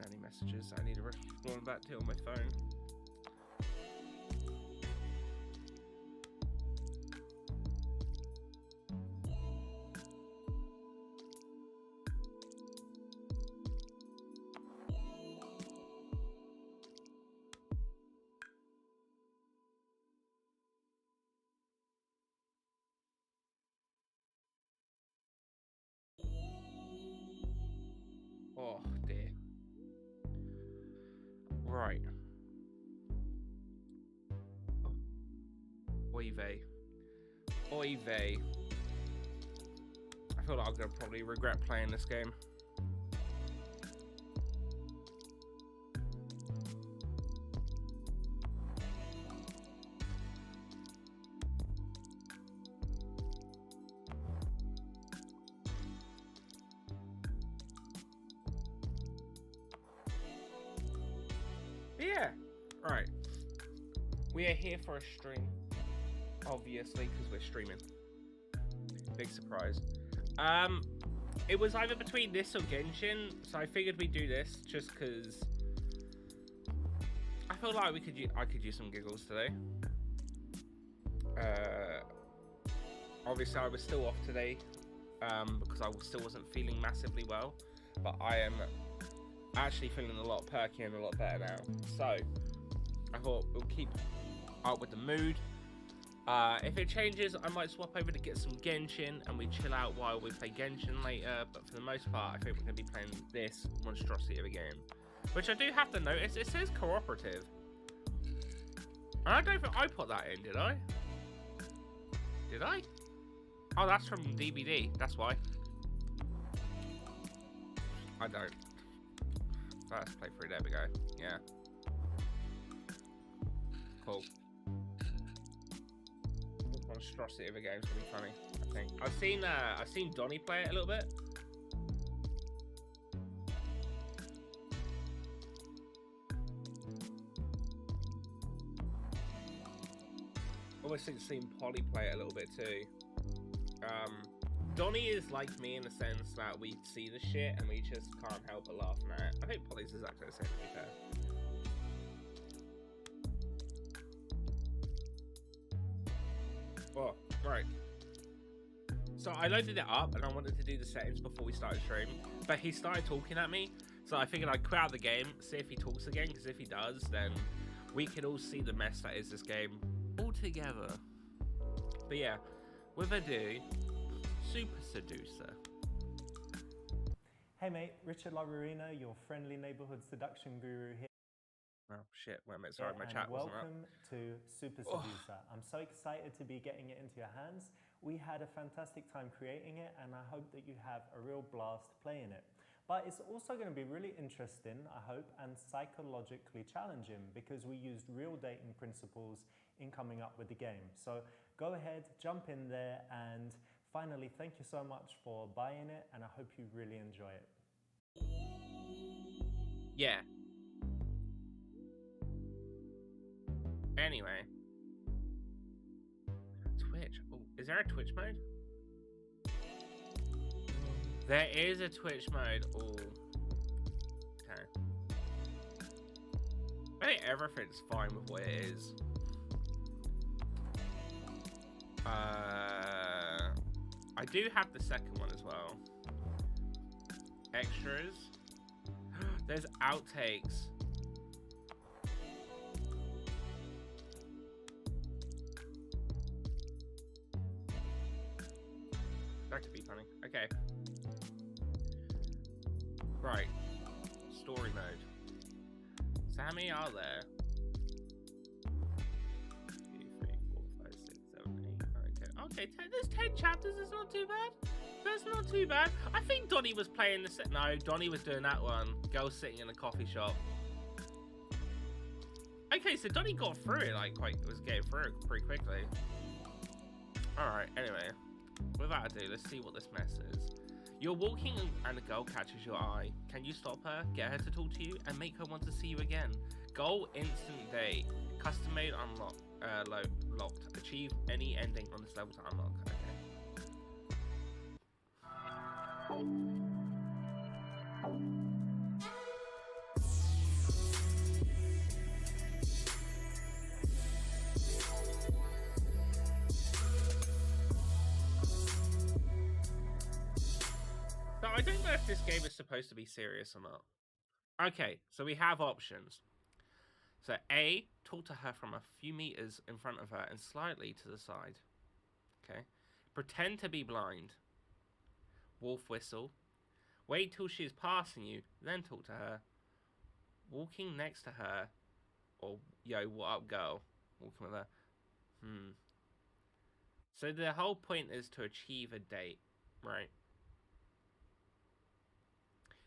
any messages I need to respond back to on my phone. Oh dear. Right. Oy vey. Oy vey. I feel like I'm gonna probably regret playing this game. Yeah, right. We are here for a stream, obviously, because we're streaming. Big surprise. It was either between this or Genshin, so I figured we'd do this just because I feel like I could use some giggles today. Obviously, I was still off today because I still wasn't feeling massively well, but I am actually feeling a lot perky and a lot better now. So I thought we'll keep up with the mood. If it changes, I might swap over to get some Genshin and we chill out while we play Genshin later. But for the most part, I think we're going to be playing this monstrosity of a game, which I do have to notice. It says cooperative, and I don't think I put that in, did I? Did I? Oh, that's from DVD. That's why. I don't. Let's play through. There we go. Yeah. Cool. Monstrosity of a game's gonna be funny. I think I've seen Donnie play it a little bit. Almost seen Polly play it a little bit too. Donnie is like me in the sense that we see the shit and we just can't help but laughing at it. I think Polly's exactly the same, to be fair. Oh, right. So I loaded it up and I wanted to do the settings before we started streaming, but he started talking at me, so I figured I'd quit out the game, see if he talks again, because if he does, then we can all see the mess that is this game all together. But yeah, with ado, Super Seducer. Hey mate, Richard Laurina, your friendly neighborhood seduction guru here. Oh shit, wait a minute, sorry, my chat wasn't up. Welcome to Super Seducer. I'm so excited to be getting it into your hands. We had a fantastic time creating it and I hope that you have a real blast playing it. But it's also going to be really interesting, I hope, and psychologically challenging because we used real dating principles in coming up with the game. So go ahead, jump in there, and finally, thank you so much for buying it and I hope you really enjoy it. Yeah. Anyway. Twitch. Oh, is there a Twitch mode? There is a Twitch mode. Oh. Okay. I think everything's fine with what it is. I do have the second one as well. Extras. There's outtakes. That could be funny. Okay. Right. Story mode. So how many are there? 2, 3, 4, 5, 6, 7, 8, 9, 10. Okay, there's 10 chapters. It's not too bad. That's not too bad. I think Donnie was playing this. No, Donnie was doing that one. Girl sitting in a coffee shop. Okay, so Donnie got through it was getting through it pretty quickly. Alright, anyway. Without ado, let's see what this mess is. You're walking and a girl catches your eye. Can you stop her, get her to talk to you, and make her want to see you again? Goal, instant date. Custom mode locked. Achieve any ending on this level to unlock. Okay. I don't know if this game is supposed to be serious or not. Okay, so we have options. So A, talk to her from a few meters in front of her and slightly to the side. Okay. Pretend to be blind. Wolf whistle. Wait till she's passing you, then talk to her. Walking next to her. Or, yo, what up, girl? Walking with her. So the whole point is to achieve a date, right?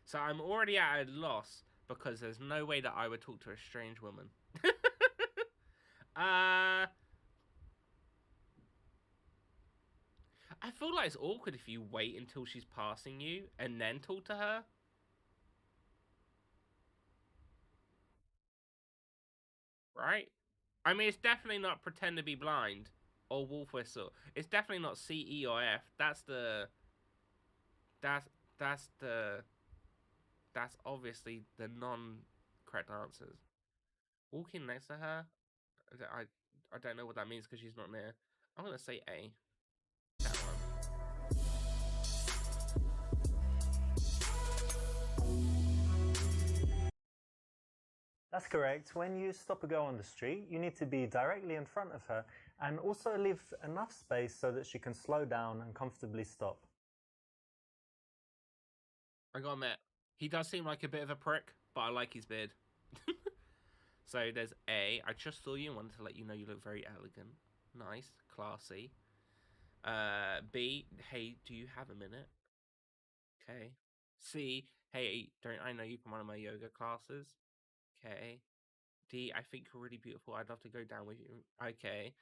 So I'm already at a loss because there's no way that I would talk to a strange woman. I feel like it's awkward if you wait until she's passing you and then talk to her. Right? I mean, it's definitely not pretend to be blind or wolf whistle. It's definitely not C, E, or F. That's obviously the non-correct answers. Walking next to her, I don't know what that means because she's not near. I'm gonna say A. That one. That's correct. When you stop a girl on the street, you need to be directly in front of her and also leave enough space so that she can slow down and comfortably stop. I gotta admit, he does seem like a bit of a prick, but I like his beard. So there's A. I just saw you and wanted to let you know you look very elegant. Nice. Classy. B. Hey, do you have a minute? Okay. C. Hey, don't I know you from one of my yoga classes? Okay. D. I think you're really beautiful. I'd love to go down with you. Okay.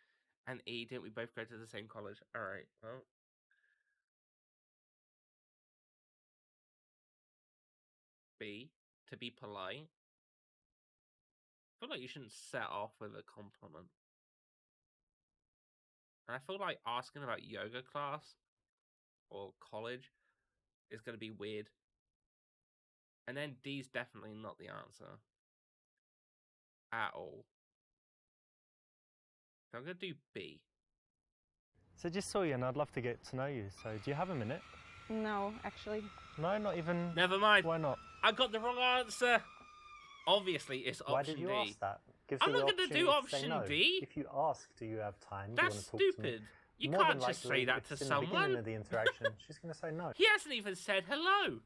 And E. Didn't we both go to the same college? Alright, well. B. To be polite. I feel like you shouldn't set off with a compliment. And I feel like asking about yoga class or college is going to be weird. And then D's definitely not the answer. At all. So I'm going to do B. So just saw you and I'd love to get to know you. So do you have a minute? No, actually. No, not even... Never mind. Why not? I got the wrong answer. Obviously, it's option Why did you D. ask that? Gives I'm you the not going to do opportunity say option no. D. If you ask, do you have time? That's do you want to talk to me? stupid. You More can't than just likely, say that if to it's in the beginning someone. of the interaction, she's going to say no. He hasn't even said hello.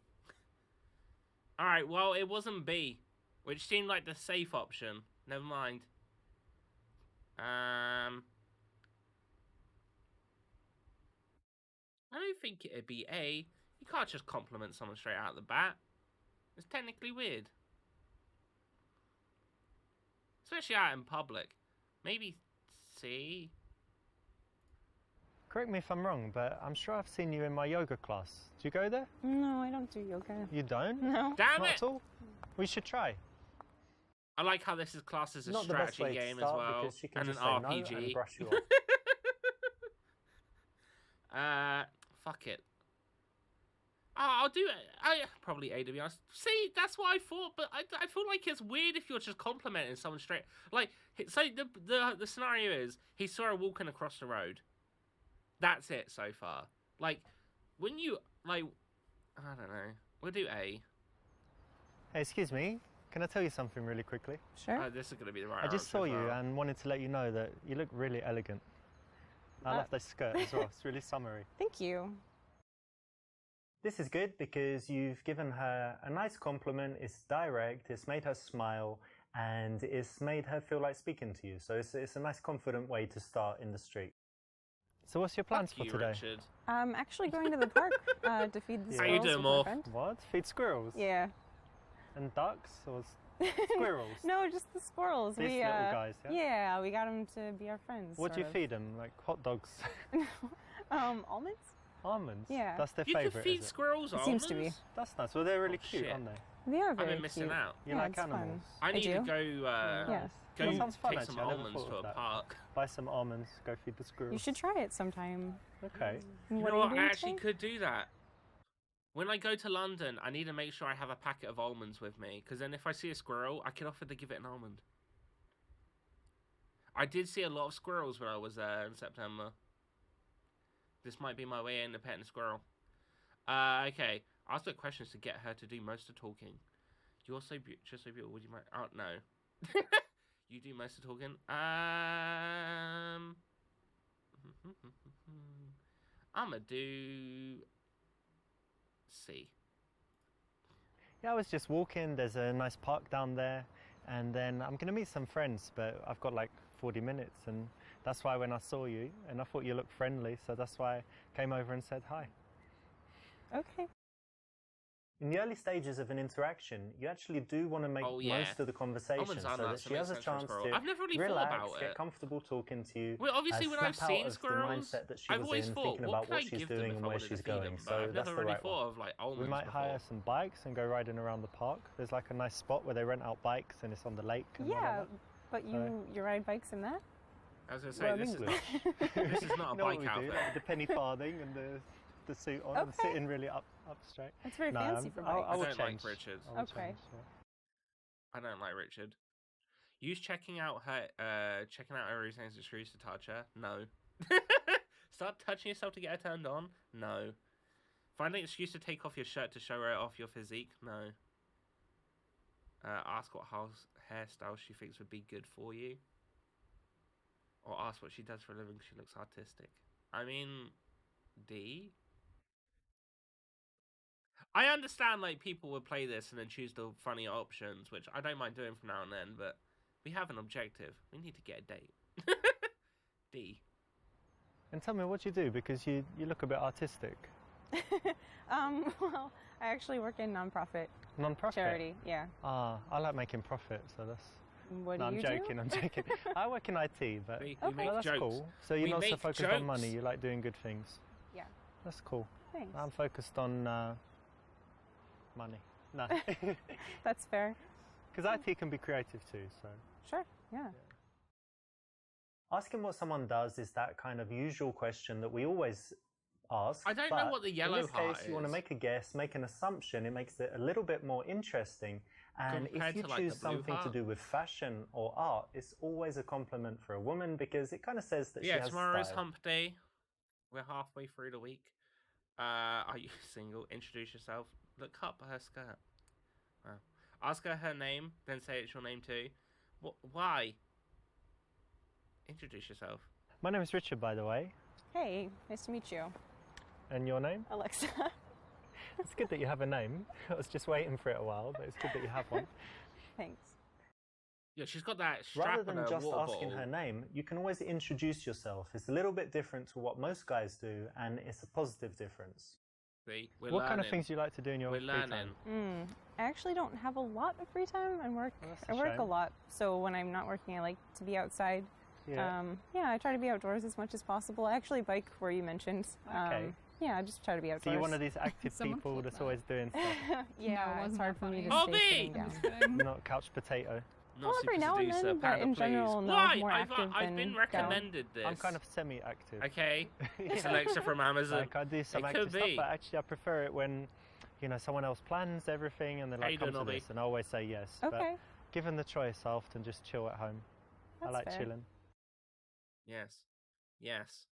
Alright, well, it wasn't B, which seemed like the safe option. Never mind. I don't think it'd be A. You can't just compliment someone straight out of the bat. It's technically weird. Especially out in public. Maybe C. Correct me if I'm wrong, but I'm sure I've seen you in my yoga class. Do you go there? No, I don't do yoga. You don't? No. Damn Not it! at all? We should try. I like how this is classed as a Not the best strategy way to game as start well. because she can And an just say no RPG. and brush you off. Fuck it. I'll do it. Probably A, to be honest. See, that's what I thought, but I feel like it's weird if you're just complimenting someone straight. Like, so the scenario is he saw her walking across the road. That's it so far. Like, when you like, I don't know. We'll do A. Hey, excuse me. Can I tell you something really quickly? Sure. This is gonna be the right I just answer saw as you well. and wanted to let you know that you look really elegant. I love this skirt as well. It's really summery. Thank you. This is good because you've given her a nice compliment. It's direct. It's made her smile, and it's made her feel like speaking to you. So it's a nice, confident way to start in the street. So what's your plans Fuck for you, today? Richard. I'm actually going to the park to feed the How squirrels you doing, with my Morph? friend. What? Feed squirrels? Yeah. And ducks or squirrels? No, just the squirrels. These little guys, yeah? Yeah, we got them to be our friends. What do you sort feed them? Like hot dogs? Almonds? Almonds? Yeah. That's their You favourite, can feed is it? squirrels It seems to be. almonds? That's nice. Well, they're really Oh, cute, shit. aren't they? They are I've very been missing cute. out. You Yeah, like it's animals? fun. I need to do. go. Yes. Go That sounds fun, take actually. some I never almonds thought to of a that. park. Buy some almonds, go feed the squirrels. You should try it sometime. Okay. And You what know are what? you I doing actually today? could do that. When I go to London, I need to make sure I have a packet of almonds with me, because then if I see a squirrel, I can offer to give it an almond. I did see a lot of squirrels when I was there in September. This might be my way in to petting a squirrel. Okay. Ask her questions to get her to do most of talking. You're just so beautiful. Would you mind? Oh no. You do most of talking. I'ma do C. Yeah, I was just walking. There's a nice park down there, and then I'm going to meet some friends, but I've got like 40 minutes, and that's why when I saw you, and I thought you looked friendly, so that's why I came over and said hi. Okay. In the early stages of an interaction, you actually do want to make most of the conversation so that she has a chance to I've never really relax, thought about get it. comfortable talking to you. Well, obviously, when I've snap out seen of squirrels, the mindset that she I've was always in, thought, thinking what about could what I she's give them doing if and I where wanted to she's feed them? going. But So I've that's never the really right thought one. of like We almonds might before. hire some bikes and go riding around the park. There's like a nice spot where they rent out bikes and it's on the lake. And Yeah, whatever. but you ride bikes in that? I was gonna say Well, this English. this is not a You know what bike we do? outfit. Like the penny farthing and the suit on and Okay. sitting really up straight. That's very No, fancy for I bikes. will don't like change. Richard. I will Okay. change, yeah. I don't like Richard. Use checking out her reasons excuse to touch her. No. Start touching yourself to get her turned on. No. Find an excuse to take off your shirt to show her off your physique. No. Ask what hairstyle she thinks would be good for you. Or ask what she does for a living. She looks artistic. I mean, D. I understand like people would play this and then choose the funnier options, which I don't mind doing from now and then, but we have an objective. We need to get a date. D. And tell me what you do, because you look a bit artistic. Well, I actually work in nonprofit Non-profit? charity. Yeah. Ah, I like making profit, so that's... What No, do I'm you joking, do? I'm joking. I work in IT, but We Okay. make well, that's jokes. cool. So you're We not so make focused on money, jokes. you like doing good things. Yeah. That's cool. Thanks. I'm focused on money. No. That's fair. Because IT can be creative too, so... Sure. Yeah. Asking what someone does is that kind of usual question that we always ask. I don't know but what the in yellow this heart case, you want to is. make a guess, make an assumption. It makes it a little bit more interesting. And Compared if you to, like, the choose blue something to heart. do with fashion or art, it's always a compliment for a woman because it kind of says that she Yeah, has tomorrow is style. hump day. We're halfway through the week. Are you single? Introduce yourself. Look up her skirt. Wow. Ask her her name, then say it's your name too. Why? Introduce yourself. My name is Richard, by the way. Hey, nice to meet you. And your name? Alexa. It's good that you have a name. I was just waiting for it a while, but it's good that you have one. Thanks. Yeah, she's got that strap Rather on than her just water asking bottle. her name, you can always introduce yourself. It's a little bit different to what most guys do, and it's a positive difference. See, we're What learning. kind of things do you like to do in your We're free learning. I time? actually don't have a lot of free time. I work a shame. lot. So when I'm not working, I like to be outside. Yeah. I try to be outdoors as much as possible. I actually bike where you mentioned. Okay. Yeah, I just try to be So outdoors. you're one of these active Someone people thought that's that. always doing stuff, yeah, No, it's wasn't hard that for me to funny? stay Hobby! sitting down. not couch potato. Not Well, every super now and seducer, then, but Panda, in please. general, no, Why? more active I've than been down. recommended this. I'm kind of semi-active. Okay. It's Yeah. Alexa from Amazon. Like I do some It active could stuff, be. but actually I prefer it when, someone else plans everything and they're How like, you come doing, to Nobby? this, and I always say yes. But Okay, given the choice, I often just chill at home. I that's like fair. chilling. Yes. Yes.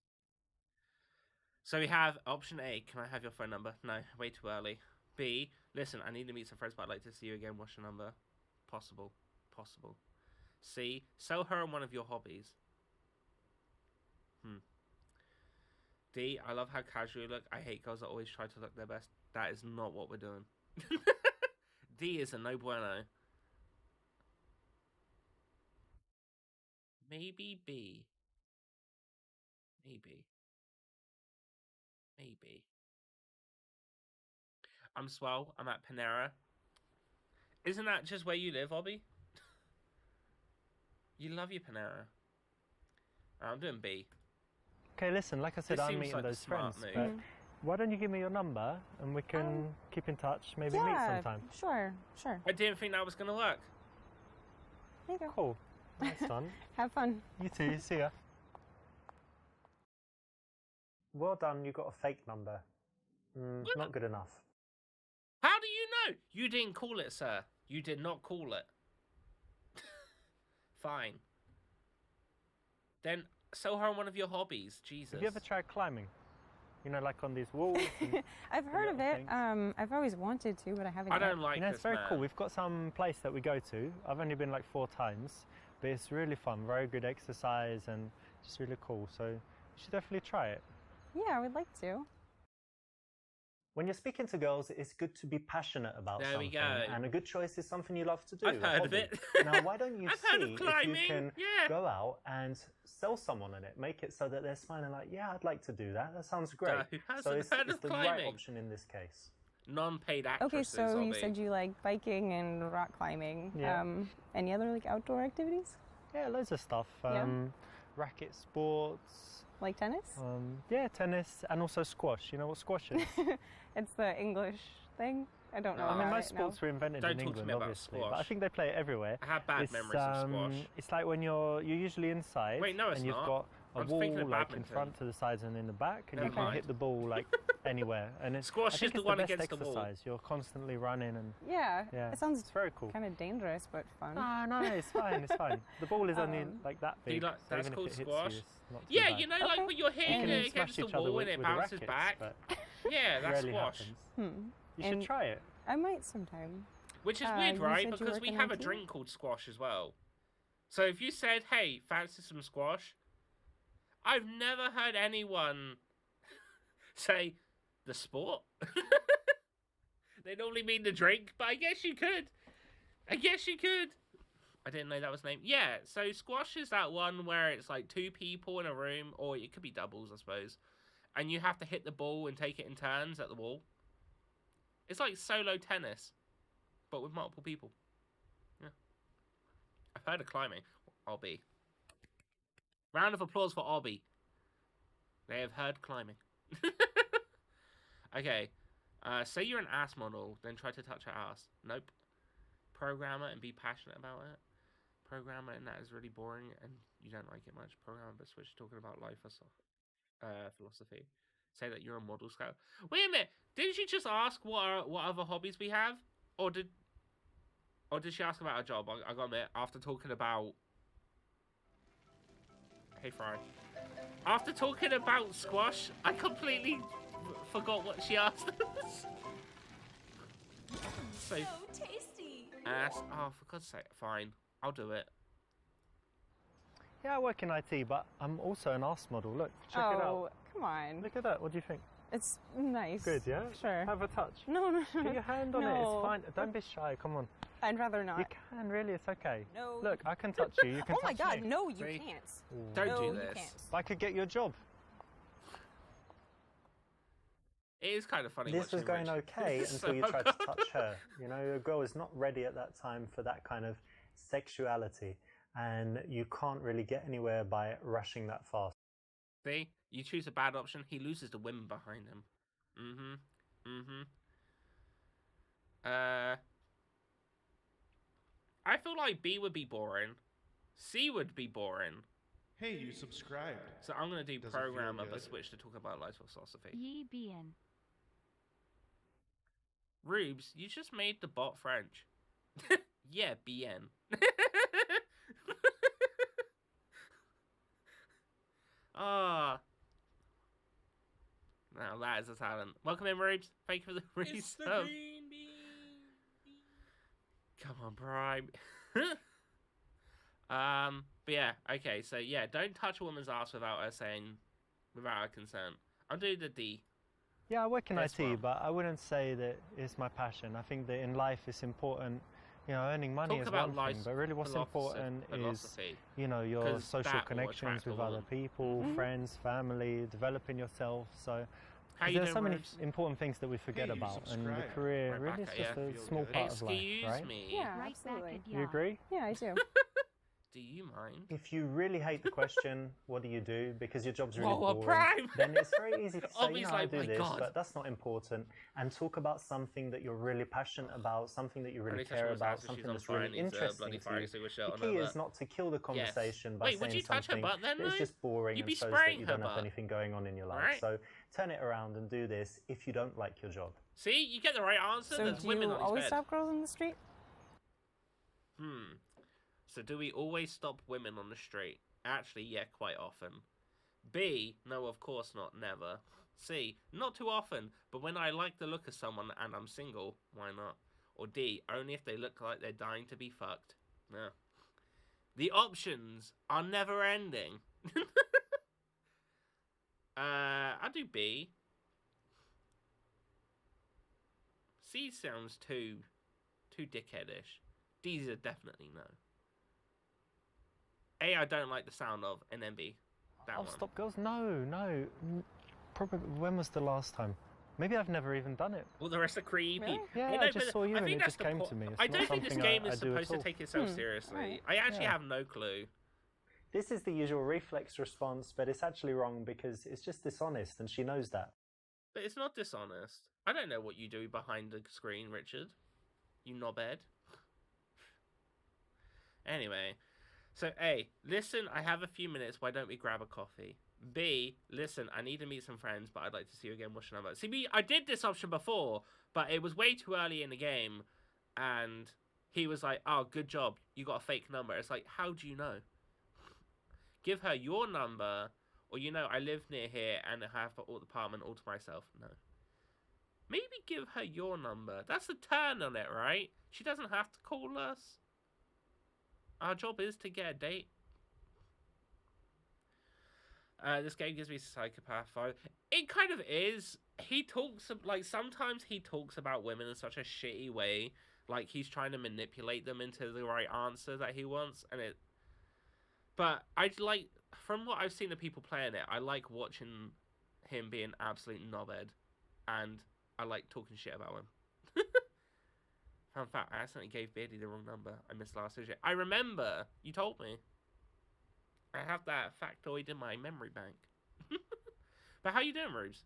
So we have option A. Can I have your phone number? No, way too early. B. Listen, I need to meet some friends, but I'd like to see you again. What's your number? Possible. Possible. C. Sell her on one of your hobbies. D. I love how casual you look. I hate girls that always try to look their best. That is not what we're doing. D is a no bueno. Maybe B. Maybe. Maybe. I'm swell. I'm at Panera. Isn't that just where you live, Obby? You love your Panera. I'm doing B. Okay, listen, like I said, This I'm seems meeting like a those smart friends. move. But why don't you give me your number and we can keep in touch, maybe meet Yeah, sometime. sure. I didn't think that was going to work. There you go. Cool. Nice fun. Have fun. You too, see ya. Well done, you got a fake number. Not good enough. How do you know? You didn't call it, sir. You did not call it. Fine. Then sell her on one of your hobbies. Jesus. Have you ever tried climbing? You know, like on these walls. I've heard of it. things. I've always wanted to, but I haven't I yet. don't like You know, this, it's very man. cool. We've got some place that we go to. I've only been like 4 times, but it's really fun. Very good exercise and just really cool. So you should definitely try it. Yeah, I would like to. When you're speaking to girls, it's good to be passionate about There we something. go. And a good choice is something you love to do. I've a heard of hobby. it. Now, why don't you I've heard of see if climbing, you can yeah. go out and sell someone on it? Make it so that they're smiling like, yeah, I'd like to do that. That sounds great. Who hasn't So it's heard of the right climbing? option in this case. Non-paid Okay, actresses. so you Ollie. said you like biking and rock climbing. Yeah. Any other like outdoor activities? Yeah, loads of stuff. Yeah. Racket sports. Like tennis? Yeah, tennis and also squash. You know what squash is? It's the English thing. I don't know. I mean, about most it, sports no. were invented Don't in talk to England, me about obviously, but I squash. think they play it everywhere. I have bad memories of squash. It's like when you're usually inside, Wait, no, it's and you've not. got a I'm wall thinking of like in badminton. front, to the sides, and in the back, and Never you can mind. hit the ball like anywhere. And it's, Squash I think is the it's one best against the wall. exercise. You're constantly running, and Yeah, yeah, it sounds it's very cool. kind of dangerous, but fun. No, it's fine. It's fine. The ball is only like that Do you big, like- so that's even called if it hits squash? you, it's not too Yeah, bad. you know, like Okay. when you're hitting You can it against smash the each other wall with, and it with bounces rackets, back. but Yeah, that's rarely squash. happens. You And should try it. I might sometime. Which is You weird, right? said you Because work we in have a IT? drink called squash as well. So if you said, hey, fancy some squash? I've never heard anyone say the sport. They normally mean the drink, but I guess you could. I guess you could. I didn't know that was named. Yeah, so squash is that one where it's like 2 people in a room, or it could be doubles, I suppose. And you have to hit the ball and take it in turns at the wall. It's like solo tennis, but with multiple people. Yeah. I've heard of climbing. Obby. Round of applause for Obby. They have heard climbing. Okay. Say you're an ass model, then try to touch her ass. Nope. Programmer and be passionate about it. Programmer and that is really boring and you don't like it much. Programmer but switch to talking about life or philosophy. Say that you're a model scout. Wait a minute. Didn't she just ask what other hobbies we have? Or did she ask about a job? I got it. After talking about... Hey, Fry. After talking about squash, I completely forgot what she asked us. So tasty. ass. Oh, for God's sake. Fine. I'll do it. Yeah, I work in IT, but I'm also an arse model. Look, check it out. Oh, come on. Look at that. What do you think? It's nice. Good, yeah? Sure. Have a touch. No. Put your hand on it. No. It's fine. Don't be shy. Come on. I'd rather not. You can, really. It's okay. No. Look, I can touch you. You can Oh my touch God, me. no, you See? can't. Don't no, do you this. can't. I could get you a job. It is kind of funny. This was watching going Rich. okay This is until so you tried to awkward. touch her. You know, a girl is not ready at that time for that kind of sexuality. And you can't really get anywhere by rushing that fast. See? You choose a bad option, he loses the women behind him. I feel like B would be boring. C would be boring. Hey, you subscribed. So I'm gonna do Does it feel programmer, but good? switch to talk about life philosophy. Ye bien. Rubes, you just made the bot French. Yeah, BN. Ah. Now that is a talent. Welcome in, Rubes. Thank you for the resub. Come on, Prime. But yeah, okay, so yeah, don't touch a woman's ass without her consent. I'll do the D. Yeah, I work in That's IT, well. but I wouldn't say that it's my passion. I think that in life it's important, you know, earning money Talk is about one life thing, but really what's important is, philosophy. you know, your 'Cause social that will connections attract a with other woman. people, friends, family, developing yourself. So How you there are doing, so many Rubes? important things that we forget Hey, you about, and the subscribed. career Right really back is at just ya. a Feel small good. part of life, Excuse right? me. Yeah, Right absolutely. back at You agree? Yeah, I do. Do you mind? If you really hate the question, what do you do? Because your job's really Whoa, boring, Prime! then it's very easy to say, Obby's you know, like, I "My do this, God." but that's not important. And talk about something that you're really passionate about, something that you really Only touch care women's about, ass if she's something on that's fire really and needs a interesting bloody to fire you. extinguisher The on key her is butt. not to kill the conversation by Wait, would saying you touch her something butt then, that is though? just boring You'd and be shows that spraying you her don't have butt. anything going on in your life. Right. So turn it around and do this if you don't like your job. See, you get the right answer. So There's do women you on his always bed. stop girls in the street? So do we always stop women on the street? Actually, yeah, quite often. B, no, of course not, never. C, not too often, but when I like the look of someone and I'm single, why not? Or D, only if they look like they're dying to be fucked. Yeah. The options are never ending. I'll do B. C sounds too dickheadish. D's are definitely no. A, I don't like the sound of, and then B. That Oh, one. stop, girls. No. Probably, when was the last time? Maybe I've never even done it. All the rest are creepy. Really? Yeah, know, I just but saw you I and think it that's just the came point. to me. It's I not don't think this something game I is do at supposed to all. take itself seriously. Alright. I actually Yeah. have no clue. This is the usual reflex response, but it's actually wrong because it's just dishonest and she knows that. But it's not dishonest. I don't know what you do behind the screen, Richard. You knobhead. Anyway, so A, listen, I have a few minutes. Why don't we grab a coffee? B, listen, I need to meet some friends, but I'd like to see you again. What's your number? See, I did this option before, but it was way too early in the game, and he was like, oh, good job. You got a fake number. It's like, how do you know? Give her your number, or, I live near here and I have an apartment all to myself. No. Maybe give her your number. That's the turn on it, right? She doesn't have to call us. Our job is to get a date. This game gives me psychopath vibe. It kind of is. He talks, sometimes he talks about women in such a shitty way. Like, he's trying to manipulate them into the right answer that he wants. But from what I've seen of people playing it, I like watching him be an absolute knobhead. And I like talking shit about him. Fun fact, I accidentally gave Beardy the wrong number. I missed last Tuesday. I remember. You told me. I have that factoid in my memory bank. But how you doing, Rubes?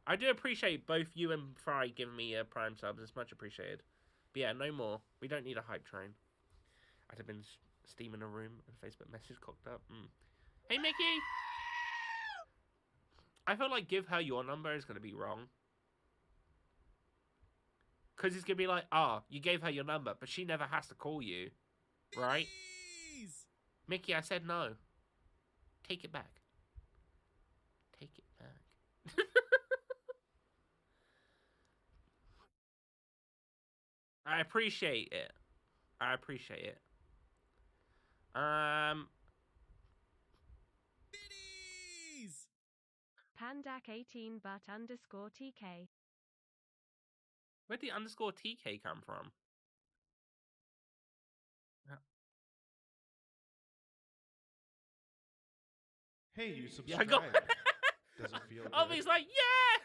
I do appreciate both you and Fry giving me Prime subs. It's much appreciated. But yeah, no more. We don't need a hype train. I'd have been steaming a room and Facebook message cocked up. Hey, Mickey! I feel like give her your number is going to be wrong. Because it's going to be like, you gave her your number, but she never has to call you. Right? Please. Mickey, I said no. Take it back. Take it back. I appreciate it. Biddies! Pandak18 but underscore TK. Where'd the underscore TK come from? Hey, you Yeah, I subscribed. got... Does it feel good? He's like, yeah!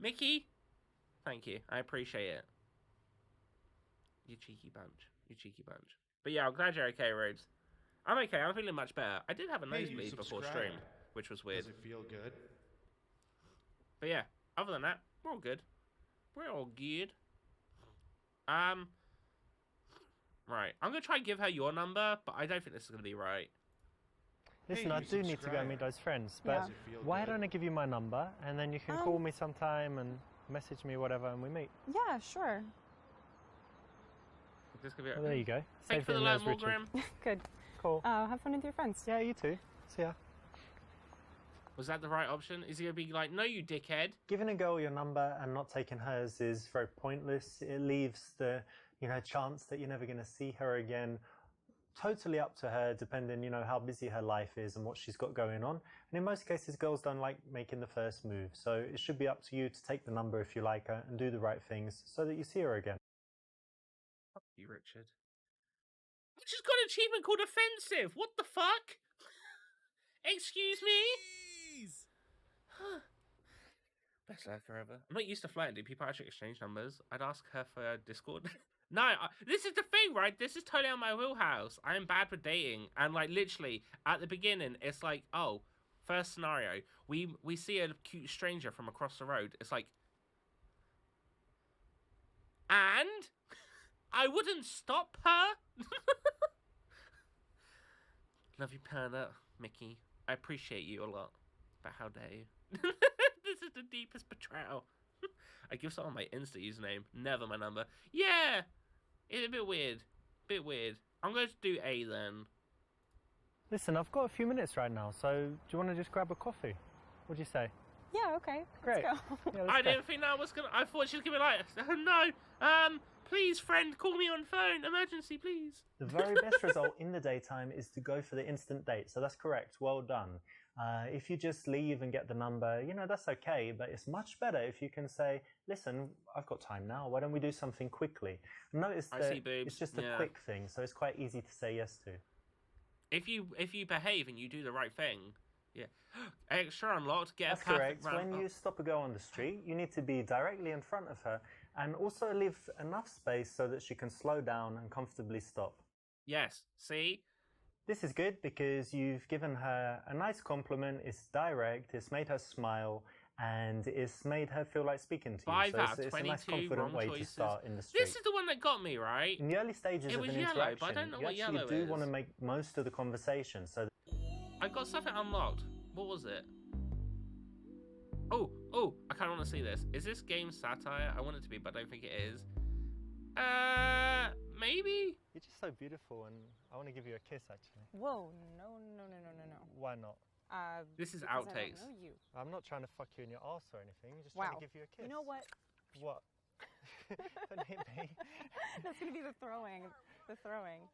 Mickey, thank you. I appreciate it. You cheeky bunch. But yeah, I'm glad you're okay, Rhodes. I'm okay. I'm feeling much better. I did have a Hey, you nosebleed before subscribed. stream, which was weird. Does it feel good? But yeah, other than that, we're all good. Right. I'm going to try and give her your number, but I don't think this is going to be right. Listen, Hey, I you do need to go subscribed. meet those friends, Yeah. but Does it feel why good? don't I give you my number and then you can call me sometime and message me whatever and we meet. Yeah, sure. This could be Well, there you go. Thank you for the in love, those, Richard. Morgram. Good. Cool. Have fun with your friends. Yeah, you too. See ya. Was that the right option? Is he going to be like, no, you dickhead? Giving a girl your number and not taking hers is very pointless. It leaves the, chance that you're never going to see her again totally up to her, depending, how busy her life is and what she's got going on. And in most cases, girls don't like making the first move. So it should be up to you to take the number if you like her and do the right things so that you see her again. Fuck you, Richard. I just got an achievement called offensive. What the fuck? Excuse me? Best lurker ever. I'm not used to flirting. Do people actually exchange numbers? I'd ask her for Discord. No, this is the thing, right? This is totally on my wheelhouse. I am bad with dating. And, literally, at the beginning, it's like, oh, first scenario. We see a cute stranger from across the road. It's like, and I wouldn't stop her. Love you, Panda, Mickey. I appreciate you a lot. But how dare you? This is the deepest betrayal. I give someone my Insta username, never my number. Yeah, it's a bit weird. I'm going to do A then. Listen, I've got a few minutes right now, so do you want to just grab a coffee? What do you say? Yeah, okay. Great. Let's go. Yeah, let's I go. didn't think that was gonna. I thought she was gonna be like, oh, no, please, friend, call me on phone, emergency, please. The very best result in the daytime is to go for the instant date, so that's correct. Well done. If you just leave and get the number, you know, that's okay, but it's much better if you can say, listen, I've got time now, why don't we do something quickly? Notice I that see boobs. it's just a Yeah. quick thing, so it's quite easy to say yes to. If you behave and you do the right thing, yeah. Extra unlocked, get That's a perfect correct. When you stop a girl on the street, you need to be directly in front of her and also leave enough space so that she can slow down and comfortably stop. Yes, see? This is good because you've given her a nice compliment, it's direct, it's made her smile, and it's made her feel like speaking to you. 5 So out of it's a nice 22 confident wrong way choices. to start in the street. This is the one that got me, right? In the early stages It of was an yellow, interaction, but I don't know you what actually yellow do is. want to make most of the conversation. So I got something unlocked. What was it? Oh, I kind of want to see this. Is this game satire? I want it to be, but I don't think it is. Maybe? you're just so beautiful, and I want to give you a kiss, actually. Whoa, no. Why not? This is Because outtakes. I don't know you. I'm not trying to fuck you in your arse or anything. Just Wow. trying to give you a kiss. You know what? What? Don't hit me. That's gonna be the throwing. The throwing.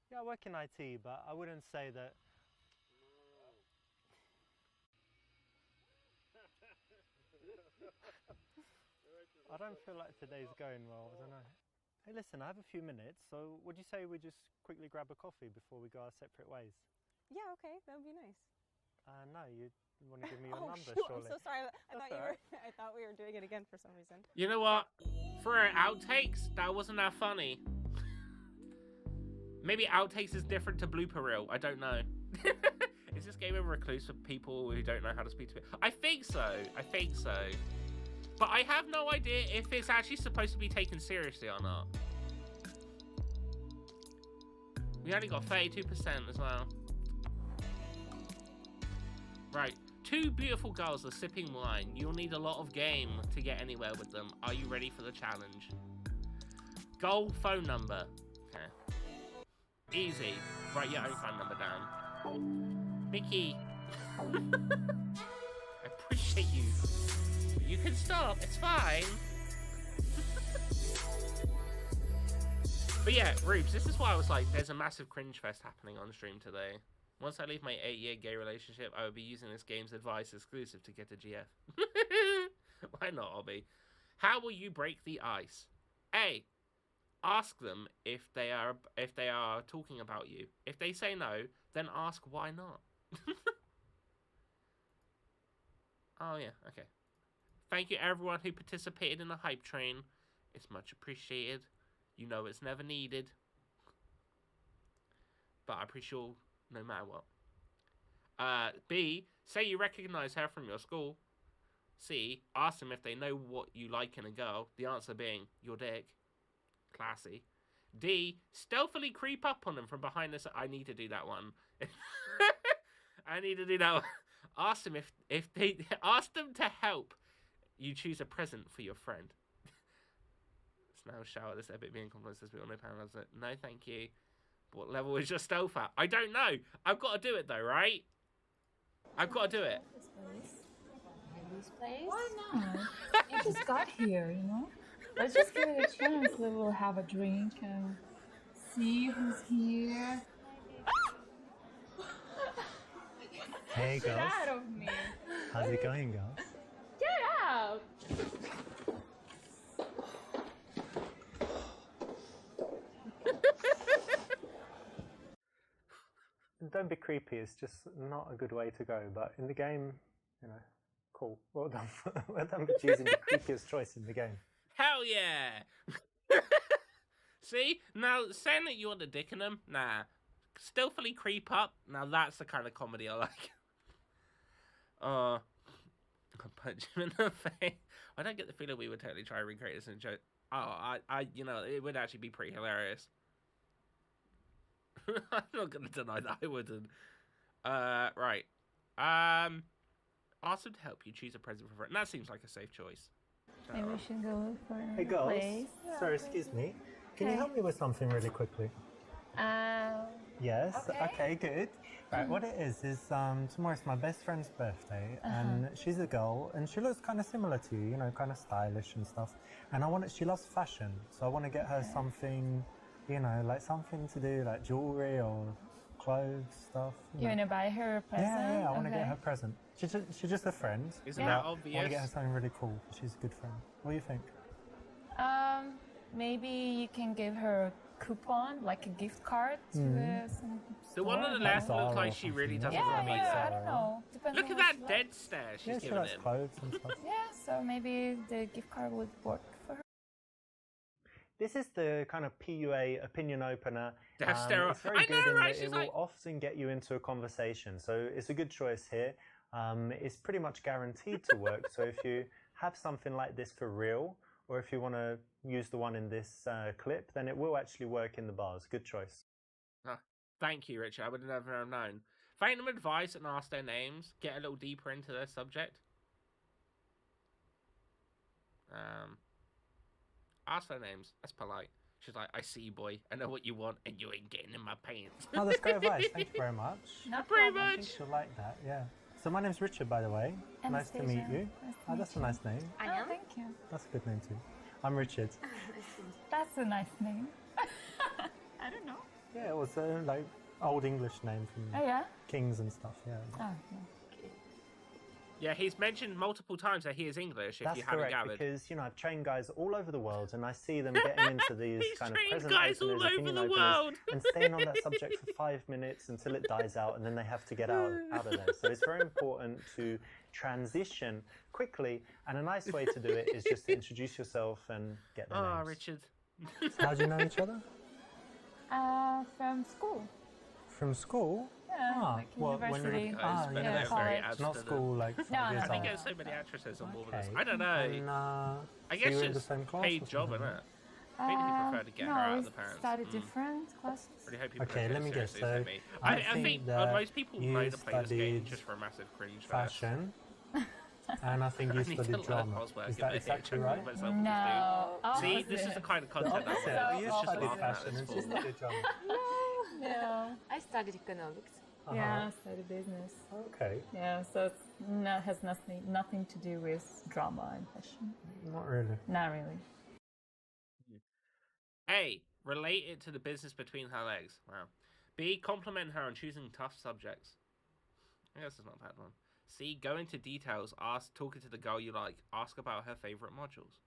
Yeah, I work in IT, but I wouldn't say that. I don't feel like today's going well. I don't know. Hey, listen, I have a few minutes, so would you say we just quickly grab a coffee before we go our separate ways? Yeah, okay, that would be nice. No, you want to give me your number, shoot, surely. I'm so sorry. That's I thought we were doing it again for some reason. You know what? For outtakes, that wasn't that funny. Maybe outtakes is different to blooper reel. I don't know. Is this game a recluse for people who don't know how to speak to it? I think so. But I have no idea if it's actually supposed to be taken seriously or not. We only got 32% as well. Right. 2 beautiful girls are sipping wine. You'll need a lot of game to get anywhere with them. Are you ready for the challenge? Goal phone number. Okay. Easy. Write your own phone number down. Mickey. I appreciate you. But you can stop. It's fine. But yeah, Rubes, this is why I was like, there's a massive cringe fest happening on stream today. Once I leave my 8-year gay relationship, I will be using this game's advice exclusive to get a GF. Why not, Obby? How will you break the ice? A. Ask them if they are talking about you. If they say no, then ask why not. Oh yeah, okay. Thank you everyone who participated in the hype train. It's much appreciated. You know it's never needed. But I appreciate no matter what. B. Say you recognize her from your school. C. Ask them if they know what you like in a girl. The answer being, your dick. Classy. D. Stealthily creep up on them from behind this. I need to do that one. I need to do that one. Ask them if they... Ask them to help you choose a present for your friend. Now shout this epic being compliments as we all know Pam. No, thank you. What level is your stealth at? I don't know. I've got to do it though, right? I've got to do it. This place? Why not? You just got here, you know? Let's just give it a chance. We will have a drink and see who's here. Hey, girls. Get out of me. How's it going, girls? Get out. Don't be creepy, it's just not a good way to go, but in the game, you know, cool. Well done. Well done for choosing the creepiest choice in the game. Hell yeah! See? Now, saying that you want the dick in them, nah. Stealthily creep up, now that's the kind of comedy I like. I'll punch him in the face. I don't get the feeling we would totally try and recreate this in a joke. Oh, you know, it would actually be pretty hilarious. I'm not going to deny that I wouldn't. Right. Ask them to help you choose a present for a friend. That seems like a safe choice. Maybe we should go for Hey, a girls. place. Sorry, excuse me. Can you Okay. help me with something really quickly? Yes. Okay. Okay, good. Right, what it is tomorrow's my best friend's birthday, and she's a girl, and she looks kind of similar to you, you know, kind of stylish and stuff. And she loves fashion, so I want to get her something, you know, like something to do, like jewelry or clothes stuff. You want to buy her a present? Yeah, I want to get her a present. She's just a friend. Isn't but that I want to obvious? get her something really cool. She's a good friend. What do you think? Maybe you can give her a coupon, like a gift card to some The one on the store. left Zara looks or like she really something, doesn't Yeah, want to meet yeah, that. I don't know. Depends Look on at what that she dead likes. stare she's Yeah, she giving likes him. clothes and stuff. Yeah, so maybe the gift card would work for her. This is the kind of PUA opinion opener. Death stare. It's very I good know, in right? that She's it will like- often get you into a conversation. So it's a good choice here. It's pretty much guaranteed to work. So if you have something like this for real, or if you want to use the one in this clip, then it will actually work in the bars. Good choice. Thank you, Richard. I would have never have known. Find them advice and ask their names. Get a little deeper into their subject. Ask their names. That's polite. She's like, I see you, boy. I know what you want, and you ain't getting in my pants. Oh, that's great advice. Thank you very much. Not Pretty problem. I think she'll like that, yeah. So my name's Richard, by the way. Nice to meet Anastasia. you. Nice to Oh, meet that's a you. nice name. Oh, thank you. That's a good name too. I'm Richard. That's a nice name. I don't know. Yeah, it was a like old English name from Oh, yeah? kings and stuff, yeah. Oh, yeah. Yeah, he's mentioned multiple times that he is English, if That's you haven't correct, gathered. because, you know, I've trained guys all over the out and I see them getting into these He's kind of trained present guys all openers, over opinion the openers, world. and staying on that subject for 5 minutes until it dies out, and then they have to get out of there. So it's very important to transition quickly, and a nice way to do it is just to introduce yourself and get their Oh, names. Richard. How do you know each other? From school. From school? Yeah, like what, when you were- university. ah, But yeah, they're university. very college. Not abstinent. school, like 5 No, no, years How do you old. get so many actresses on board with Okay. this? I don't know. And, I so guess you were in the it's same class paid or job, something? isn't it? Maybe he preferred to get no, her out of we the parents. studied different classes. Really hope you Okay, take let it me guess. seriously, So me. I I think think that most people you know to play this game studied just for a massive cringe fest. fashion, and I think you I need to studied learn drama. housework Is a that bit, exactly trying to right? make myself No. See, this is the kind of content I Opposite. want. You Just studied laughing at fashion this and she fool. studied drama. No. I studied economics. Yeah, studied business. Okay, Yeah, so it's has nothing to do with drama and fashion. not really. Not really. A. Relate it to the business between her legs. Wow. B. Compliment her on choosing tough subjects. I guess it's not a bad one. C. Go into details. Talking to the girl you like. Ask about her favorite modules.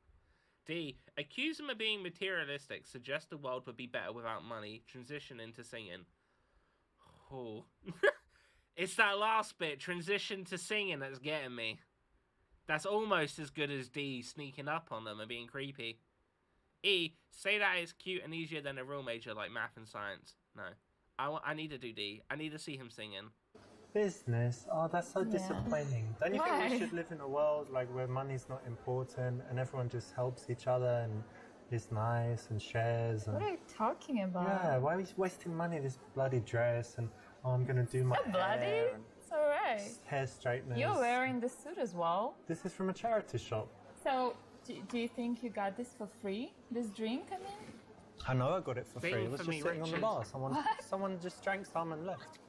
D. Accuse them of being materialistic. Suggest the world would be better without money. Transition into singing. Oh. It's that last bit. Transition to singing that's getting me. That's almost as good as D. Sneaking up on them and being creepy. E. Say that it's cute and easier than a real major like math and science. No. I need to do D. I need to see him singing. Business? Oh, that's so Yeah. disappointing. Don't you think Why? we should live in a world like where money's not important and everyone just helps each other and is nice and shares? And What are you talking about? yeah, why are we wasting money? This bloody dress and oh, I'm gonna do my So bloody. hair and It's alright. hair straighteners. You're wearing the suit as well. This is from a charity shop. So, do you think you got this for free? This drink, I mean? I know I got it for Thing free. It was for just me, sitting on the Richard. bar. What? Someone just drank some and left.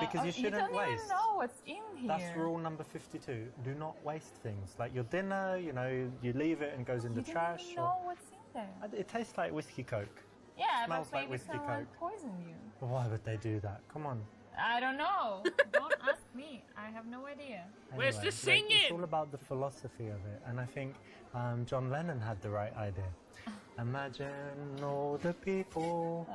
Because you shouldn't don't waste. even know what's in here. That's rule number 52. Do not waste things. Like your dinner, you know, you leave it and goes in You the don't trash. even know what's in there. It tastes like whiskey coke. Yeah, smells but like maybe whiskey someone coke. poisoned you. Why would they do that? Come on. I don't know. Don't ask me. I have no idea. Where's the Anyway, singing? It's all about the philosophy of it, and I think John Lennon had the right idea. Imagine all the people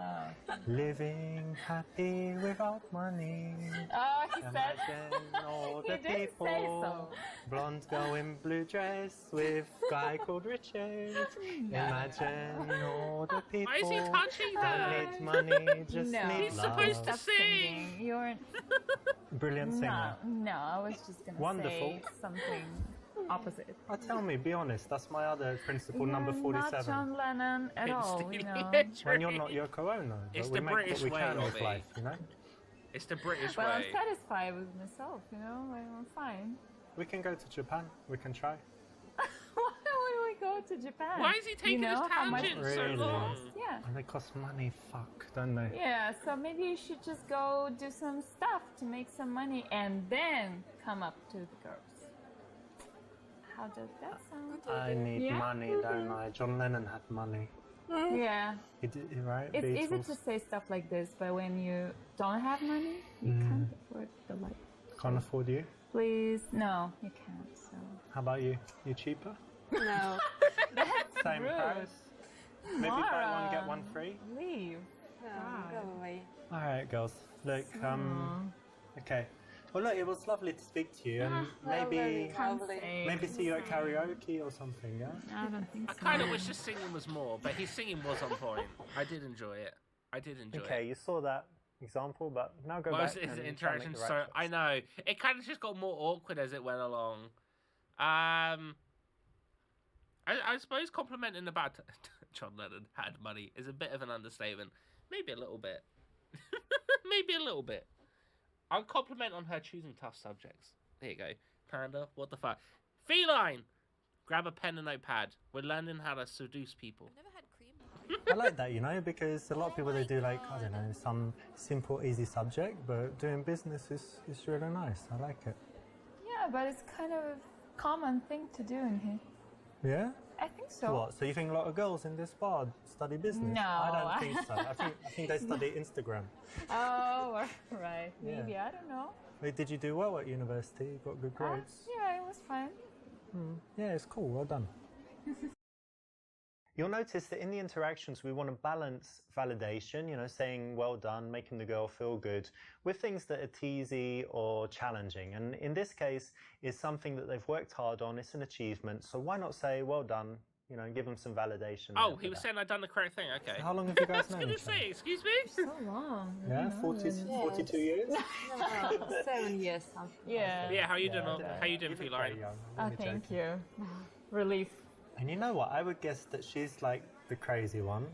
living happy without money. Oh, he said. Imagine all He the did say people, so. blonde girl in blue dress with guy called Richard. Imagine all the people Why is he touching don't that? need money, just No. need He's love. supposed to Stop sing. singing. You're Brilliant singer. no. I was just gonna Wonderful. say something opposite. Oh, tell me, be honest. That's my other principle, number You're not 47. John Lennon at It's all. Stevie You know. When you're not Yoko Ono, but It's we the make British what we way, can with Ollie. life, you know. It's the British Well, way. I'm satisfied with myself. You know, I'm fine. We can go to Japan. We can try. Why would we go to Japan. Why is he taking know his how much tangent it so really long? costs? Yeah. And they cost money, fuck, don't they? Yeah, so maybe you should just go do some stuff to make some money and then come up to the girls. How does that sound? I need Yeah. money, don't I? John Lennon had money. Yeah. He did, right? It's easy Beatles. to say stuff like this, but when you don't have money, you can't afford the life. Can't afford you. Please, no, you can't. So How about you? You cheaper? No. Same rude. price. Maybe buy one, get Mara. one free. leave. No, go away. All right, girls. Look, okay. Well, look, it was lovely to speak to you, and maybe see you at karaoke or something. Yeah. I don't think I so. kind of wish his singing was more, but his singing was on point. I did enjoy it. Okay, you saw that example, but now go Well, back his and try and make interaction, the right so choice. I know it kind of just got more awkward as it went along. I suppose complimenting about John Lennon had money is a bit of an understatement. Maybe a little bit. Maybe a little bit. I'll compliment on her choosing tough subjects. There you go. Panda, what the fuck? Feline! Grab a pen and notepad. We're learning how to seduce people. I've never had cream. I like that, you know, because a lot of people, they do like, I don't know, some simple, easy subject, but doing business is really nice. I like it. Yeah, but it's kind of a common thing to do in here. Yeah? I think so. What? So you think a lot of girls in this bar study business? No. I don't think so. I think they study Instagram. Oh, right. Yeah. Maybe, I don't know. Wait, did you do well at university? You got good grades? Yeah, it was fine. Yeah, it's cool. Well done. You'll notice that in the interactions, we want to balance validation, you know, saying well done, making the girl feel good, with things that are teasy or challenging. And in this case, it's something that they've worked hard on. It's an achievement. So why not say well done, you know, and give them some validation. Oh, there for he was that. saying I'd done the correct thing. Okay. So how long have you I guys was known going to each other? say, excuse me? So long. Yeah, 42 years? No, 7 years. Something. Yeah. Yeah, how you doing? How you doing, You look Feline? very young. I'm Oh, only thank joking. you. Relief. And you know what? I would guess that she's like the crazy one,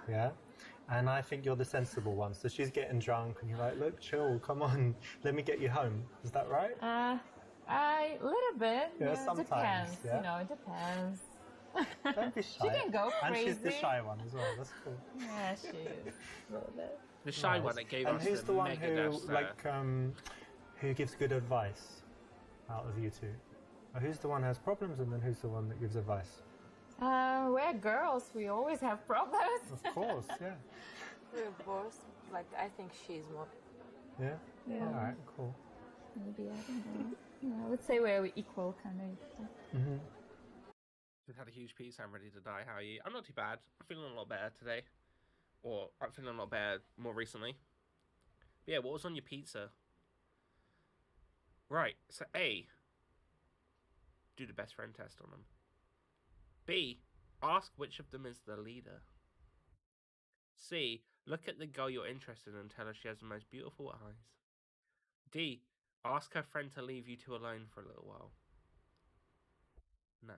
yeah? And I think you're the sensible one. So she's getting drunk and you're like, look, chill, come on, let me get you home. Is that right? A little bit. Yeah, It sometimes, depends. yeah. You know, it depends. Don't be shy. She can go And she's the crazy. shy one as well. That's cool. Yeah, she is. A little bit. The shy Nice. one that gave And us who's the one mega who, death, like, who gives good advice out of you two? Or who's the one who has problems and then who's the one that gives advice? We're girls. We always have problems. Of course, yeah. We're both. Like, I think she's more. Yeah? Yeah. All right, cool. Maybe, I don't know. Yeah, I would say we're equal, kind of. Mm-hmm. Just had a huge pizza. I'm ready to die. How are you? I'm not too bad. I'm feeling a lot better today. Or I'm feeling a lot better more recently. But yeah, what was on your pizza? Right. So A, do the best friend test on them. B, ask which of them is the leader. C, look at the girl you're interested in and tell her she has the most beautiful eyes. D, ask her friend to leave you two alone for a little while. No.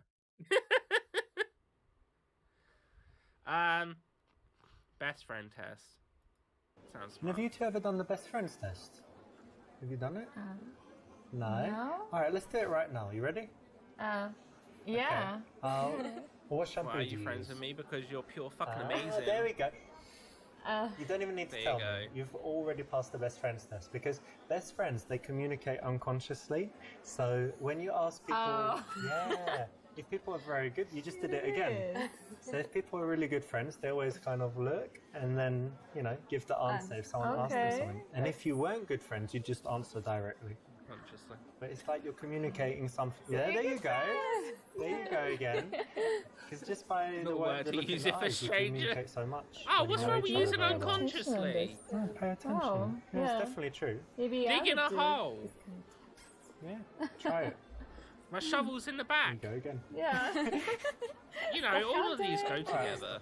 Best friend test. Sounds And smart. have you two ever done the best friends test? Have you done it? No? no. All right, let's do it right now. You ready? Yeah. Well, what shampoo Why are do you friends use? with me? Because you're pure fucking Ah, amazing. there we go. You don't even need to There you tell go. me. You've already passed the best friends test because best friends, they communicate unconsciously. So when you ask people, yeah, if people are very good, you just did it again. So if people are really good friends, they always kind of look and then, you know, give the answer if someone asks them Okay. something. And if you weren't good friends, you just answer directly. Consciously. But it's like you're communicating something. Yeah, there you go. There you go again. Because just by the Not way word the to look in use the it for eyes, you stranger. communicate so much. Oh, when what's you know wrong with each other using very well. unconsciously? Yeah, pay attention. Oh, yeah, yeah. it's definitely true. Maybe I Dig in would a do hole. this kind Yeah, try it. My shovel's in the There you back. go again. of- Yeah. You know, all of these go together.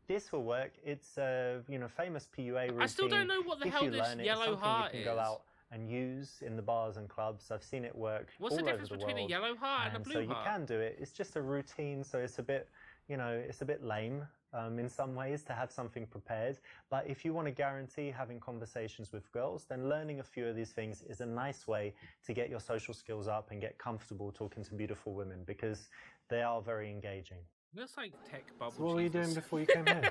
This will work. It's a famous PUA routine. I still don't know what the If hell you this learn it, it's yellow something heart you can go is. out and use in the bars and clubs. I've seen it work What's all the over difference the between a world. yellow heart and a And blue so you heart? can do it. It's just a routine, so it's a bit you know, it's a bit lame in some ways to have something prepared. But if you want to guarantee having conversations with girls, then learning a few of these things is a nice way to get your social skills up and get comfortable talking to beautiful women, because they are very engaging. Looks like tech bubble. So what were you doing Jesus. before you came here?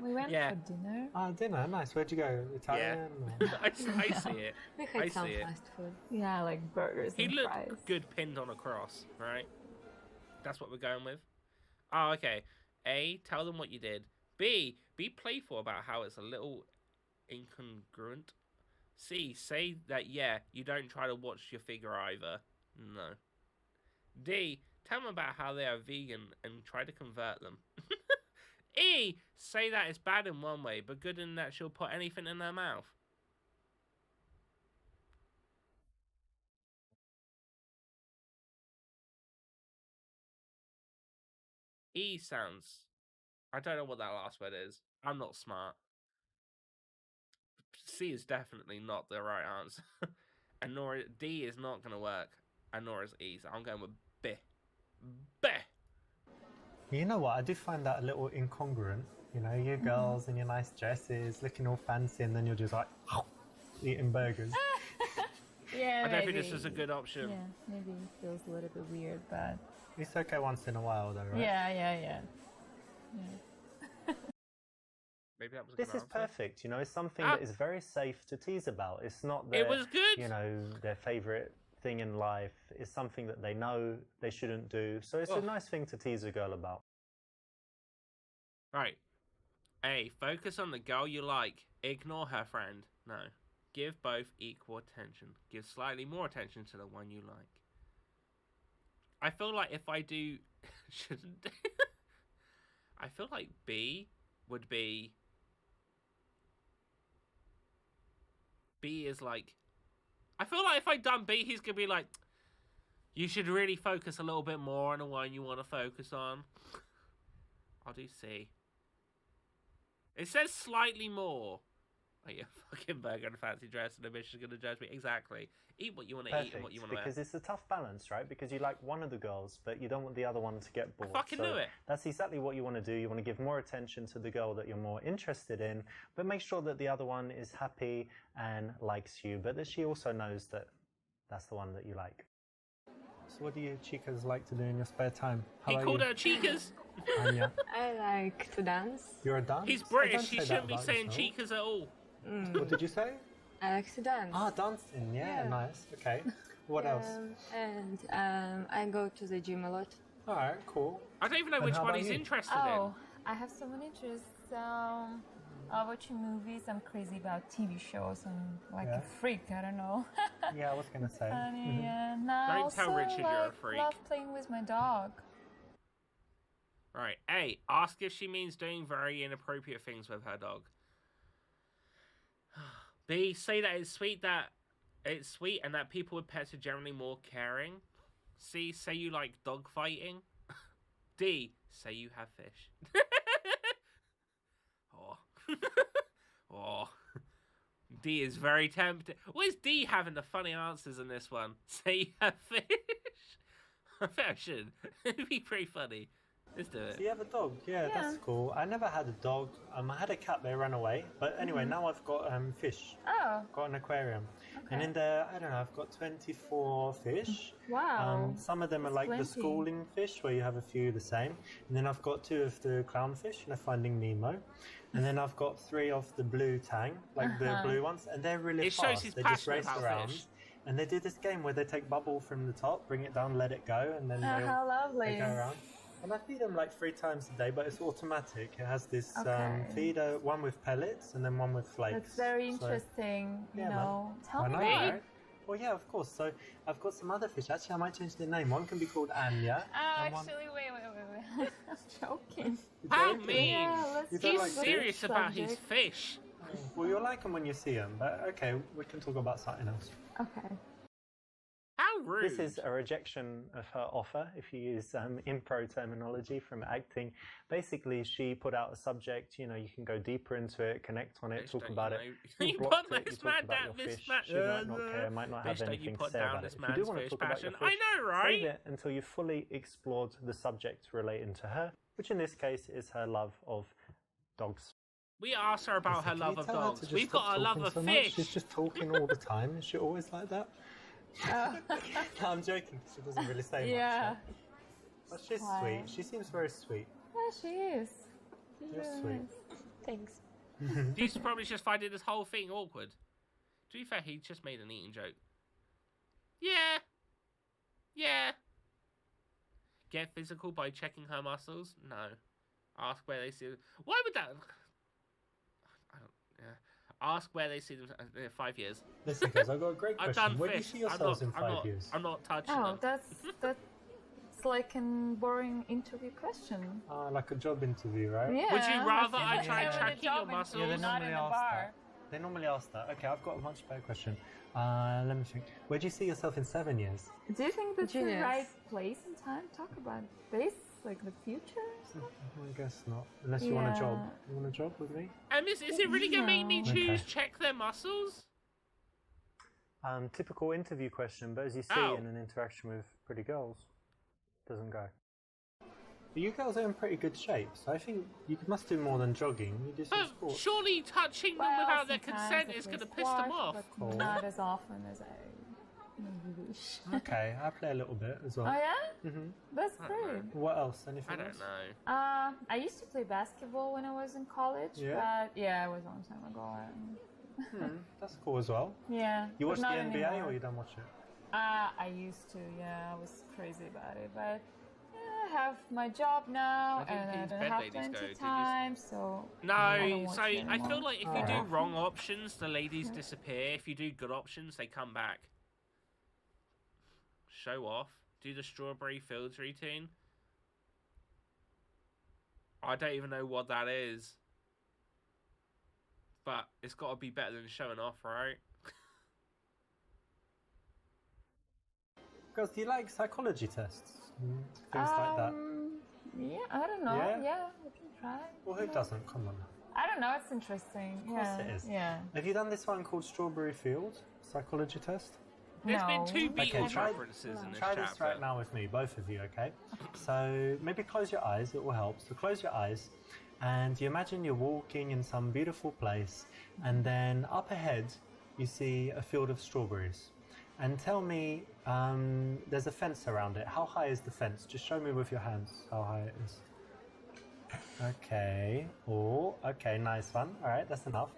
We went Yeah. for dinner. Ah, dinner, nice. Where'd you go? Italian? Or... I see it. We I had some see it. fast food. Yeah, like burgers He and looked fries. good pinned on a cross, right? That's what we're going with. Oh, okay. A, tell them what you did. B, be playful about how it's a little incongruent. C, say that, yeah, you don't try to watch your figure either. No. D, tell them about how they are vegan and try to convert them. E, say that it's bad in one way, but good in that she'll put anything in her mouth. E sounds... I don't know what that last word is. I'm not smart. C is definitely not the right answer. And nor D is not going to work. And nor is E. So I'm going with B. B. You know what? I do find that a little incongruent. You know, you girls in your nice dresses, looking all fancy, and then you're just like eating burgers. Yeah, I don't think this is a good option. Yeah, maybe it feels a little bit weird, but It's okay once in a while, though, right? yeah. Maybe that was a This good is answer. perfect. You know, it's something that is very safe to tease about. It's not their, It was good. you know, their favorite thing in life. It's something that they know they shouldn't do. So it's a nice thing to tease a girl about. Right. A. Focus on the girl you like. Ignore her friend. No. Give both equal attention. Give slightly more attention to the one you like. I feel like if I do... shouldn't... I feel like B would be... B is like... I feel like if I'd done B, he's going to be like... You should really focus a little bit more on the one you want to focus on. I'll do C. It says slightly more. Oh, yeah, fucking burger and a fancy dress, and the bitch is going to judge me. Exactly. Eat what you want to eat and what you want to wear. Because it's a tough balance, right? Because you like one of the girls, but you don't want the other one to get bored. I fucking knew it. That's exactly what you want to do. You want to give more attention to the girl that you're more interested in, but make sure that the other one is happy and likes you, but that she also knows that that's the one that you like. So what do you chicas like to do in your spare time? He called her chicas. Anya, I like to dance. you're a dancer? He's British. He shouldn't be saying chicas at all. What did you say? I like to dance. Ah, dancing. Yeah, Yeah. nice. Okay. What else? And I go to the gym a lot. All right, cool. I don't even know And which how one about he's you? interested Oh, I have so many interests. Watching movies. I'm crazy about TV shows. I'm like Yeah. a freak. I don't know. Yeah, I was gonna say. Funny, yeah. Now Don't also tell Richard you're a like, freak. love playing with my dog. in. Right. A. Ask if she means doing very inappropriate things with her dog. B. Say that it's sweet and that people with pets are generally more caring. C. Say you like dog fighting. D. Say you have fish. Oh. Oh. D is very tempting. Why is D having the funny answers in this one? Say you have fish. I think I should. It'd be pretty funny. Let's do it. So you have a dog? Yeah, that's cool. I never had a dog. I had a cat, but it ran away. But anyway, now I've got fish. Oh, Got an aquarium. And in there, I don't know, I've got 24 fish. wow. Some of them are like the plenty. schooling fish, where you have a few the same. And then I've got 2 of the clownfish, and Finding Nemo. And then I've got 3 of the blue tang, like the blue ones. And they're really It fast. shows he's They just passionate race about around. fish. And they do this game where they take bubble from the top, bring it down, let it go, and then How they lovely. go around. And I feed them like 3 times a day, but it's automatic. It has this Okay. feeder, one with pellets and then one with flakes. That's very So- interesting. Yeah, You man. know, tell I me know, more. right? Well, yeah, of course. So I've got some other fish. Actually, I might change the name. One can be called Anya. and one- Actually, wait. I'm joking. How Joking. mean! Yeah, let's You don't He's like fish? serious about his subject. fish. Well, you'll like them when you see them. But okay, we can talk about something else. Okay. How rude! This is a rejection of her offer, if you use impro terminology from acting. Basically, she put out a subject, you know, you can go deeper into it, connect on it, Bitch, talk don't about you it. know- You blocked put it, you this talked man about down, your this fish. man- She might not care, might not have Bitch, don't anything you to put say down about it. this If you do man's want to fish talk about your passion. I fish, know, right? save it until you've fully explored the subject relating to her. which in this case is her love of dogs. We asked her about her Listen, love can of you tell her to dogs. just We've stop got a love talking of so much? fish. She's just talking all the time. Is she always like that? No, I'm joking. She doesn't really say much. Right? But she's sweet. She seems very sweet. Yeah, she is. She's You're really sweet. nice. Thanks. He's probably just finding this whole thing awkward. To be fair, he just made an eating joke. Yeah. Yeah. Get physical by checking her muscles? No. Ask where they see them. Why would that... I don't... Yeah. Ask where they see them 5 years. Listen, guys, I've got a great I've question. done Where do you fish. see yourselves in 5 years? I'm not touching Oh, them. that's like a boring interview question. Like a job interview, right? Yeah. Would you rather I try Yeah. tracking your muscles? Yeah, they Not normally in a ask bar. that. They normally ask that. Okay, I've got a much better question. Let me think. Where do you see yourself in 7 years? Do you think that's the Genius. right place and time to talk about this? Like the future? or something? I guess not. Unless you want a job. Yeah. You want a job with me? Is it really going to make me No. choose Okay. check their muscles? Typical interview question, but as you see Oh. in an interaction with pretty girls, doesn't go. But you girls are in pretty good shape, so I think you must do more than jogging. You do some But sports. surely touching them Well, without their sometimes consent I is play going to piss them squash, off. But Oh. not as often as I maybe wish. Okay, I play a little bit as well. Oh yeah? hmm That's I don't great. What else? Anything I don't else? know. I used to play basketball when I was in college, Yeah? but yeah, it was a long time ago. That's cool as well. Yeah. You but watch the not NBA anymore. or you don't watch it? I used to, yeah, I was crazy about it, but I have my job now, I think and I these don't bed have ladies go, plenty did you- time, so I No, don't watch so it I feel anymore. like if you do Oh. wrong options, the ladies disappear. If you do good options, they come back. Show off. Do the strawberry fields routine. I don't even know what that is. But it's got to be better than showing off, right? Girls, do you like psychology tests? Things like that. Yeah, I don't know. Yeah? Yeah, we can try. Well, who doesn't? Come on. I don't know. It's interesting. Of course yeah. it is. Yeah. Have you done this one called Strawberry Fields? Psychology test? There's been No. 2 Okay, Beatles try- references in this Try chapter. this right now with me, both of you, okay? So maybe close your eyes, it will help. So close your eyes and you imagine you're walking in some beautiful place and then up ahead you see a field of strawberries. And tell me, there's a fence around it. How high is the fence? Just show me with your hands how high it is. Okay. Oh, okay, nice one. All right, that's enough.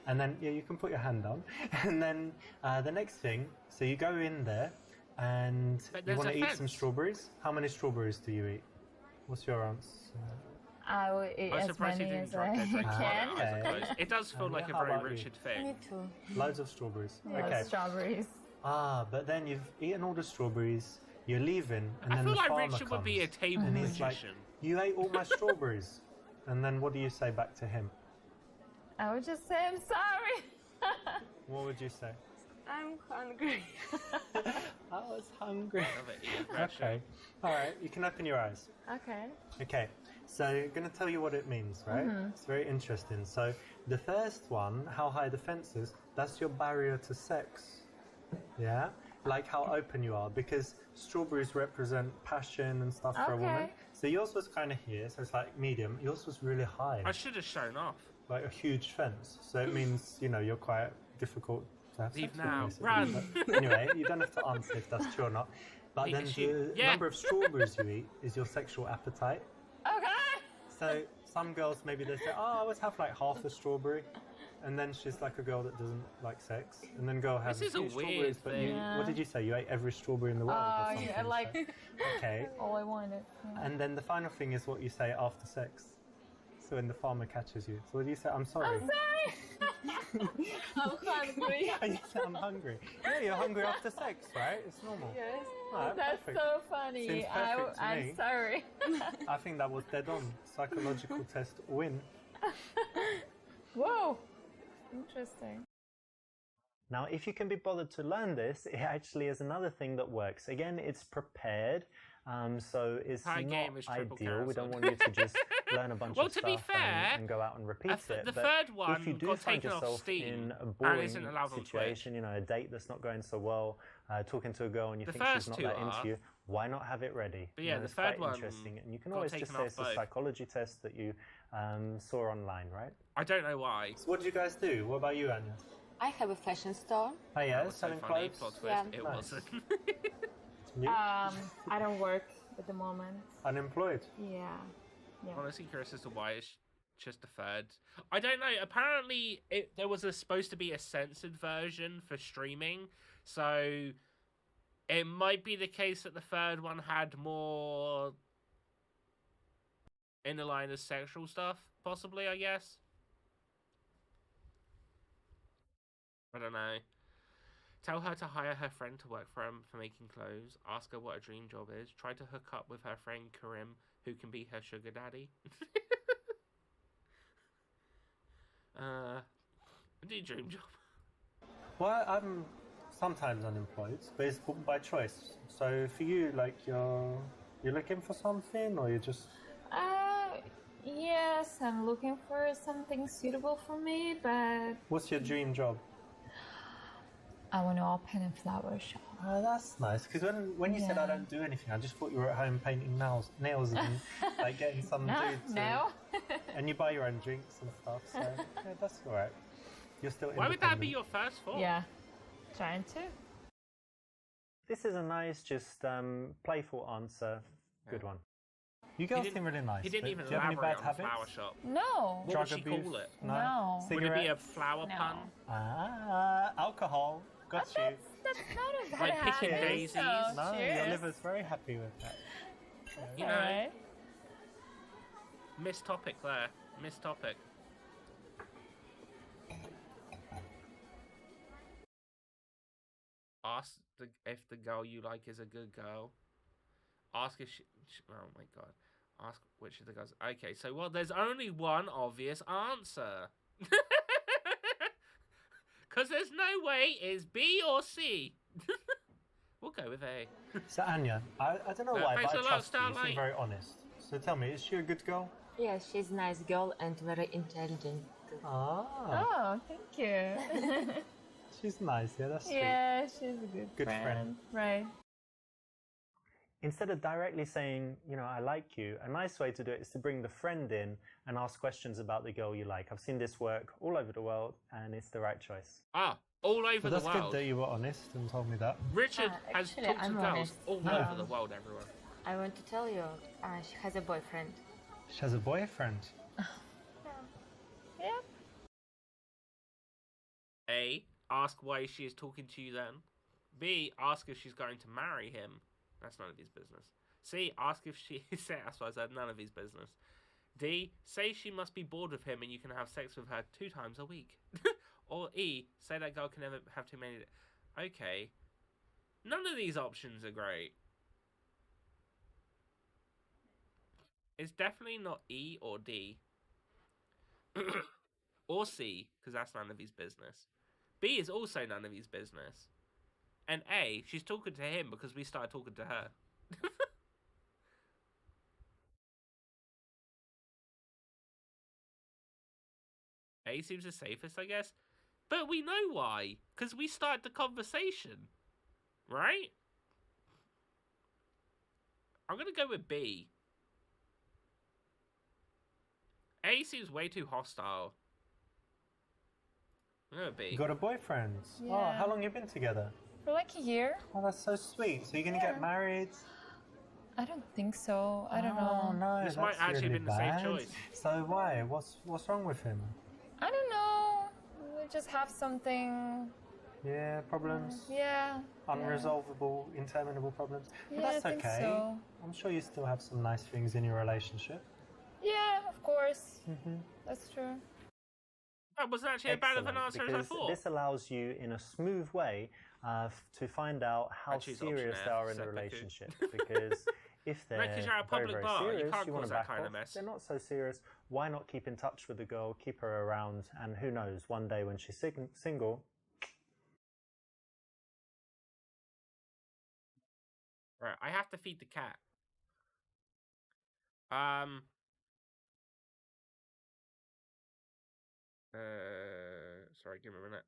And then, yeah, you can put your hand down. And then the next thing, so you go in there and But you there's want a to eat fence. some strawberries. How many strawberries do you eat? What's your answer? I will eat I'm as surprised you many didn't as drink I their drinks while can. their eyes are Okay. closed. It does feel like yeah, a how very about you? Richard thing. Me too. Loads of strawberries. Yeah, Okay. strawberries. But then you've eaten all the strawberries, you're leaving, and I then feel the like farmer Richard would be a comes, table and he's like, magician. you ate all my strawberries. And then what do you say back to him? I would just say I'm sorry. What would you say? I'm hungry. I was hungry. Another ear pressure. Okay. All right. You can open your eyes. Okay. Okay. So I'm going to tell you what it means, right? It's very interesting. So the first one, how high the fence is, that's your barrier to sex. Yeah? Like how open you are, because strawberries represent passion and stuff for a woman. Okay. So yours was kind of here, so it's like medium. Yours was really high, I should have shown off. like a huge fence. So it means, you know, you're quite difficult to have Leave sex with, now. basically. Run. But anyway, you don't have to answer if that's true or not. But Eat then a sheep. the Yeah. number of strawberries you eat is your sexual appetite. Okay. So some girls, maybe they say, oh, I always have like half a strawberry. And then she's like a girl that doesn't like sex. And then go have This is a few weird strawberries. But you, thing. what did you say? You ate every strawberry in the world or something? yeah, like so- Okay. all I wanted. Yeah. And then the final thing is what you say after sex. So when the farmer catches you. So what do you say? I'm sorry. I'm sorry. I'm hungry. You say I'm hungry. Yeah, you're hungry after sex, right? It's normal. Yes. Alright, That's perfect. so funny. Seems perfect to me. I'm sorry. I think that was dead on. Psychological test win. Whoa. Interesting. Now, if you can be bothered to learn this, it actually is another thing that works. Again, it's prepared. So it's Per not game is triple ideal. We don't cancelled. want you to just learn a bunch Well, of to stuff be fair, and go out and repeat it. the But third one if you do got find taken off yourself Steam in a and boring isn't allowed on Twitch. situation, you know, a date that's not going so well, talking to a girl and you The think she's first not two that are. into you, why not have it ready? But You yeah, know, the it's third quite one interesting. And you can got always just taken say off it's a both. psychology test that you saw online, right? I don't know why. So what did you guys do? What about you, Anya? I have a fashion store. Oh That yeah, was so selling funny. clothes? Plot twist. Yeah. It Nice. wasn't. You? I don't work at the moment. Unemployed? Yeah. Yeah. Honestly, curious as to why it's just a third. I don't know. Apparently, there was supposed to be a censored version for streaming, so it might be the case that the third one had more in the line of sexual stuff, possibly, I guess. I don't know. Tell her to hire her friend to work for him for making clothes. Ask her what a dream job is. Try to hook up with her friend Karim, who can be her sugar daddy. Do dream job. Well, I'm sometimes unemployed, but it's by choice. So for you, like you're looking for something, or you're just Yes, I'm looking for something suitable for me, but what's your dream job? I want to open a flower shop. Oh, that's nice. Because when you said I Yeah. don't do anything, I just thought you were at home painting nails and like getting some dude to, No. and you buy your own drinks and stuff. So yeah, that's all right. You're still. Why would that be independent. your first thought? Yeah. Trying to. This is a nice, just playful answer. Good Yeah. one. You girls didn't- seem really nice. He didn't but even do you have any elaborate bad on habits? the flower shop. No. What would she call it? No. Would it be a Cigarette? flower No. pun? Alcohol. Got you. That's not a bad Like picking habit, daisies? so No, your cheers. liver's very happy with that. You know, Alright. missed topic there. Missed topic. Ask if the girl you like is a good girl. Ask if oh my god. Ask which of the girls. Okay, so well, there's only one obvious answer. Because there's no way it's B or C. We'll go with A. So Anya, I don't know why, thanks but a I lot, trust you. You seem Starlight. very honest. So tell me, is she a good girl? Yeah, she's a nice girl and very intelligent. Ah, Oh, thank you. she's nice. Yeah, that's sweet. Yeah, she's a good friend. Right. Instead of directly saying, you know, I like you, a nice way to do it is to bring the friend in and ask questions about the girl you like. I've seen this work all over the world, and it's the right choice. Ah, all over But the that's world. good that you were honest and told me that. Richard has actually, talked to I'm girls honest. all over the world, everyone. I want to tell you, she has a boyfriend. She has a boyfriend. Yeah. A, ask why she is talking to you then. B, ask if she's going to marry him. That's none of his business. C, ask if she is that's why I said none of his business. D, say she must be bored of him and you can have sex with her 2 times a week. Or E, say that girl can never have too many. Okay. None of these options are great. It's definitely not E or D. Or C, because that's none of his business. B is also none of his business. And A, she's talking to him because we started talking to her. A seems the safest, I guess. But we know why. Because we started the conversation. Right? I'm going to go with B. A seems way too hostile. I'm going to B. You got a boyfriend? Oh, Yeah. how long you been together? For like a year? Oh, that's so sweet. So you're gonna get married? I don't think so. I don't Oh, know. no, This that's might actually really have been the safe bad. choice. So why? What's wrong with him? I don't know. We just have something. Yeah, problems. Yeah. Unresolvable, interminable problems. But Yeah, I that's think okay. so. I'm sure you still have some nice things in your relationship. Yeah, of course. Mm-hmm. That's true. That wasn't actually as bad of an answer as I because thought. this allows you, in a smooth way, to find out I how choose option serious F, they are in the seppuku. relationship. Because if they're 'cause you're at a very, public very bar, you serious, can't you want cause to that back kind of off. mess. If they're not so serious, why not keep in touch with the girl, keep her around, and who knows, one day when she's single. Right, I have to feed the cat. Sorry, give me a minute.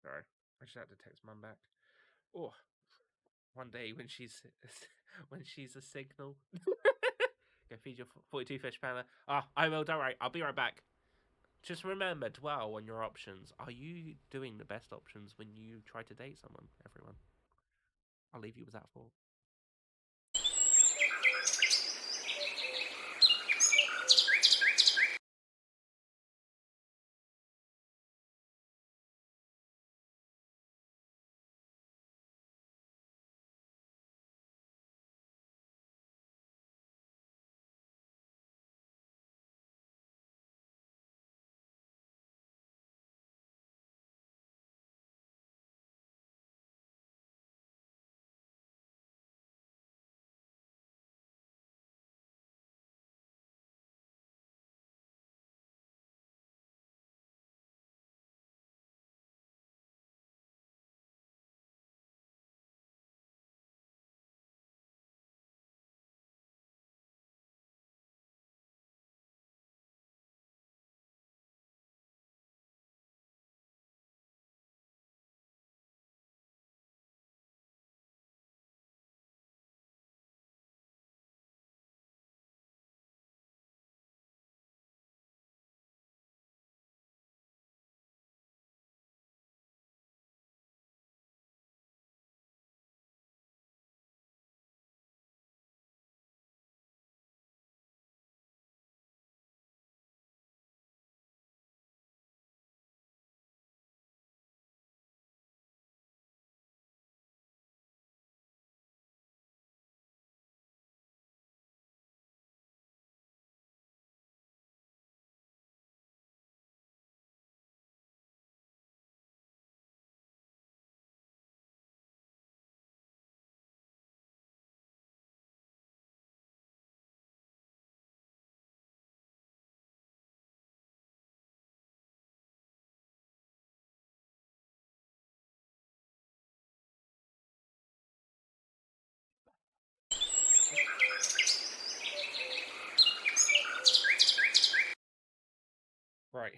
Sorry, I just had to text Mum back. Oh, one day when she's a signal. Go feed your 42 fish panda. I will. Don't worry. I'll be right back. Just remember, dwell on your options. Are you doing the best options when you try to date someone? Everyone. I'll leave you with that thought. Right.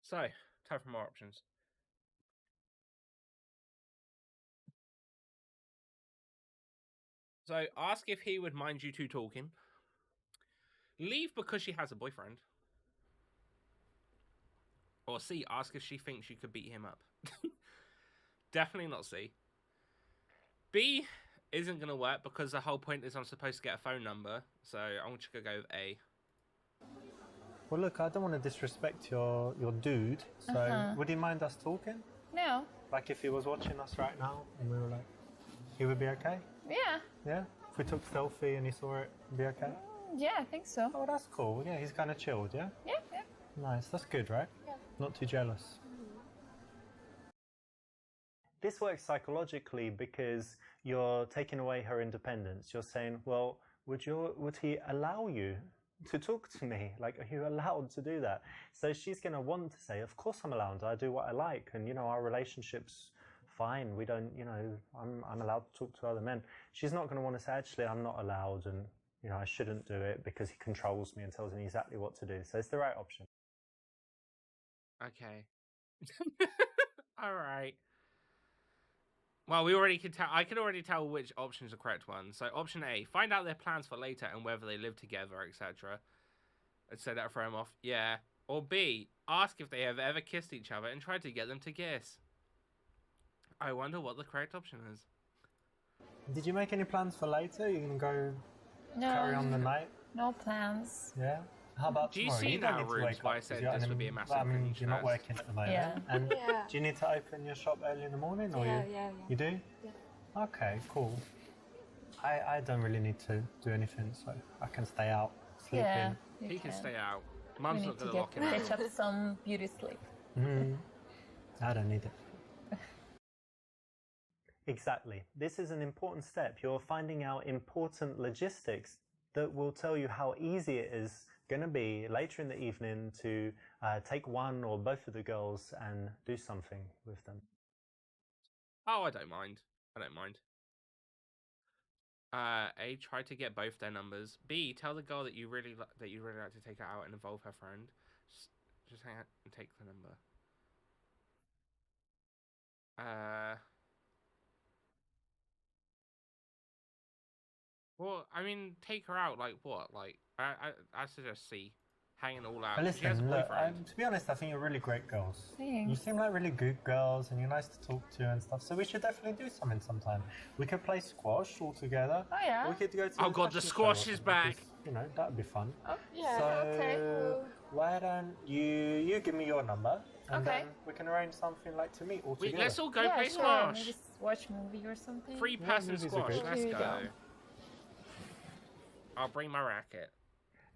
So, time for more options. So, ask if he would mind you two talking. Leave because she has a boyfriend. Or C, ask if she thinks you could beat him up. Definitely not C. B isn't going to work because the whole point is I'm supposed to get a phone number. So, I'm just going to go with A. Well, look, I don't want to disrespect your dude, so would he mind us talking? No. Like if he was watching us right now and we were like, he would be okay? Yeah. Yeah? If we took a selfie and he saw it, it'd be okay? Yeah, I think so. Oh, that's cool. Yeah, he's kind of chilled, yeah? Yeah, yeah. Nice, that's good, right? Yeah. Not too jealous. This works psychologically because you're taking away her independence. You're saying, well, would he allow you to talk to me? Like, are you allowed to do that? So she's going to want to say, of course I'm allowed. I do what I like. And, our relationship's fine. We don't, I'm allowed to talk to other men. She's not going to want to say, actually, I'm not allowed. And, I shouldn't do it because he controls me and tells me exactly what to do. So it's the right option. Okay. All right. Well, we already can tell. I can already tell which option is the correct one. So, option A: find out their plans for later and whether they live together, etc. And so that throw him off. Yeah. Or B: ask if they have ever kissed each other and try to get them to kiss. I wonder what the correct option is. Did you make any plans for later? You're going to go carry on the night? No plans. Yeah. How about Do you tomorrow? see don't now, need to Rubes, wake why I up 'cause said you're this in- would be a massive I mean, finish you're not first? working at the moment. Yeah. And Yeah. do you need to open your shop early in the morning? Or Yeah. You do? Yeah. Okay, cool. I don't really need to do anything, so I can stay out, sleep Yeah. in. You He can stay out. We Mum's need not to gonna lock him catch out. up some beauty sleep. I don't need it. Exactly. This is an important step. You're finding out important logistics that will tell you how easy it is going to be later in the evening to take one or both of the girls and do something with them. Oh, I don't mind. I don't mind. A, try to get both their numbers. B, tell the girl that you really like to take her out and involve her friend. Just hang out and take the number. Well, I mean, take her out. Like what? Like I suggest C, hanging all out. But She has a listen, look, boyfriend. to be honest, I think you're really great girls. Thanks. You seem like really good girls and you're nice to talk to and stuff, so we should definitely do something sometime. We could play squash all together. Oh, yeah? We could go to Oh the god, the fashion squash show or is something, back. 'cause, you know, that'd be fun. Oh, yeah, So, okay. why don't you give me your number and Okay. then we can arrange something like to meet all Wait, together. let's all go Yeah, play sure. squash. Maybe watch a movie or something. Three-person movies are squash. great. Let's Here you go. go. I'll bring my racket.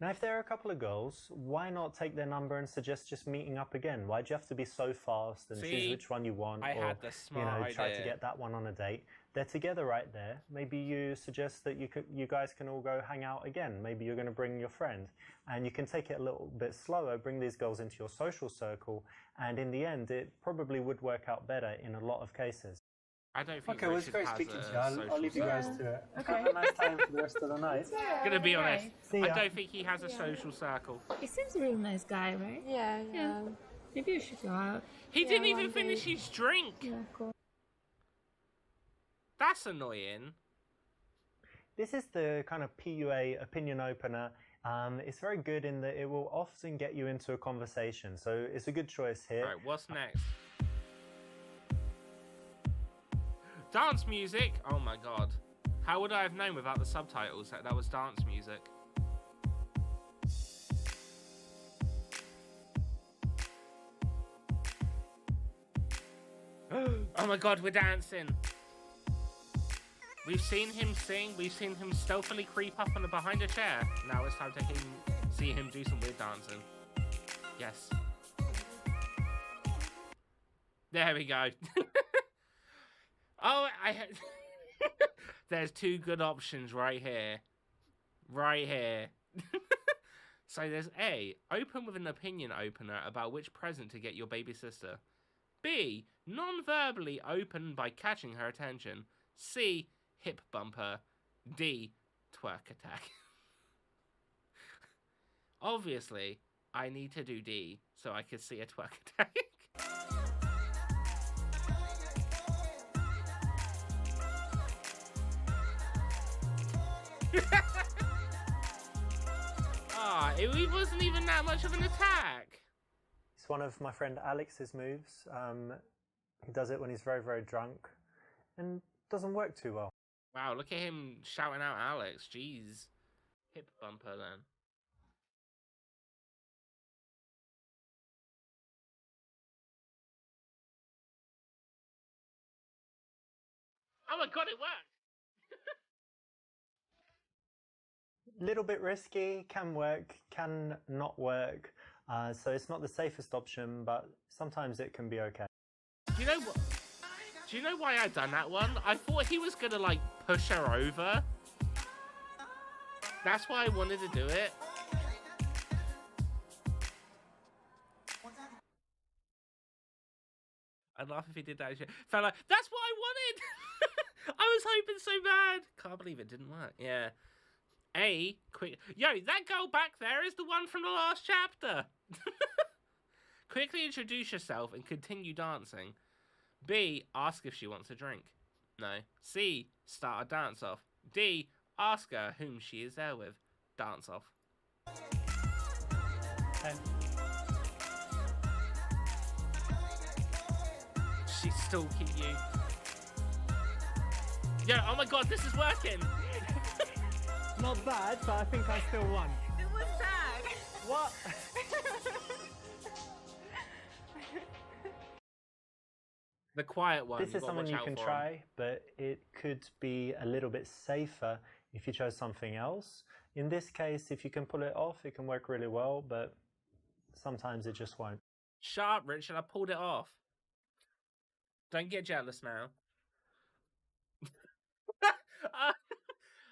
Now, if there are a couple of girls, why not take their number and suggest just meeting up again? Why'd you have to be so fast and See, choose which one you want? I or, had the smart try to idea. get that one on a date. They're together right there. Maybe you suggest that you guys can all go hang out again. Maybe you're going to bring your friend, and you can take it a little bit slower. Bring these girls into your social circle, and in the end, it probably would work out better in a lot of cases. I don't think Okay, well, it's Richard great has speaking a to you. I'll social leave you guys circle. to it. Okay. Have a nice time for the rest of the night. Gonna be honest, See I ya. don't think he has a social circle. He seems a real nice guy, right? Yeah. Maybe you should go out. He didn't even one finish day. his drink. Yeah, cool. That's annoying. This is the kind of PUA opinion opener. It's very good in that it will often get you into a conversation. So it's a good choice here. Alright, what's next? Dance music? Oh my god. How would I have known without the subtitles that was dance music? Oh my god, we're dancing. We've seen him sing, we've seen him stealthily creep up on the behind a chair. Now it's time to see him do some weird dancing. Yes. There we go. Oh, there's two good options right here. Right here. So there's A, open with an opinion opener about which present to get your baby sister. B, non-verbally open by catching her attention. C, hip bumper. D, twerk attack. Obviously, I need to do D so I can see a twerk attack. It wasn't even that much of an attack. It's one of my friend Alex's moves. He does it when he's very, very drunk and doesn't work too well. Wow, look at him shouting out Alex. Jeez. Hip bumper then. Oh my god, it worked! Little bit risky, can work, can not work. So it's not the safest option, but sometimes it can be okay. Do you know what? Do you know why I done that one? I thought he was gonna like push her over. That's why I wanted to do it. I'd laugh if he did that shit. Fella, that's what I wanted! I was hoping so bad. Can't believe it didn't work. Yeah. A, quick. Yo, that girl back there is the one from the last chapter. Quickly introduce yourself and continue dancing. B, ask if she wants a drink. No. C, start a dance off. D, ask her whom she is there with. Dance off. She's stalking you. Yo, oh my god, this is working! Not bad, but I think I still won. It was sad. What? The quiet one. This is something you can try, but it could be a little bit safer if you chose something else. In this case, if you can pull it off, it can work really well, but sometimes it just won't. Shut up, Richard. I pulled it off. Don't get jealous now.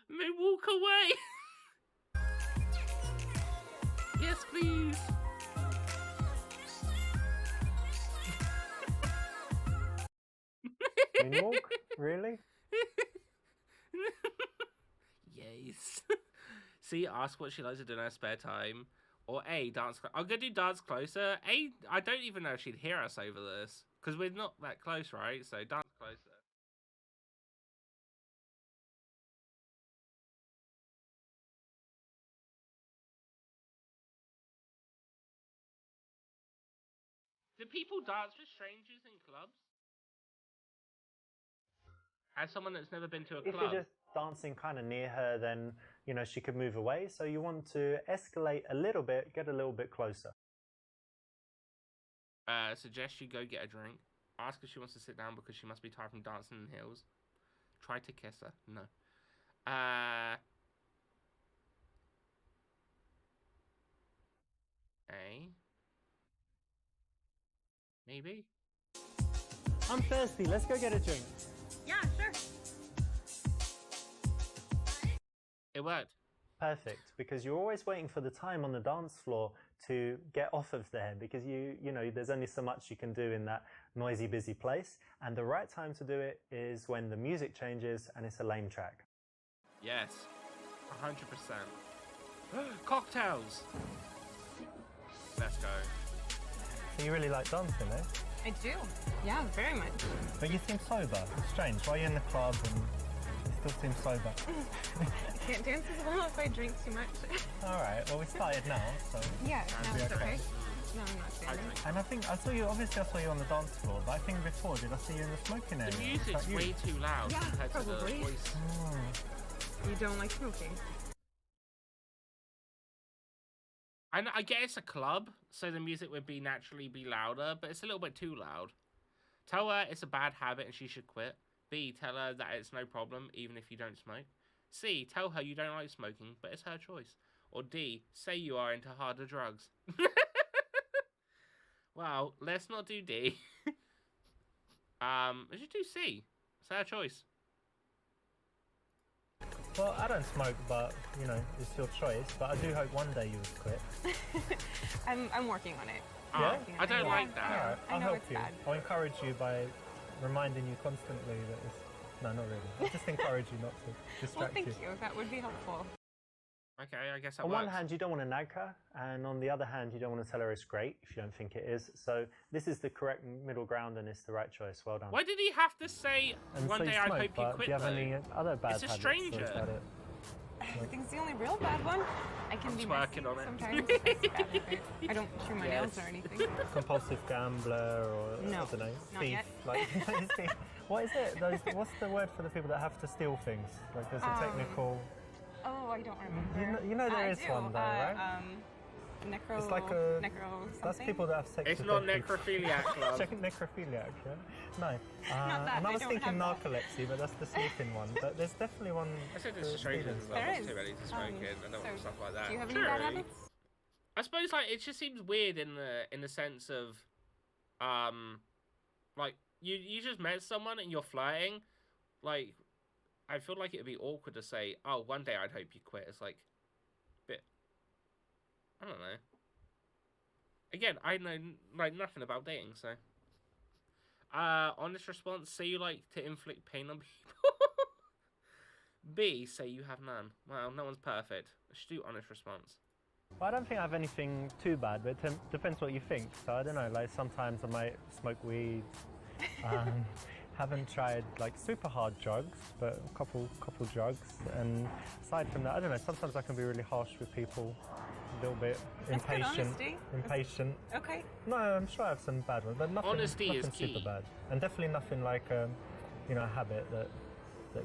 May walk away. Yes, please. Moonwalk? Really? Yes. See, ask what she likes to do in her spare time. Or A, dance. I'm going to do dance closer. A, I don't even know if she'd hear us over this. Because we're not that close, right? So dance closer. Do people dance with strangers in clubs? As someone that's never been to a If club. you're just dancing kind of near her, then, you know, she could move away. So you want to escalate a little bit, get a little bit closer. Suggest you go get a drink. Ask if she wants to sit down because she must be tired from dancing in heels. Try to kiss her. No. A. Maybe. I'm thirsty. Let's go get a drink. Yeah, sure. It worked. Perfect, because you're always waiting for the time on the dance floor to get off of there, because you know there's only so much you can do in that noisy, busy place, and the right time to do it is when the music changes and it's a lame track. Yes. 100%. Cocktails. Let's go. So you really like dancing, eh? I do. Yeah, very much. But you seem sober. It's strange. Why are you in the club and you still seem sober? I can't dance as well if I drink too much. Alright, well we started now, so... Yeah, That'd no, be it's okay. okay. No, I'm not standing. And I think, I saw you on the dance floor, but I think before, did I see you in the smoking area? The music's way too loud Yeah, compared probably. to the voice. You don't like smoking? I get it's a club, so the music would be naturally be louder, but it's a little bit too loud. Tell her it's a bad habit and she should quit. B, tell her that it's no problem even if you don't smoke. C, tell her you don't like smoking, but it's her choice. Or D, say you are into harder drugs. Well, let's not do D. Let's just do C. It's her choice. Well, I don't smoke, but, you know, it's your choice. But I do hope one day you would quit. I'm working on it. Yeah? I don't like that. Alright, I I'll know help it's you. bad. I'll encourage you by reminding you constantly that it's... No, not really. I'll just encourage you not to Well, distract thank you. you. That would be helpful. Okay, I guess that On works. one hand, you don't want to nag her, and on the other hand, you don't want to tell her it's great if you don't think it is. So this is the correct middle ground, and it's the right choice. Well done. Why did he have to say And one so day you I smoke, hope you but quit do you have though? any other bad It's a habits? Or is stranger. that it? I think it's the only real bad one. I can I'm be working messy on it. sometimes. That's a bad habit. I don't chew my nails or anything. Compulsive gambler, or No, I don't know, not thief. yet. Like, what is it? What's the word for the people that have to steal things? Like, there's a technical. Oh, I don't remember. You know there I is do. one though, right? Necro. It's like necro. That's Something? people that have sex. It's with not dead people. necrophiliac club. Necrophiliac, yeah? No. Not that, and I I was don't thinking have that. narcolepsy, but that's the sleeping one. But there's definitely one. I said for there's strangers stealing as stuff. well. There It's is. too early to smoke in. I don't want stuff like that. Do you have any bad True. habits? I suppose like it just seems weird in the sense of, like you just met someone and you're flirting, like I feel like it would be awkward to say, oh, one day I'd hope you quit. It's like, bit, I don't know. Again, I know like nothing about dating, so. Honest response: say you like to inflict pain on people. B, say you have none. Well, no one's perfect. Let's do honest response. Well, I don't think I have anything too bad, but it depends what you think. So I don't know. Like sometimes I might smoke weed. Haven't tried like super hard drugs, but a couple drugs. And aside from that, I don't know. Sometimes I can be really harsh with people. A little bit That's good impatient. honesty. Impatient. Okay. No, I'm sure I have some bad ones, but nothing. Honesty is nothing key. super bad, and definitely nothing like you know, a habit that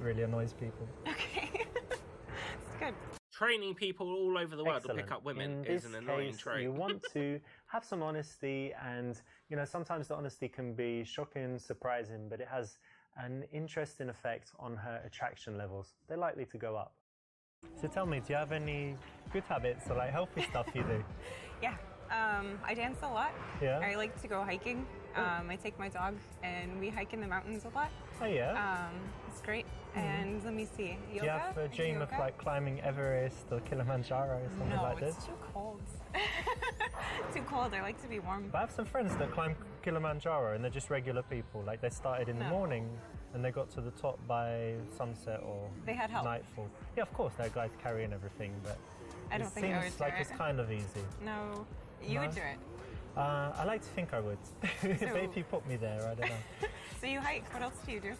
really annoys people. Okay. It's good. Training people all over the world to pick Excellent. up women In is this an annoying case, trait. you want to have some honesty, and you know sometimes the honesty can be shocking, surprising, but it has an interesting effect on her attraction levels. They're likely to go up. So tell me, do you have any good habits or like healthy stuff you do? Yeah. I dance a lot. Yeah. I like to go hiking. I take my dog and we hike in the mountains a lot. Oh yeah. It's great. And let me see. Yoga? Do you have a dream of Yoga? like climbing Everest or Kilimanjaro or something No, like this? it's too cold. Too cold. I like to be warm. But I have some friends that climb Kilimanjaro and they're just regular people. Like they started in the No. morning and they got to the top by sunset or They had help. nightfall. Yeah, of course, they're guys carrying everything, but I don't it think I seems would do like it. it's kind of easy. No, you would No? do it. I like to think I would. But if you put me there, I don't know. So you hike. What else do you do?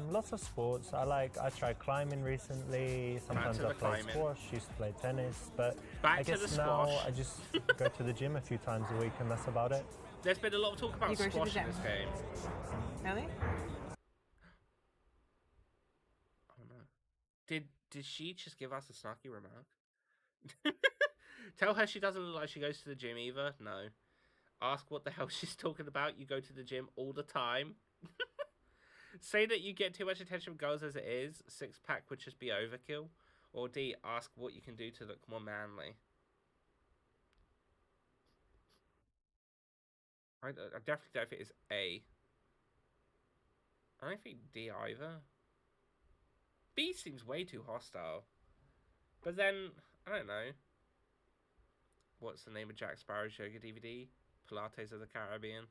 Lots of sports. I tried climbing recently. Sometimes to I the play climbing. squash. Used to play tennis, but Back I to guess the now squash. I just go to the gym a few times a week, and that's about it. There's been a lot of talk about You go to the squash in gym. this game. Really? Oh no. Did she just give us a snarky remark? Tell her she doesn't look like she goes to the gym either. No. Ask what the hell she's talking about. You go to the gym all the time. Say that you get too much attention from girls as it is. Six-pack would just be overkill. Or D, ask what you can do to look more manly. I definitely don't think it's A. I don't think D either. B seems way too hostile. But then, I don't know. What's the name of Jack Sparrow's yoga DVD? Pilates of the Caribbean.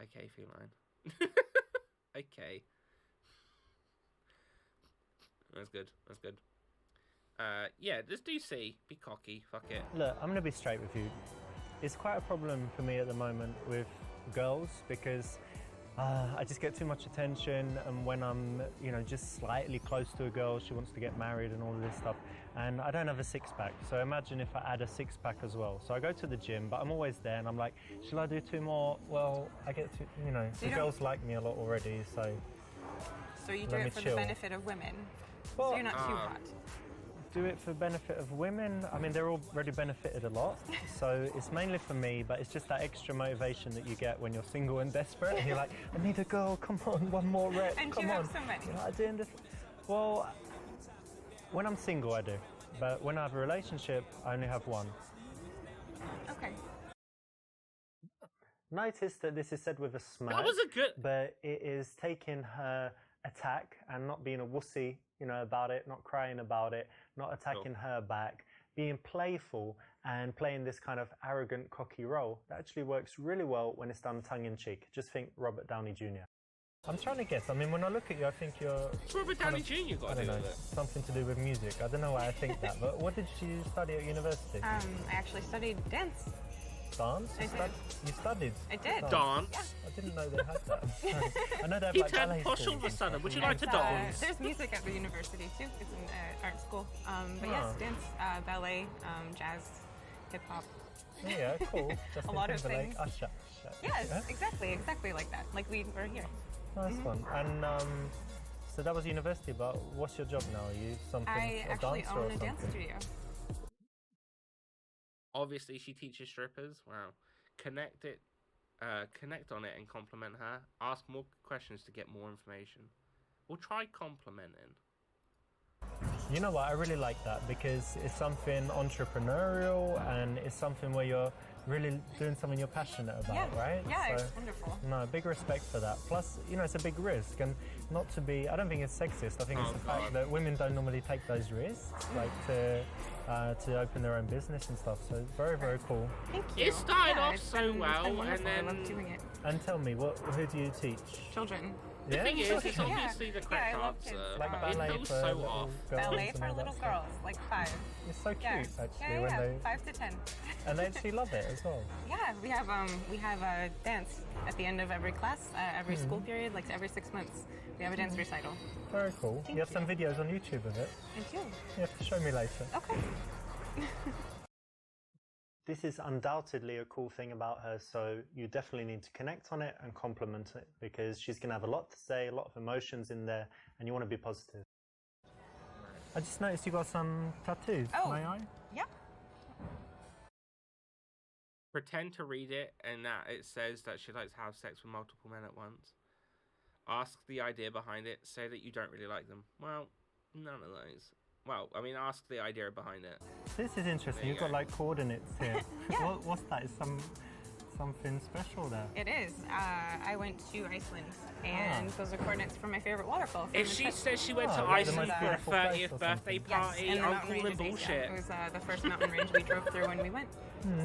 Okay, feline. Okay. That's good. That's good. Yeah, just do C. Be cocky. Fuck it. Look, I'm going to be straight with you. It's quite a problem for me at the moment with girls because I just get too much attention, and when I'm, just slightly close to a girl, she wants to get married and all of this stuff, and I don't have a six-pack. So imagine if I add a six-pack as well. So I go to the gym, but I'm always there, and I'm like, shall I do two more? Well, I get to, the girls like me a lot already, so. So you do Let me it for chill. the benefit of women. Well, So you're not too hot. do it for benefit of women. I mean, they're already benefited a lot, so it's mainly for me, but it's just that extra motivation that you get when you're single and desperate, and you're like, I need a girl, come on, one more rep, And come you on. have so many. You're like, doing this. Well, when I'm single, I do, but when I have a relationship, I only have one. Okay. Notice that this is said with a smirk, That was a good. but it is taking her attack and not being a wussy, about it, not crying about it, not attacking her back, being playful and playing this kind of arrogant, cocky role. That actually works really well when it's done tongue-in-cheek. Just think Robert Downey Jr. I'm trying to guess. I mean, when I look at you, I think you're... What's Robert Downey Jr. got I to don't do know, with it? something to do with music. I don't know why I think that, but what did you study at university? I actually studied dance. Dance? I did. You studied? I did. Dance. Yeah. I didn't know they had that. I know they have He like turned ballet posh all schools of a and sudden. stuff. Would you like to dance? There's music at the university too. It's an art school. But yes, Oh. dance, ballet, jazz, hip hop. Yeah, cool. Justin lot of Timberlake, things. Usher. Yes, Yeah? exactly like that. Like we were here. Nice one. And so that was university, but what's your job now? Are you something I a actually dancer or own a dance something? studio. Obviously, she teaches strippers. Wow. Connect on it and compliment her. Ask more questions to get more information. Or try complimenting. You know what? I really like that because it's something entrepreneurial and it's something where you're really doing something you're passionate about, Yeah. right? Yeah, So, it's wonderful. no, big respect for that. Plus, it's a big risk, and not to be. I don't think it's sexist. I think it's Oh, the fact God. that women don't normally take those risks, like to open their own business and stuff. So it's very, very cool. Thank you. It started Yeah, off it's so been- it's well, been and wonderful. I love then- doing it. And tell me, who do you teach? Children. The Yeah? thing is, it's Yeah. obviously the Yeah, correct I love answer. kids. Like but ballet it feels for so little off. girls Ballet and for all that little stuff. girls, like 5. It's so cute, Yeah. actually, Yeah, when yeah, they 5 to 10. and they actually love it as well. Yeah, we have a dance at the end of every class, every Hmm. school period, like every 6 months. We have a dance recital. Very cool. You have some videos on YouTube of it. Thank you. You have to show me later. Okay. This is undoubtedly a cool thing about her, so you definitely need to connect on it and compliment it because she's going to have a lot to say, a lot of emotions in there, and you want to be positive. I just noticed you got some tattoos. Oh. May I? Yeah. Pretend to read it, and that it says that she likes to have sex with multiple men at once. Ask the idea behind it. Say that you don't really like them. Well, none of those. Well, I mean, ask the idea behind it. This is interesting. There you You've got go. like coordinates here. Yeah. What's that? Is something special there? It is. I went to Iceland, and those are coordinates for my favorite waterfall. If she says she went to Oh, the Iceland most for her beautiful place 30th or birthday something. party, and the I'm mountain calling ranges, bullshit. yeah. It was the first mountain range we drove through when we went,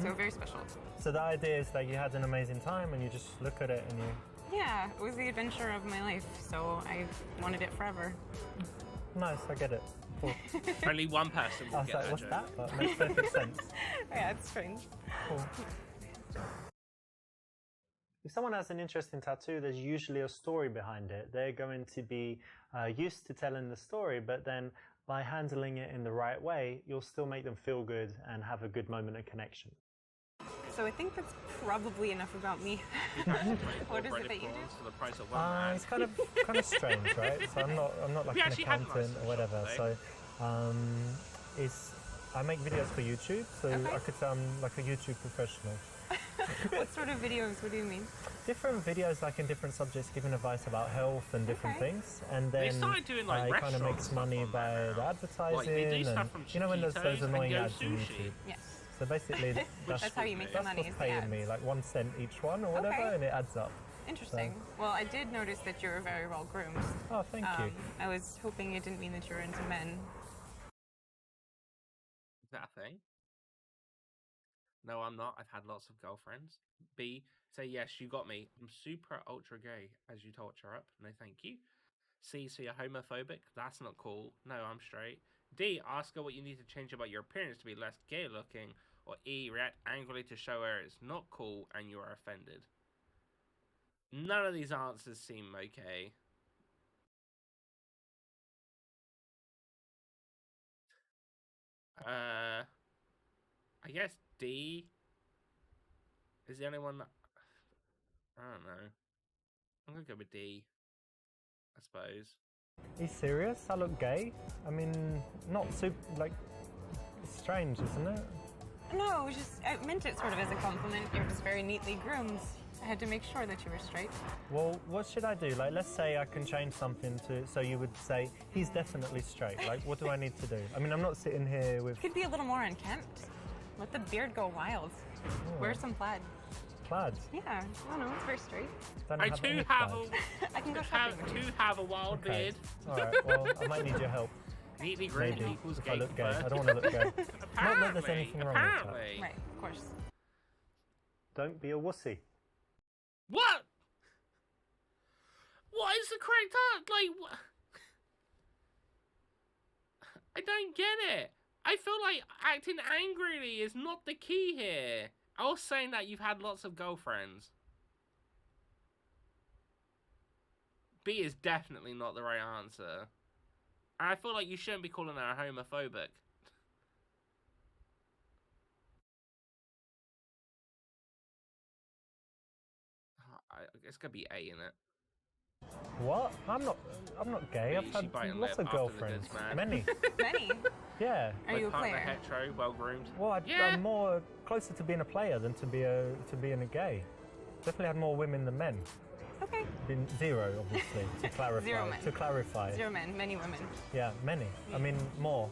so very special. So the idea is that you had an amazing time and you just look at it and you... Yeah, it was the adventure of my life, so I wanted it forever. Nice, I get it. Cool. Only one person I will was get like, that what's joke. that? That makes perfect sense. Yeah, it's strange. Cool. If someone has an interesting tattoo, there's usually a story behind it. They're going to be used to telling the story, but then by handling it in the right way, you'll still make them feel good and have a good moment of connection. So I think that's probably enough about me. What is it that you do? For the price of one man. It's kind of strange, right? So I'm not like We an actually had accountant nice or whatever. shots So it's I make videos for YouTube, so Okay. I could say I'm like a YouTube professional. What sort of videos? What do you mean? Different videos, like in different subjects, giving advice about health and different Okay. things, and They then started doing, like, I kind of restaurants make money on by there the now. advertising, Like, they do stuff and from you know when there's Chiquitos those and annoying Go ads on Sushi. YouTube. Yes. So basically, That's how you make your that's money, what's is the paying me, ads. like 1 cent each one or whatever, Okay. and it adds up. Interesting. Well, I did notice that you were very well groomed. Oh, thank you. I was hoping it didn't mean that you were into men. Is that a thing? No, I'm not. I've had lots of girlfriends. B, say yes, you got me. I'm super ultra gay, as you torture up. No, thank you. C, so you're homophobic? That's not cool. No, I'm straight. D, ask her what you need to change about your appearance to be less gay looking. Or E, react angrily to show her it's not cool and you are offended. None of these answers seem okay. I guess D is the only one that... I don't know. I'm gonna go with D, I suppose. Are you serious? I look gay? I mean, not super, like, it's strange, isn't it? No, it was just, I meant it sort of as a compliment. You're just very neatly groomed. I had to make sure that you were straight. Well, what should I do? Like, let's say I can change something to, so you would say, he's definitely straight. Like, what do I need to do? I mean, I'm not sitting here with Could be a little more unkempt. Let the beard go wild. Wear some plaid. plaid. Yeah, I don't know, it's very straight. Don't I have too any have plaid. I can go have shopping with you. a wild Okay. beard. Alright, well, I might need your help. Neatly groomed Maybe, equals if gay. I look gay. preferred. I don't want to look gay. Not that there's Apparently, anything wrong with that. apparently. Right, of course. Don't be a wussy. What? What is the correct answer? Like, what? I don't get it. I feel like acting angrily is not the key here. I was saying that you've had lots of girlfriends. B is definitely not the right answer. And I feel like you shouldn't be calling her homophobic. It's gonna be A, in it. What? I'm not gay. Yeah, I've she had biting lots lip of after the girlfriends. goods, man. Many. Many. Yeah. Are My you a partner player? hetero, well groomed. Well, Yeah. I'm more closer to being a player than to being a gay. Definitely had more women than men. Okay. Been zero, obviously, to clarify. Zero men. To clarify. 0 men, many women. Yeah, many. I mean, more.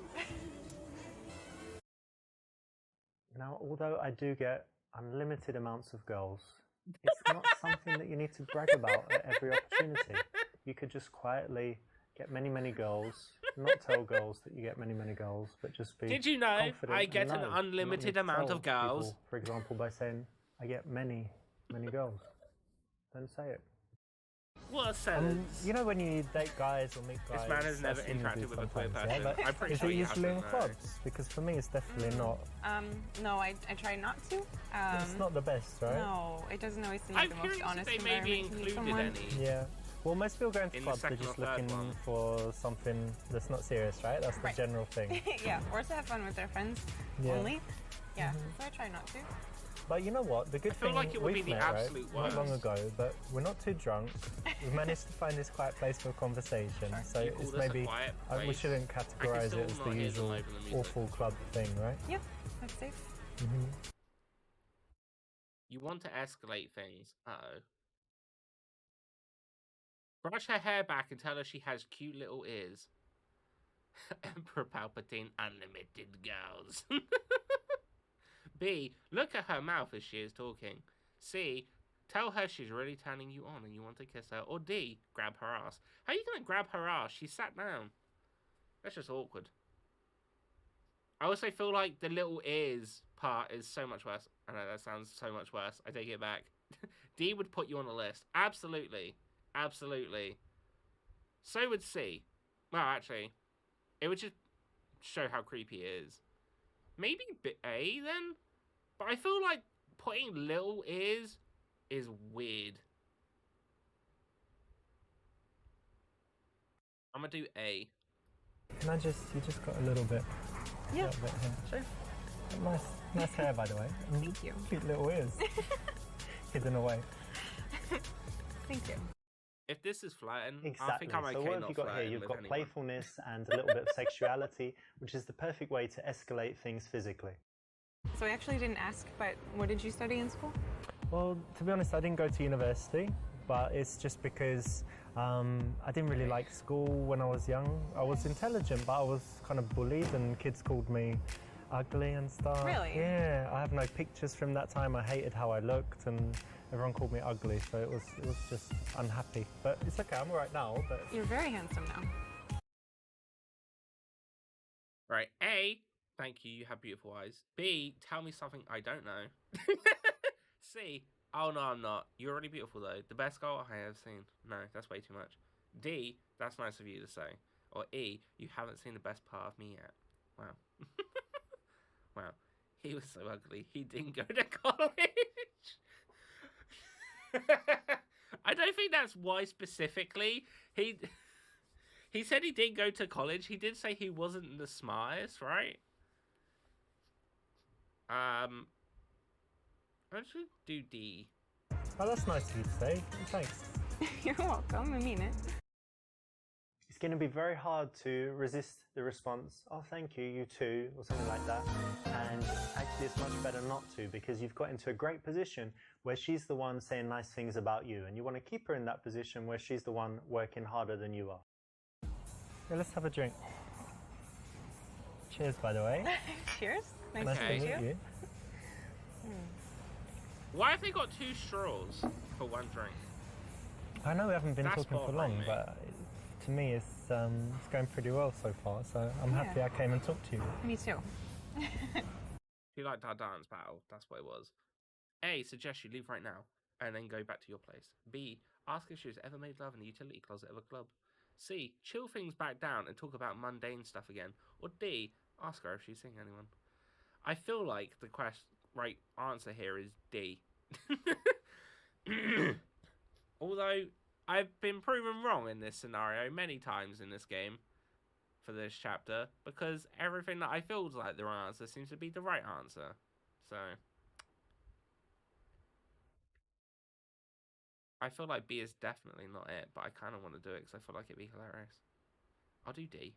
Now, although I do get unlimited amounts of girls, it's not something that you need to brag about at every opportunity. You could just quietly get many, many girls, not tell girls that you get many, many girls, but just be Did you know confident I and get an know. You don't unlimited need to amount tell of girls? people, for example, by saying, I get many, many girls. Don't say it. What a sentence. You know when you date guys or meet guys, This man has never that's what you do interacted with a queer sometimes, yeah? person. But I'm pretty is sure it he usually in hasn't, no. clubs? Because for me, it's definitely not. No, I try not to. It's not the best, right? No, it doesn't always seem I'm like the most curious if honest they may be environment to meet included someone. any. Yeah. Well, most people going to In the clubs, they're second just or third looking one. for something that's not serious, right? That's the Right. general thing. Yeah, or to have fun with their friends Yeah. only. Yeah, so I try not to. But you know what? The good I feel thing like it would be we've the met, absolute right? Not long worst. ago, but we're not too drunk. We've managed to find this quiet place for a conversation. So You it's called us a maybe quiet we place. shouldn't categorize still it as not the hear the usual live and the music. awful club thing, right? Yeah, that's safe. You want to escalate things. Uh-oh. Brush her hair back and tell her she has cute little ears. Emperor Palpatine, unlimited girls. B, look at her mouth as she is talking. C, tell her she's really turning you on and you want to kiss her. Or D, grab her ass. How are you going to grab her ass? She sat down. That's just awkward. I also feel like the little ears part is so much worse. I know that sounds so much worse. I take it back. D would put you on the list. Absolutely. Absolutely. So would C. Well, actually, it would just show how creepy it is. Maybe A then? But I feel like putting little ears is weird. I'm gonna do A. Can I just, you just got a little bit. Yeah. Little bit here. Sure. Nice hair, by the way. Thank you. Cute little ears. Hidden away. Thank you. If this is flirting, Exactly. I think I'm okay so what have not you got here? flirting You've with got anyone. playfulness and a little bit of sexuality, which is the perfect way to escalate things physically. So I actually didn't ask, but what did you study in school? Well, to be honest, I didn't go to university, but it's just because I didn't really like school when I was young. I was intelligent, but I was kind of bullied and kids called me ugly and stuff. Really? Yeah, I have no pictures from that time. I hated how I looked and everyone called me ugly, so it was just unhappy. But it's okay, I'm all right now. But You're very handsome now. Right, A, thank you, you have beautiful eyes. B, tell me something I don't know. C, oh no, I'm not. You're really beautiful though. The best girl I have seen. No, that's way too much. D, that's nice of you to say. Or E, you haven't seen the best part of me yet. Wow. Wow. He was so ugly, he didn't go to college. I don't think that's why specifically. He said he didn't go to college. He did say he wasn't the smartest, right? I should do D. oh, that's nice of you to say. Thanks. You're welcome. I mean it. It's going to be very hard to resist the response, oh, thank you, you too, or something like that. And actually, it's much better not to, because you've got into a great position where she's the one saying nice things about you, and you want to keep her in that position where she's the one working harder than you are. Yeah, let's have a drink. Cheers, by the way. Cheers. Nice Nice to to meet meet you. you. Why have they got 2 straws for one drink? I know we haven't been That's talking for bothering long, me. but to me it's going pretty well so far, so I'm happy I came and talked to you. Me too. You liked our dance battle. That's what it was. A, suggest you leave right now and then go back to your place. B, ask if she's ever made love in the utility closet of a club. C, chill things back down and talk about mundane stuff again. Or D, ask her if she's seeing anyone. I feel like the right answer here is D. Although I've been proven wrong in this scenario many times in this game for this chapter, because everything that I feel is like the right answer seems to be the right answer. So I feel like B is definitely not it, but I kind of want to do it because I feel like it'd be hilarious. I'll do D.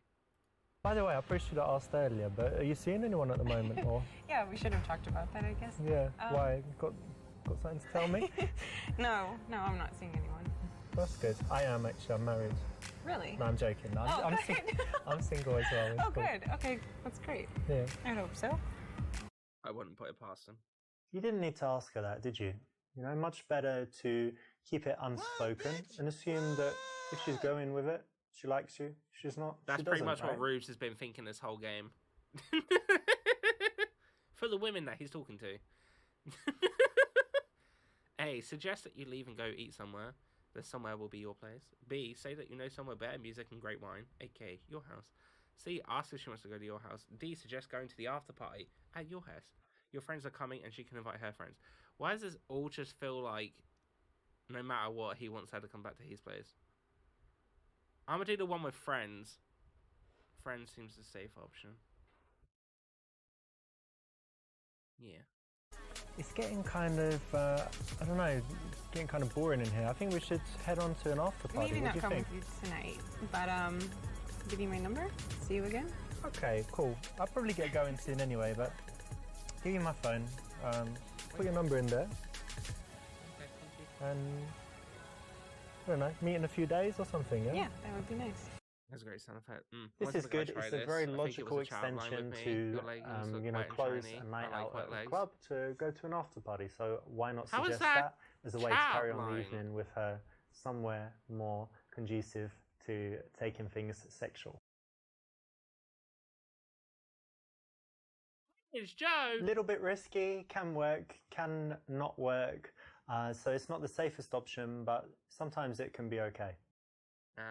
By the way, I probably should have asked earlier, but are you seeing anyone at the moment, or? Yeah, we should have talked about that, I guess. Yeah, why? Got something to tell me? No, I'm not seeing anyone. That's good. I am actually, I'm married. Really? No, I'm joking. No, I'm single as well. It's Oh, cool. good. Okay, that's great. Yeah. I hope so. I wouldn't put it past him. You didn't need to ask her that, did you? You know, much better to keep it unspoken and assume that if she's going with it, she likes you. If she's not, That's she pretty doesn't, much right? what Rubes has been thinking this whole game. For the women that he's talking to. A, suggest that you leave and go eat somewhere. That somewhere will be your place. B, say that you know somewhere better music and great wine, aka your house. C, ask if she wants to go to your house. D, suggest going to the after party at your house. Your friends are coming and she can invite her friends. Why does this all just feel like no matter what, he wants her to come back to his place? I'm gonna do the one with friends. Friends seems the safe option. Yeah. It's getting kind of, I don't know, getting kind of boring in here. I think we should head on to an after party. Maybe What not do you come think? with you tonight, but give you my number. See you again. Okay, cool. I'll probably get going soon anyway, but give you my phone. Put your number in there. Okay, thank you. And I don't know, meet in a few days or something, yeah? Yeah, that would be nice. That's a great sound effect. This is good. It's a very logical extension to, close a night out at a club to go to an after party. So why not How is suggest that that as a way to chat carry on the line? evening with her somewhere more conducive to taking things sexual? It's Joe. A little bit risky, can work, can not work. So it's not the safest option, but sometimes it can be okay. Oh.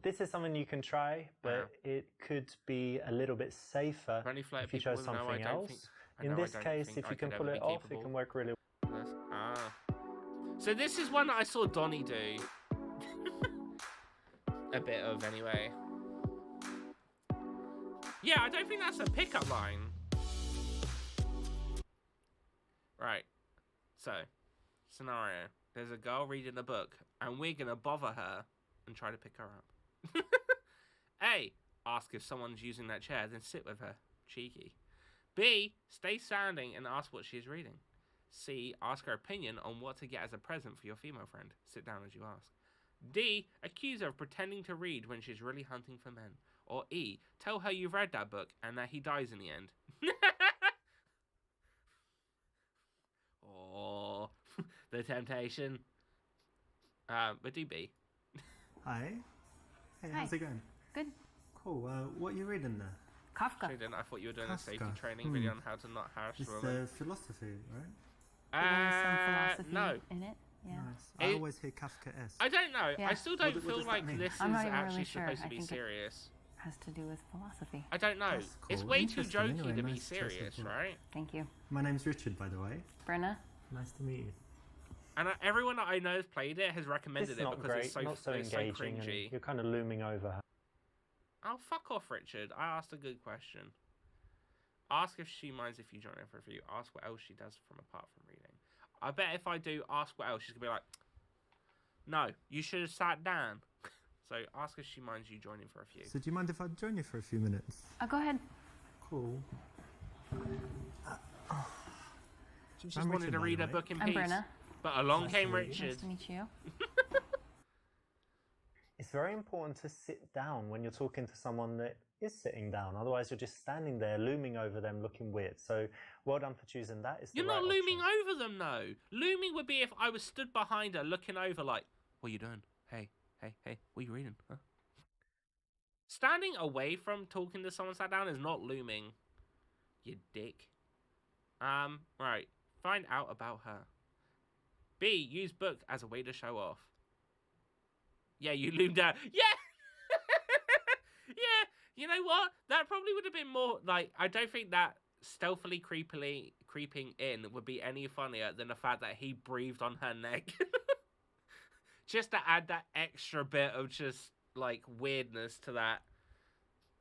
This is something you can try, but it could be a little bit safer if you chose something else. In this case, if you can pull it off, it can work really well. So this is one that I saw Donnie do. A bit of, anyway. Yeah, I don't think that's a pickup line. Right. So, scenario. There's a girl reading a book, and we're going to bother her and try to pick her up. A, ask if someone's using that chair, then sit with her. Cheeky. B, stay standing and ask what she is reading. C, ask her opinion on what to get as a present for your female friend. Sit down as you ask. D, accuse her of pretending to read when she's really hunting for men. Or E, tell her you've read that book and that he dies in the end. Oh, the temptation. But do B. Hi. Hey, Hi. how's it going? Good. Cool. What are you reading there? Kafka. I thought you were doing a safety Kafka. training video on how to not harass It's women. philosophy, right? There's some philosophy No. in it. Yeah. Nice. I always hear Kafka-esque. I don't know. Yeah. I still don't What feel does that like mean? this is I'm not even actually really sure. supposed to I be think it- serious. Has to do with philosophy. I don't know. That's It's cool. way too Interesting. jokey Anyway, to be nice choice of serious, word. right? Thank you. My name's Richard, by the way. Brenna? Nice to meet you. And everyone that I know has played it has This recommended is it not because great, it's so, not so it's so engaging, and cringy. you're kind of looming over her. Oh, fuck off, Richard. I asked a good question. Ask if she minds if you join her for a review. Ask what else she does from apart from reading. I bet if I do ask what else, she's going to be like, no, you should have sat down. So ask if she minds you joining for a few. So do you mind if I join you for a few minutes? Go ahead. Cool. She just I'm wanted Richard, to by read the a way. book in I'm peace. Brenna. But along Nice came to meet you. Richard. Nice to meet you. It's very important to sit down when you're talking to someone that is sitting down. Otherwise, you're just standing there, looming over them, looking weird. So, well done for choosing that. It's the You're not right looming option. over them, though. Looming would be if I was stood behind her, looking over, like, what are you doing? Hey, what are you reading? Huh? Standing away from talking to someone sat down is not looming. You dick. Right. Find out about her. B, use book as a way to show off. Yeah, you loomed out. Yeah! Yeah, you know what? That probably would have been more, like, I don't think that stealthily creeping in would be any funnier than the fact that he breathed on her neck. Just to add that extra bit of just, like, weirdness to that.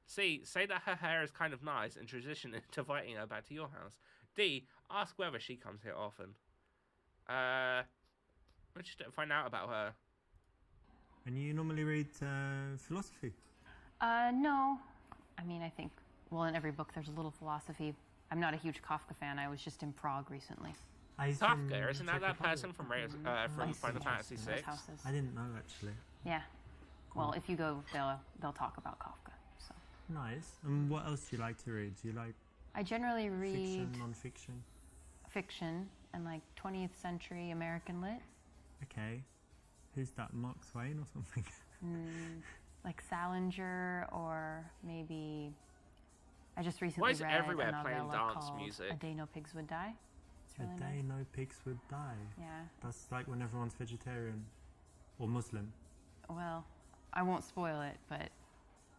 C, say that her hair is kind of nice and transition into inviting her back to your house. D, ask whether she comes here often. Let's just find out about her. And you normally read philosophy? No. I mean, I think, well, in every book there's a little philosophy. I'm not a huge Kafka fan. I was just in Prague recently. Kafka, isn't that person from Final Fantasy VI? I didn't know, actually. Yeah. Well, if you go, they'll talk about Kafka. So. Nice. And what else do you like to read? Do you like I generally read fiction, non-fiction? fiction and like 20th century American lit. Okay. Who's that, Mark Twain or something? Like Salinger, or maybe I just recently Why is it read everywhere a playing novella dance called music? A Day No Pigs Would Die. It's really A day nice. no pigs would die. Yeah. That's like when everyone's vegetarian or Muslim. Well, I won't spoil it, but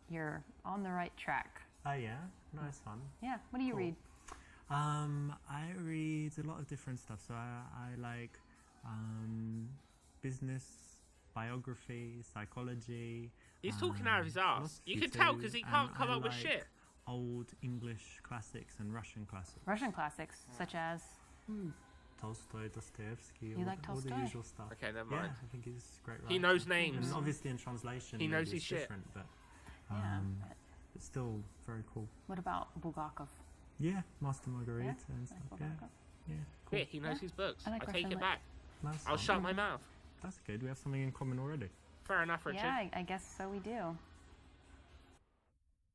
you're on the right track. Oh yeah, nice one. Yeah. What do you Cool. read? I read a lot of different stuff. So I like business, biography, psychology. He's talking out of his arse. You can philosophy tell too, because he and can't come I up with like shit. Old English classics and Russian classics. Russian classics, such as. Tolstoy, Dostoevsky, You all, like all the Tolstoy? usual stuff. Okay, never Yeah, mind. I think he's a great. He writer. knows names. And obviously in translation, He knows maybe his it's shit. different, but Yeah. it's still very cool. What about Bulgakov? Yeah, Master Margarita Yeah, and like stuff. Bulgakov. Yeah. Yeah, he knows Yeah. his books. I like I take Russian it lit. back. Nice I'll one. shut my mouth. That's good. We have something in common already. Fair enough, Richard. Yeah, I guess so. We do.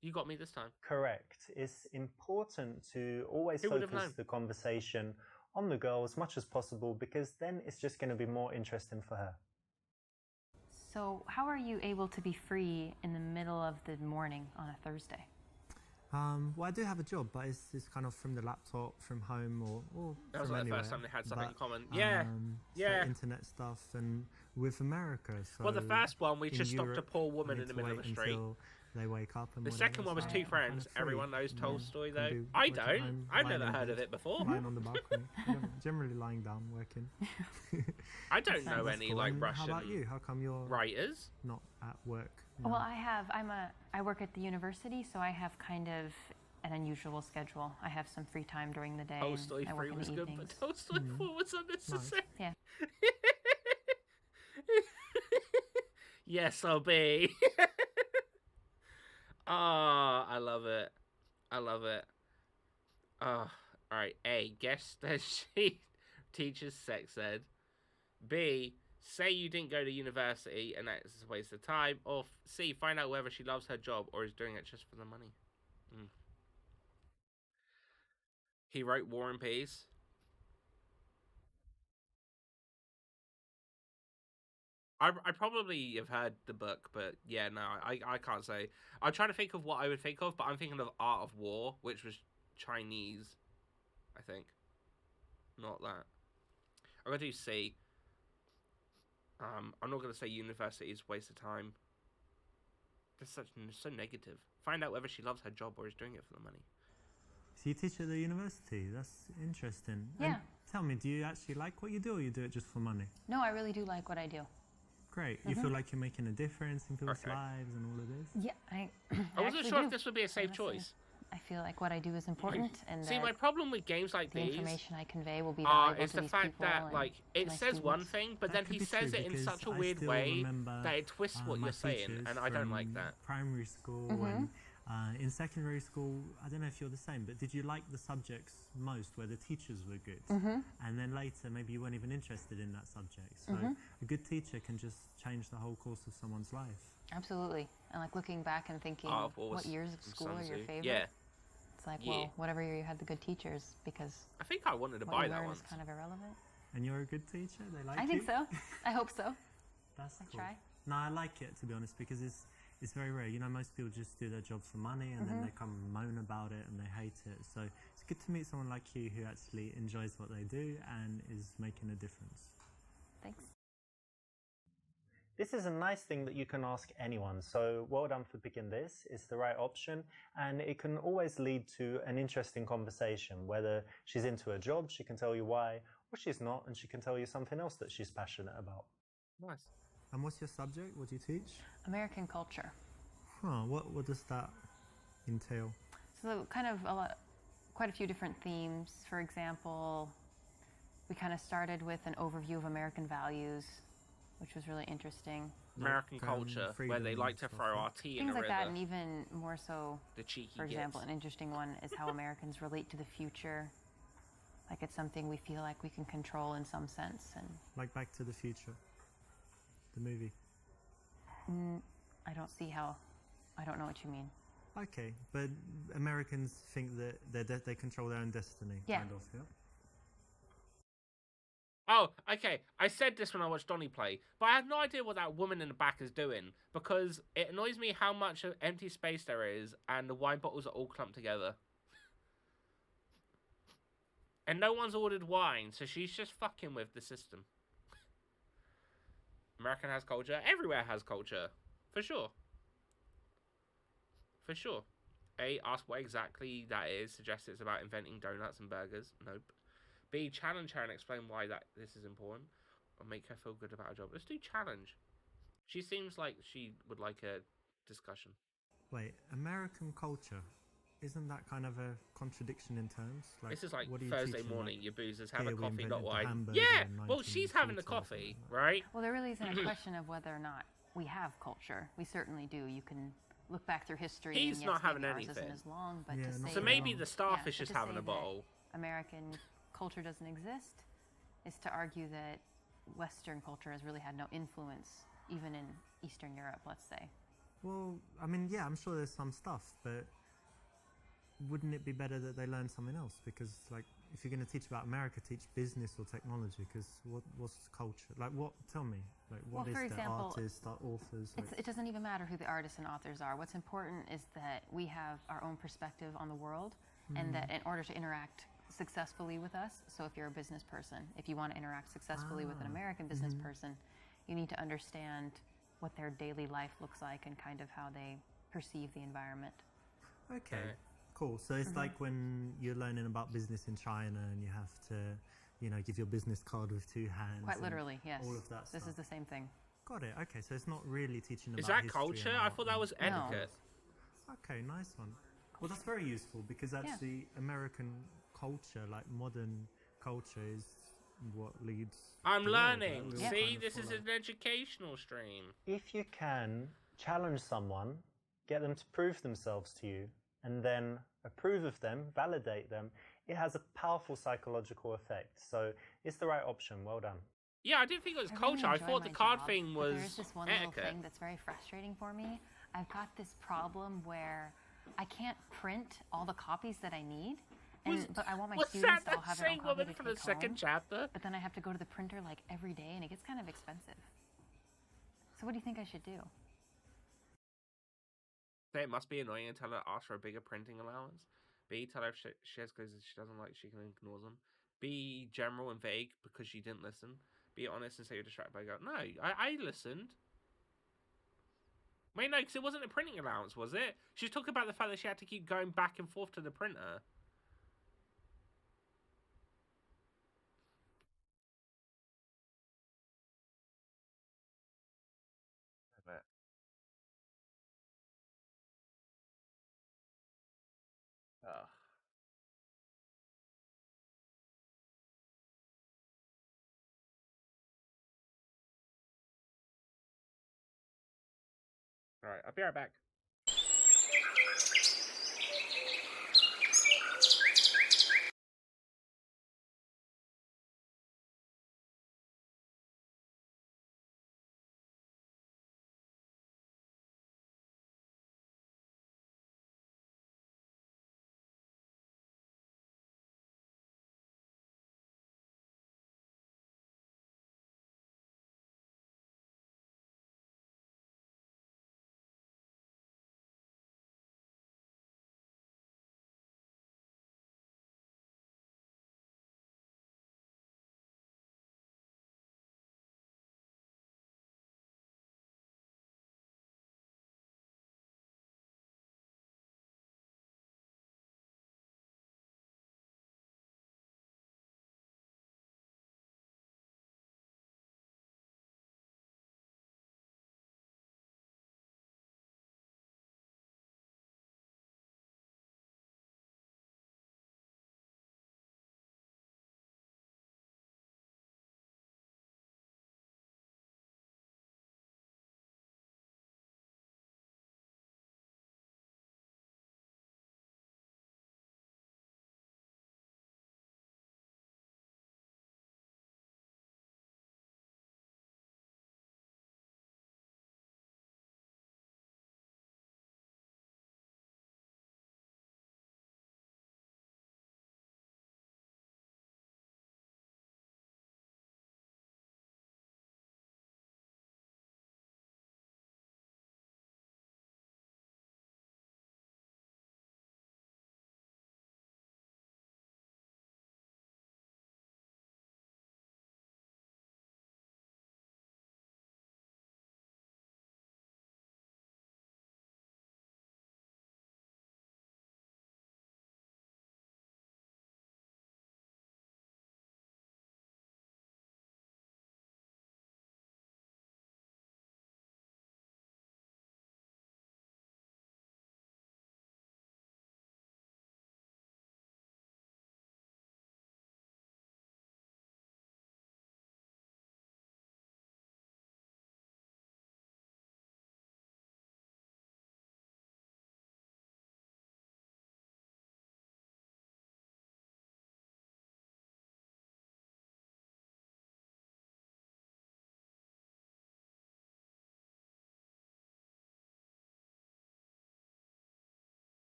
You got me this time. Correct. It's important to always Who would have focus known? the conversation on the girl as much as possible, because then it's just going to be more interesting for her. So, how are you able to be free in the middle of the morning on a Thursday? Well, I do have a job, but it's kind of from the laptop, from home, or That was from like the anywhere. first time they had something in But, common. Yeah, it's like yeah. internet stuff, and with America. So Well, the first one, we in just stopped a Europe, poor you woman need in the to middle of wait a street. until they wake up and The whatever, second one was so two I'm friends. kind of free, Everyone knows you know, Tolstoy, can though. do I work at don't. home, I've lying never in heard of bed, it before. Lying on the balcony, generally lying down, working. I don't know That's any cool. like And Russian How about you? How come you're writers. not at work? Well, now? I work at the university, so I have kind of an unusual schedule. I have some free time during the day. Tolstoy and I work 3 in was the good, but evenings. Tolstoy 4 was unnecessary. Yeah. Yes, I'll be. Ah, I love it. I love it. All right. A, guess that she teaches sex ed. B, say you didn't go to university and that's a waste of time. Or C, find out whether she loves her job or is doing it just for the money. He wrote War and Peace. I probably have heard the book, but yeah, no, I can't say. I'm trying to think of what I would think of, but I'm thinking of Art of War, which was Chinese, I think. Not that. I'm gonna do C. I'm not gonna say university is a waste of time. That's so negative. Find out whether she loves her job or is doing it for the money. So you teach at the university? That's interesting. Yeah. And tell me, do you actually like what you do, or you do it just for money? No, I really do like what I do. Great. You feel like you're making a difference in people's lives and all of this? Yeah, I wasn't sure if this would be a safe choice. I feel like what I do is important, and See, that my problem with games like the these information I convey will be valuable is to the these fact people that and like to it my says one students. thing, but That then could he be says true, it in because such a I weird still way remember, that it twists what my you're saying, teachers and I don't from like that. Primary school and in secondary school, I don't know if you're the same, but did you like the subjects most where the teachers were good? And then later, maybe you weren't even interested in that subject. So a good teacher can just change the whole course of someone's life. Absolutely, and like looking back and thinking, what years of school are your favorite? Yeah, It's like, Yeah. well, whatever year you had the good teachers, because I think I wanted to what buy you that learn one. is kind of irrelevant. And you're a good teacher? They like you? I think so. I hope so. That's I cool. try. No, I like it, to be honest, because it's very rare. You know, most people just do their job for money and then they come and moan about it and they hate it. So it's good to meet someone like you who actually enjoys what they do and is making a difference. Thanks. This is a nice thing that you can ask anyone, so well done for picking this. It's the right option, and it can always lead to an interesting conversation. Whether she's into her job, she can tell you why, or she's not, and she can tell you something else that she's passionate about. Nice. And what's your subject? What do you teach? American culture. Huh, what does that entail? So kind of quite a few different themes. For example, we kind of started with an overview of American values, which was really interesting. American culture, where they like to throw our tea in Things a like river. that, and even more so, The cheeky for example, gits. an interesting one is how Americans relate to the future. Like it's something we feel like we can control in some sense. And Like Back to the Future, the movie. I don't see how, I don't know what you mean. Okay, but Americans think that they control their own destiny, Yeah. kind of, yeah? Oh, okay. I said this when I watched Donnie play, but I have no idea what that woman in the back is doing, because it annoys me how much empty space there is, and the wine bottles are all clumped together. And no one's ordered wine, so she's just fucking with the system. American has culture. Everywhere has culture. For sure. For sure. A, ask what exactly that is. Suggest it's about inventing donuts and burgers. Nope. B, challenge her and explain why this is important. Or make her feel good about her job. Let's do challenge. She seems like she would like a discussion. Wait, American culture, isn't that kind of a contradiction in terms? This is like what are you Thursday teaching? morning. Like, Your boozers have a here we coffee, not invented the wine. hamburger Yeah. in Well, she's having the 1940 or coffee, something like right? Well, there really isn't a question of whether or not we have culture. We certainly do. You can look back through history. He's and yes, not having maybe ours anything. isn't as long, but Yeah, to not say So at maybe all. the staff yeah, is but just to having say a bottle. that American culture doesn't exist is to argue that Western culture has really had no influence, even in Eastern Europe, let's say. Well, I mean, yeah, I'm sure there's some stuff, but wouldn't it be better that they learn something else? Because, like, if you're going to teach about America, teach business or technology. Because what's culture? Like, what? Tell me. Like, what Well, is for the example, artists, the authors? Like, it doesn't even matter who the artists and authors are. What's important is that we have our own perspective on the world, and that in order to interact successfully with us, so if you're a business person, if you want to interact successfully with an American business person, you need to understand what their daily life looks like and kind of how they perceive the environment. okay, cool. So it's like when you're learning about business in China and you have to, you know, give your business card with 2 hands. Quite and literally, yes. All of that This stuff. is the same thing. Got it. Okay, so it's not really teaching about Is that history culture? and I art thought that and- was etiquette. Okay, nice one. Well, that's very useful because actually American culture, like modern culture, is what leads. I'm the world, learning. right? We all See, kind of this is follow. an educational stream. If you can challenge someone, get them to prove themselves to you, and then approve of them, validate them, it has a powerful psychological effect. So it's the right option. Well done. Yeah, I didn't think it was I culture. really I thought enjoy the my card job, thing but was there's this one little etiquette. thing that's very frustrating for me. I've got this problem where I can't print all the copies that I need, but I want my Was students that to all the have their own same copy woman to from the take second home. chapter? But then I have to go to the printer like every day, and it gets kind of expensive. So what do you think I should do? Say it must be annoying and tell her ask for a bigger printing allowance. B, tell her if she has clothes she doesn't like, she can ignore them. Be general and vague because she didn't listen. Be honest and say you're distracted by go. No, I listened. Wait, no, because it wasn't a printing allowance, was it? She was talking about the fact that she had to keep going back and forth to the printer. Ugh. Alright, I'll be right back.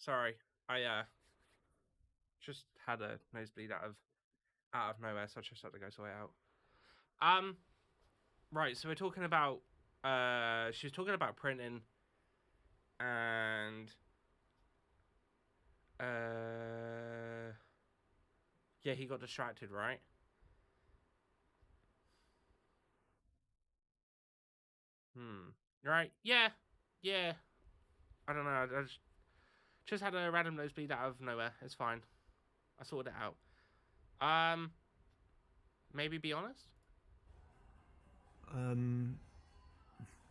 Sorry, I just had a nosebleed out of nowhere, so I just had to go sort it out. Right. So we're talking about she was talking about printing, and yeah, he got distracted, right? Right. Yeah. Yeah. I don't know. I just had a random nosebleed out of nowhere. It's fine. I sorted it out. Maybe be honest.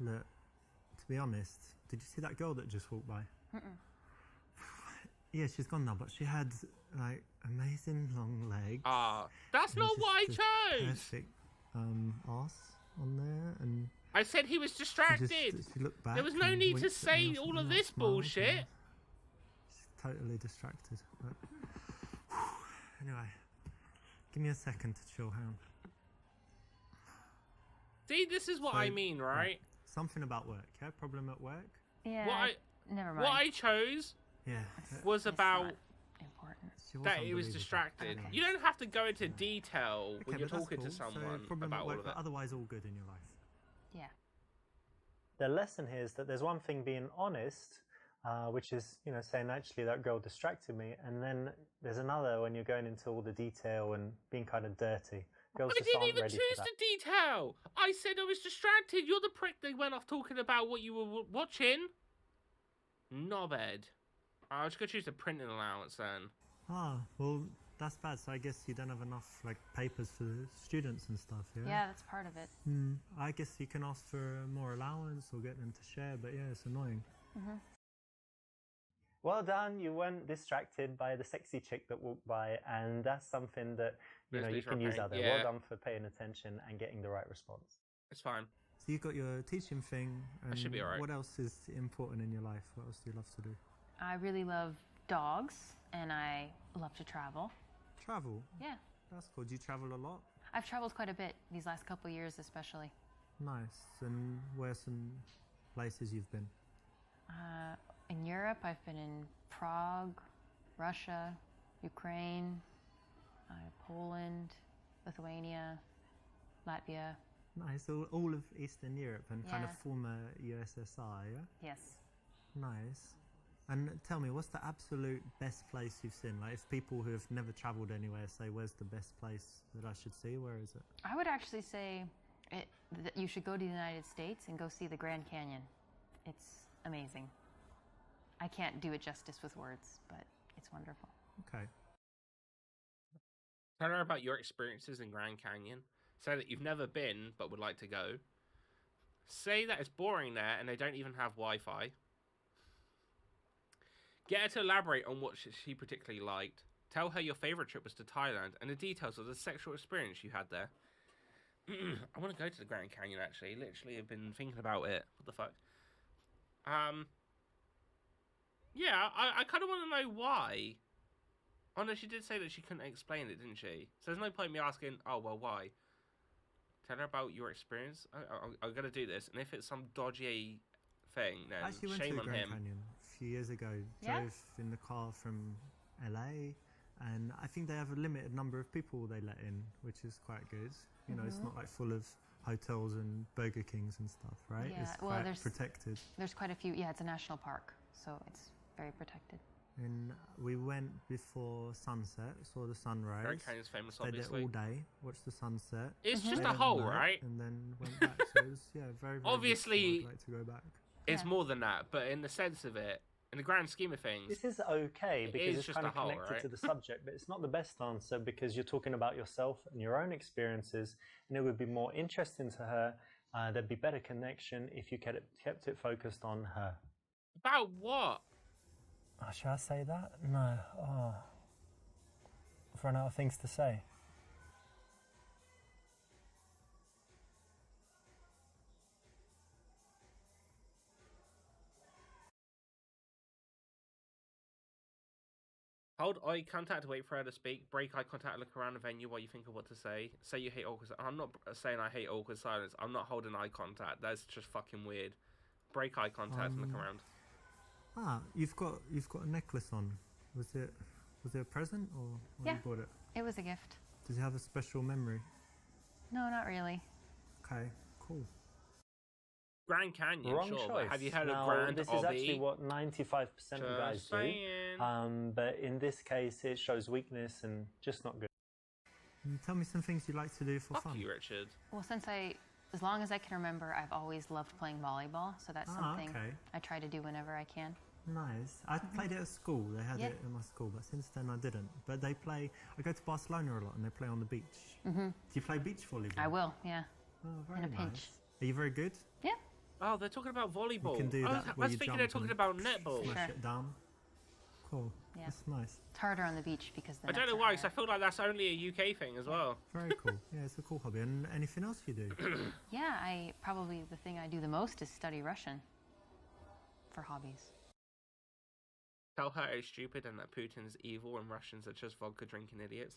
Look, to be honest, did you see that girl that just walked by? Yeah, she's gone now, but she had like amazing long legs. That's not what I chose. Perfect arse on there, and I said he was distracted. She looked back. There was no need to say all of this bullshit. She's totally distracted. But anyway, give me a second to chill. Hang on. See, this is what I mean, right? Something about work. Yeah, problem at work. Yeah. Never mind. What I chose. Yeah. Was about important. That he was distracted. Okay. You don't have to go into detail when you're talking to someone about all of it. But otherwise, all good in your life. Yeah. The lesson here is that there's one thing being honest, which is, you know, saying actually that girl distracted me, and then there's another when you're going into all the detail and being kind of dirty. Girls I didn't even choose the detail. I said I was distracted. You're the prick that went off talking about what you were watching. Knobhead. I was gonna choose the printing allowance then. Well, that's bad. So I guess you don't have enough like papers for the students and stuff. Yeah. Yeah, that's part of it. I guess you can ask for more allowance or get them to share, but yeah, it's annoying. Well done. You weren't distracted by the sexy chick that walked by, and that's something that you can use out there. Yeah. Well done for paying attention and getting the right response. It's fine. So you got your teaching thing. And that should be alright. What else is important in your life? What else do you love to do? I really love dogs, and I love to travel. Travel? Yeah. That's cool. Do you travel a lot? I've traveled quite a bit these last couple of years, especially. Nice. And where some places you've been? In Europe, I've been in Prague, Russia, Ukraine, Poland, Lithuania, Latvia. Nice. All of Eastern Europe and kind of former USSR, yeah? Yes. Nice. And tell me, what's the absolute best place you've seen? Like, if people who have never travelled anywhere say, where's the best place that I should see? Where is it? I would actually say that you should go to the United States and go see the Grand Canyon. It's amazing. I can't do it justice with words, but it's wonderful. Okay. Tell her about your experiences in Grand Canyon. Say that you've never been, but would like to go. Say that it's boring there and they don't even have Wi-Fi. Get her to elaborate on what she particularly liked. Tell her your favourite trip was to Thailand and the details of the sexual experience you had there. I want to go to the Grand Canyon, actually. Literally, I've been thinking about it. What the fuck? Yeah, I kind of want to know why. Oh, no, she did say that she couldn't explain it, didn't she? So there's no point in me asking, oh, well, why? Tell her about your experience. I'm going to do this. And if it's some dodgy thing, then actually shame went to the on Grand him. Canyon a few years ago. Drove in the car from LA, and I think they have a limited number of people they let in, which is quite good. You know, it's not like full of hotels and Burger Kings and stuff, right? Yeah, it's quite protected. There's quite a few. Yeah, it's a national park, so it's very protected. And we went before sunset, saw the sunrise. Grand Canyon's famous, stayed obviously. there all day, watched the sunset. It's just a hole, right? And then went back. So it was, very, very obviously, I'd like to go back. It's more than that, but in the sense of it, in the grand scheme of things, this is okay because it's just kind a of hole, connected right? to the subject, but it's not the best answer because you're talking about yourself and your own experiences, and it would be more interesting to her. There'd be better connection if you kept it focused on her. About what? Oh, should I say that? No. Oh, I've run out of things to say. Hold eye contact to wait for her to speak. Break eye contact, look around the venue while you think of what to say. Say you hate awkward silence. I'm not saying I hate awkward silence. I'm not holding eye contact. That's just fucking weird. Break eye contact and look around. Ah, you've got a necklace on. Was it a present or Yeah. you bought it? It was a gift. Does it have a special memory? No, not really. Okay, cool. Grand Canyon, Wrong sure, choice. but have you heard now, of Grand this is actually Obby? what 95% of guys Just do. saying. But in this case, it shows weakness and just not good. Tell me some things you like to do for Fuck fun. you, Richard. Well, as long as I can remember, I've always loved playing volleyball, so that's something okay. I try to do whenever I can. Nice. I played it at school. They had it in my school, but since then I didn't. But I go to Barcelona a lot, and they play on the beach. Mm-hmm. Do you play beach volleyball? I will, yeah. Oh, very In a nice. pinch. Are you very good? Yeah. Oh, they're talking about volleyball. You can do I that was, where I was you thinking jump they're talking and about netball. Smash Sure. it down. Cool. Yeah. That's nice. It's harder on the beach because the I don't nets know are why, because I higher. feel like that's only a UK thing as well. Very cool. Yeah, it's a cool hobby. And anything else you do? Yeah, probably the thing I do the most is study Russian for hobbies. Tell her it's stupid and that Putin's evil and Russians are just vodka drinking idiots.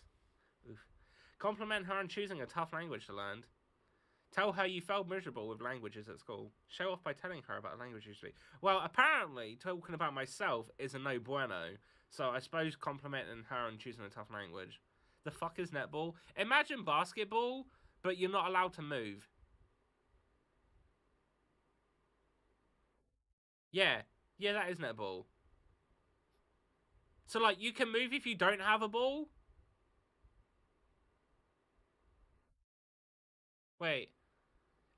Oof. Compliment her on choosing a tough language to learn. Tell her you felt miserable with languages at school. Show off by telling her about a language you speak. Well, apparently, talking about myself is a no bueno. So I suppose complimenting her on choosing a tough language. The fuck is netball? Imagine basketball, but you're not allowed to move. Yeah, that is netball. So, like, you can move if you don't have a ball? Wait.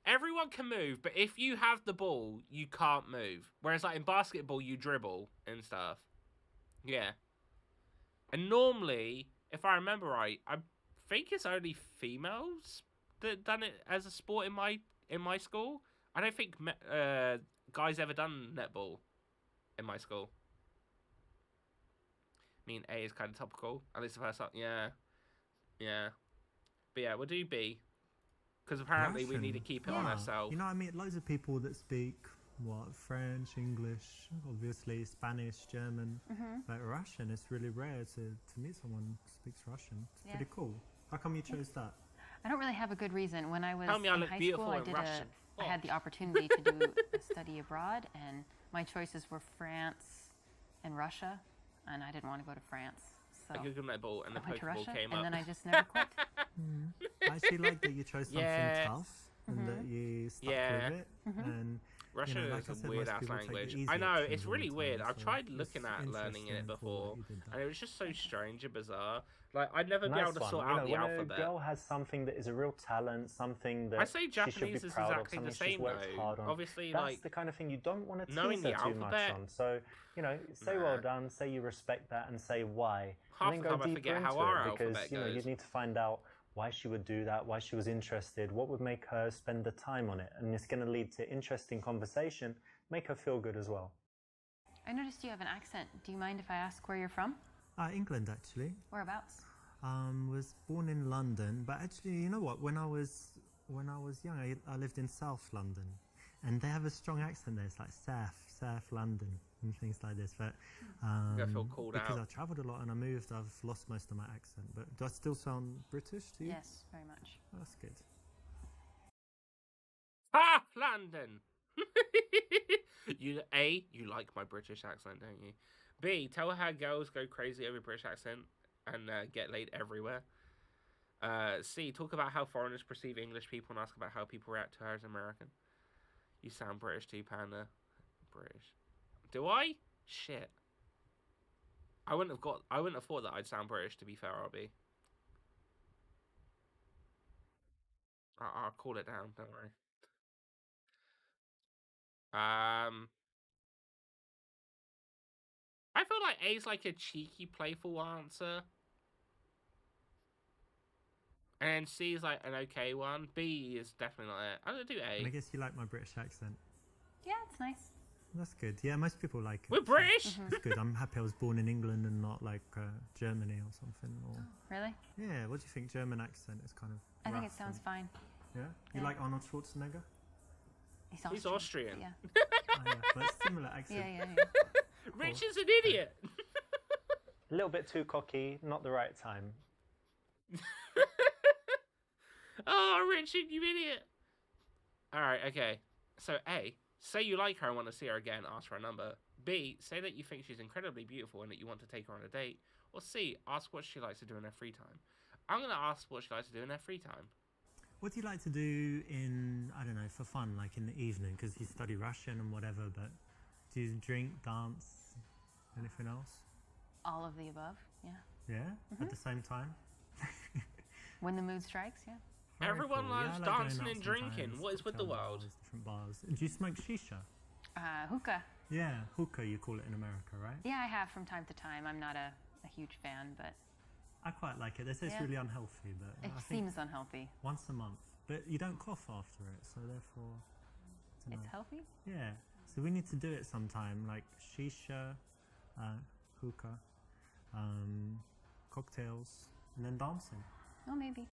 Everyone can move, but if you have the ball, you can't move. Whereas, like, in basketball, you dribble and stuff. Yeah. And normally, if I remember right, I think it's only females that done it as a sport in my school. I don't think guys ever done netball in my school. I mean, A is kind of topical. At least the first time. Yeah. But yeah, we'll do B. Because apparently we need to keep it on ourselves. You know, I meet loads of people that speak, French, English, obviously Spanish, German. But Russian, it's really rare to meet someone who speaks Russian. It's pretty cool. How come you chose that? I don't really have a good reason. When I was Tell me I in look high beautiful school, in Russian. I had the opportunity to do a study abroad, and my choices were France and Russia, and I didn't want to go to France. So I googled netball and the I went to Pokeball Russia, came and up. then I just never quit. I actually like that you chose something Yeah. tough and that you stuck Yeah. with it. And Russian you know, like is I a said, weird most ass people take the language. easy I know, options it's all really the weird. time, I've so tried it's looking at learning it interesting and cool before, that you did that. and it was just so strange and bizarre. Like, I'd never be Nice able to one. sort You out know, the when alphabet. a girl has something that is a real talent, something that I say she should Japanese be is proud of, exactly the something she's same, worked though. hard on. Obviously, that's like, the kind of thing you don't want to knowing tease her the too much alphabet- on. So, you know, say well done, say you respect that, and say why. Half and the then go time I deeper forget into how our it because alphabet you know you goes. need to find out why she would do that, why she was interested, what would make her spend the time on it, and it's going to lead to interesting conversation, make her feel good as well. I noticed you have an accent. Do you mind if I ask where you're from? England, actually. Whereabouts? Was born in London, but actually, you know what? When I was young, I lived in South London, and they have a strong accent there. It's like South London and things like this. But I feel called because out. I travelled a lot and I moved, I've lost most of my accent. But do I still sound British to you? Yes, very much. Oh, that's good. London! You like my British accent, don't you? B, tell her how girls go crazy over British accent and get laid everywhere. C, talk about how foreigners perceive English people and ask about how people react to her as American. You sound British too, Panda. British. Do I? Shit. I wouldn't have thought that I'd sound British, to be fair, RB. I'll call it down, don't worry. I feel like A's like a cheeky, playful answer. And C is like an okay one. B is definitely not it. I'm gonna do And I A. guess you like my British accent. Yeah, it's nice. That's good. Yeah, most people like it. We're British! It's good. I'm happy I was born in England and not like Germany or something. Or Really? yeah, what do you think? German accent is kind of. I think it rough sounds and- fine. Yeah, you Yeah. like Arnold Schwarzenegger? He's Austrian. Yeah. Oh, yeah, but similar accent. Yeah. Rich is an idiot! A little bit too cocky, not the right time. Oh, Richard, you idiot! Alright, okay. So A, say you like her and want to see her again, ask for a number. B, say that you think she's incredibly beautiful and that you want to take her on a date. Or C, ask what she likes to do in her free time. I'm going to ask what she likes to do in her free time. What do you like to do in, I don't know, for fun, like in the evening? Because you study Russian and whatever, but do you drink, dance, anything else? All of the above, yeah. Yeah? At the same time? When the mood strikes, yeah. Very Everyone cool. loves Yeah, I like going dancing out and drinking. sometimes, What is with the cocktail world? bars, different bars. And do you smoke shisha? Hookah. Yeah, hookah you call it in America, right? Yeah, I have from time to time. I'm not a huge fan, but I quite like it. They say it's Yeah. really unhealthy, but it I think seems unhealthy. once a month. But you don't cough after it, so therefore... I don't It's know. healthy? Yeah. So we need to do it sometime, like shisha, hookah, cocktails, and then dancing. Oh, maybe.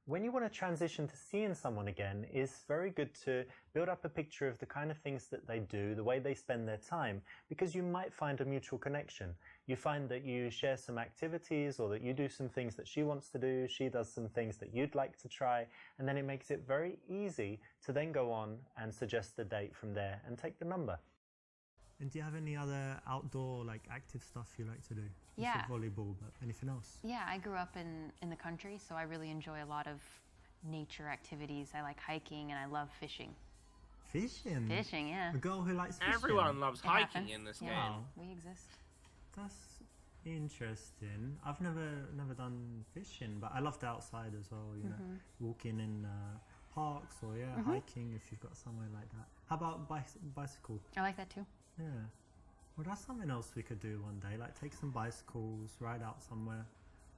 When you want to transition to seeing someone again, it's very good to build up a picture of the kind of things that they do, the way they spend their time, because you might find a mutual connection. You find that you share some activities, or that you do some things that she wants to do, she does some things that you'd like to try, and then it makes it very easy to then go on and suggest the date from there and take the number. And do you have any other outdoor, like, active stuff you like to do? You Yeah. said volleyball, but anything else? Yeah, I grew up in the country, so I really enjoy a lot of nature activities. I like hiking and I love fishing. Fishing? Fishing, yeah. A girl who likes fishing? Everyone loves It hiking happens. in this Yeah, game. Wow. we exist. That's interesting. I've never done fishing, but I love the outside as well, you know, walking in parks or hiking if you've got somewhere like that. How about bicycle? I like that too. Yeah. Well, that's something else we could do one day, like take some bicycles, ride out somewhere.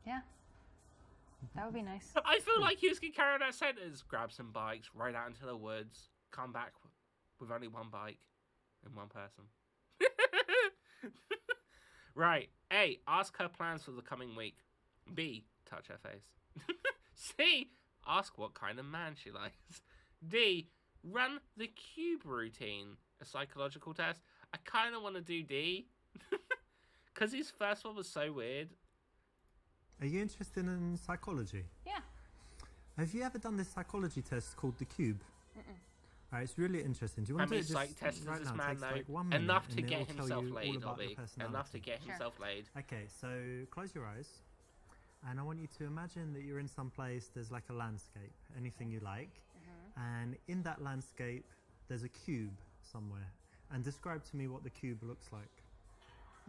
Yeah. That would be nice. I feel like you can carry out that sentence. Grab some bikes, ride out into the woods, come back with only one bike and one person. Right. A, ask her plans for the coming week. B, touch her face. C, ask what kind of man she likes. D, run the cube routine. A psychological test. I kind of want to do D. Because his first one was so weird. Are you interested in psychology? Yeah. Have you ever done this psychology test called the Cube? Alright, it's really interesting. Do you How want to many do it psych just tests does right this now? It man takes know? like 1 minute, Enough to and it get will tell himself you all laid, about Ollie. your personality. Enough to get Sure. himself laid. Okay, so close your eyes, and I want you to imagine that you're in some place, there's like a landscape, anything you like, and in that landscape there's a cube somewhere, and describe to me what the cube looks like.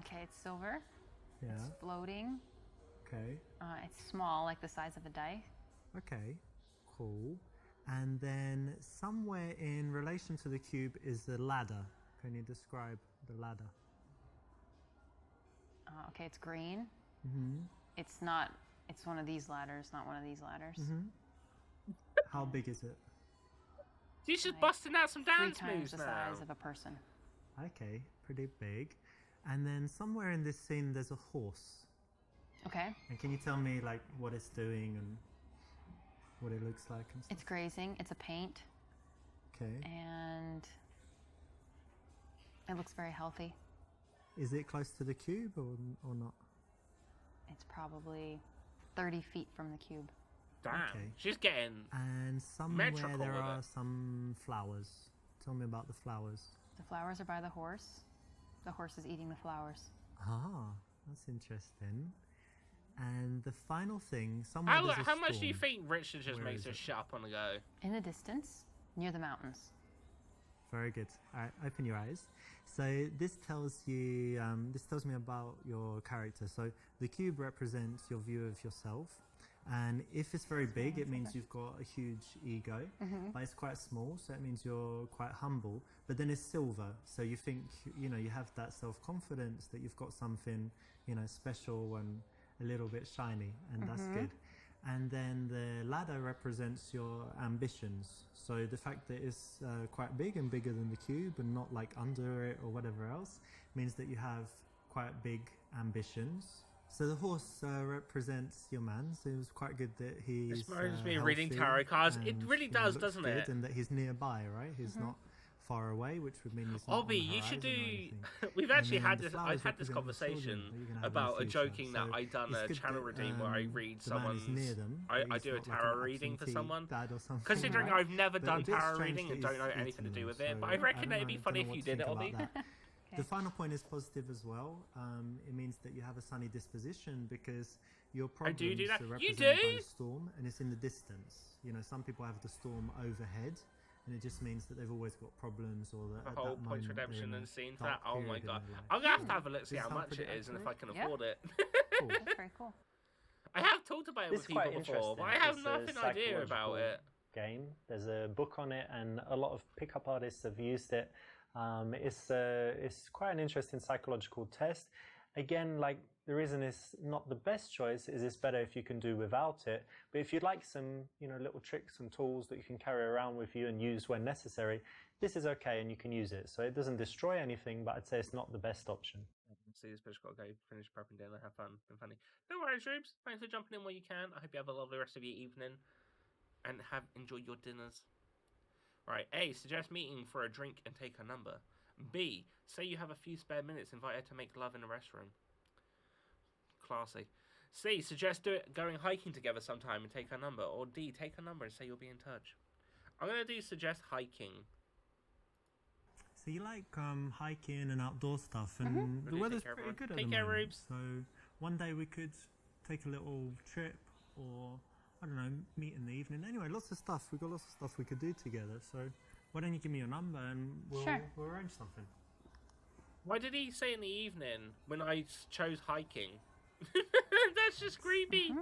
Okay, it's silver. Yeah, It's floating. okay, It's small, like the size of a die. okay, cool. And then somewhere in relation to the cube is the ladder. Can you describe the ladder? Okay, it's green. Mm-hmm. It's not. It's one of these ladders, not one of these ladders. Mm-hmm. How big is it? He's just Like busting out some 3 dance times moves the now. size of a person. Okay, pretty big. And then somewhere in this scene there's a horse. Okay. And can you tell me like what it's doing and what it looks like and stuff? It's grazing. It's a paint, Okay. and it looks very healthy. Is it close to the cube or not? It's probably 30 feet from the cube. Damn. Okay. She's getting. And somewhere Metrical there with are it. some flowers. Tell me about the flowers. The flowers are by the horse. The horse is eating the flowers. Ah, that's interesting. And the final thing, somewhere there's a How much do you storm. think Richard just Where makes is her it? shut up on the go? In the distance, near the mountains. Very good. All right, open your eyes. So this tells you, this tells me about your character. So the cube represents your view of yourself, and if it's very big, it means you've got a huge ego. But it's quite small, so it means you're quite humble. But then it's silver, so you think, you know, you have that self-confidence that you've got something, you know, special and a little bit shiny, and that's good. And then the ladder represents your ambitions. So the fact that it's quite big and bigger than the cube and not like under it or whatever else means that you have quite big ambitions. So the horse represents your man, so it was quite good that he's reminds me of reading healthy tarot cards. It and, really you know, does, looks doesn't good, it? and that he's nearby, right? He's not far away, which would mean he's not Obi, on the you should do. horizon or anything. We've And actually then had the this. flowers I've had this represent the children conversation that you're gonna have in the about a future. joking that So I done it's a good channel that, reading where I read the man is someone's. near them, I that he's do a not like tarot an reading for absentee someone. dad or something, Considering right? I've never But done a bit tarot strange reading that and don't know he's anything to eating do them, with it, so but I reckon don't it'd be know- funny don't if know you what to did it, think Obi. about that. The final point is positive as well. It means that you have a sunny disposition because your problems do that. are You represented by do? the storm, and it's in the distance. You know, some people have the storm overhead, and it just means that they've always got problems, or that The at whole that Points moment they're Redemption in a and scene for dark that. Oh my period in god. their life. I'm going to have a look, see Does how it sound much it pretty is and if I can Yeah. afford it. Cool. That's very cool. I have talked about it It's with people quite before, but I interesting. have It's a nothing idea about psychological it. game. There's a book on it, and a lot of pickup artists have used it. It's quite an interesting psychological test. Again, like the reason it's not the best choice is it's better if you can do without it. But if you'd like some, little tricks and tools that you can carry around with you and use when necessary, this is okay and you can use it. So it doesn't destroy anything, but I'd say it's not the best option. See this bitch got to go finish prepping dinner, have fun, been funny. No worries, Rubes. Thanks for jumping in while you can. I hope you have a lovely rest of your evening and enjoy your dinners. Right, A, suggest meeting for a drink and take her number. B, say you have a few spare minutes, invite her to make love in a restroom. Classy. C, suggest going hiking together sometime and take her number. Or D, take her number and say you'll be in touch. I'm going to do suggest hiking. So you like hiking and outdoor stuff, and the weather's pretty good at the moment. Rubes. So one day we could take a little trip, or I don't know, meet in the evening. Anyway, lots of stuff. We've got lots of stuff we could do together. So why don't you give me your number and we'll arrange something. Why did he say in the evening when I chose hiking? That's just creepy.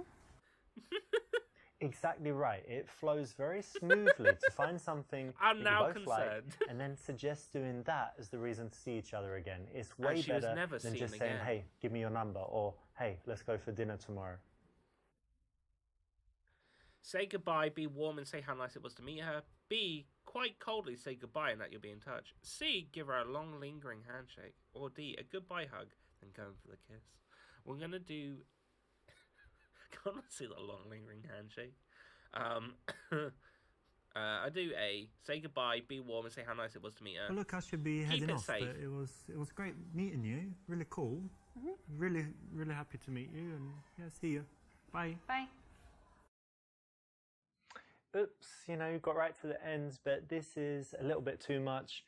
Exactly right. It flows very smoothly to find something I'm that now you both like, concerned. and then suggest doing that as the reason to see each other again. It's way she was better never than seen just saying, again. "Hey, give me your number," or "Hey, let's go for dinner tomorrow." Say goodbye, be warm and say how nice it was to meet her. B, quite coldly say goodbye and that you'll be in touch. C, give her a long lingering handshake. Or D, a goodbye hug, then go in for the kiss. We're going to do... Can't see that long lingering handshake. I do A, say goodbye, be warm and say how nice it was to meet her. Well, look, I should be Keep heading it off, safe. but it was great meeting you. Really cool. Really happy to meet you, and yeah, see you. Bye. Bye. Oops, you got right to the ends, but this is a little bit too much.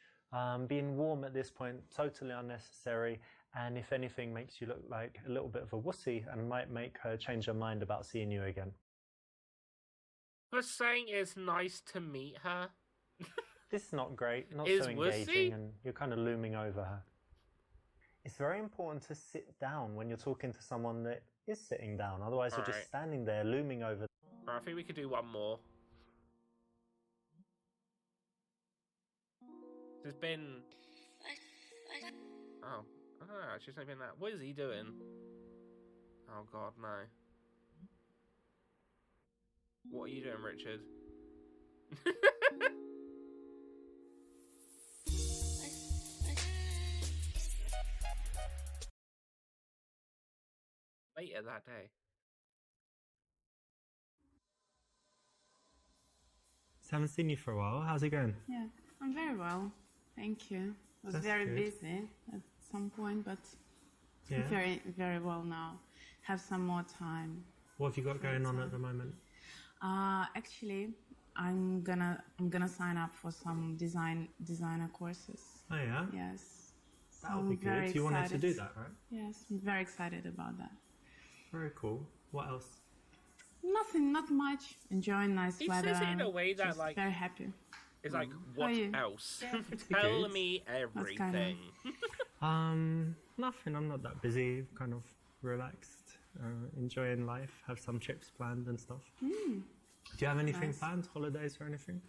Being warm at this point, totally unnecessary, and if anything, makes you look like a little bit of a wussy and might make her change her mind about seeing you again. But saying it's nice to meet her. This is not great, not Is so wussy? engaging, and you're kind of looming over her. It's very important to sit down when you're talking to someone that is sitting down, otherwise you're Alright. just standing there looming over. Right, I think we could do one more. There's been... Oh, I don't know, actually, it's not been that. What is he doing? Oh god, no. What are you doing, Richard? Later that day. So I haven't seen you for a while. How's it going? Yeah, I'm very well. Thank you. I was That's very good. busy at some point, but Yeah. I'm very, very well now. Have some more time. What have you got going on at the moment? Actually, I'm gonna sign up for some designer courses. Oh yeah. Yes. That would I'm be very good. You wanted to excited. do that, right? Yes, I'm very excited about that. Very cool. What else? Nothing, not much. Enjoying nice He weather. says it in a way that, Just like, very happy. It's like, How what are you? else? pretty Tell good. me everything. Nothing. I'm not that busy. Kind of relaxed, enjoying life. Have some trips planned and stuff. Do you have anything Nice. planned? Holidays or anything?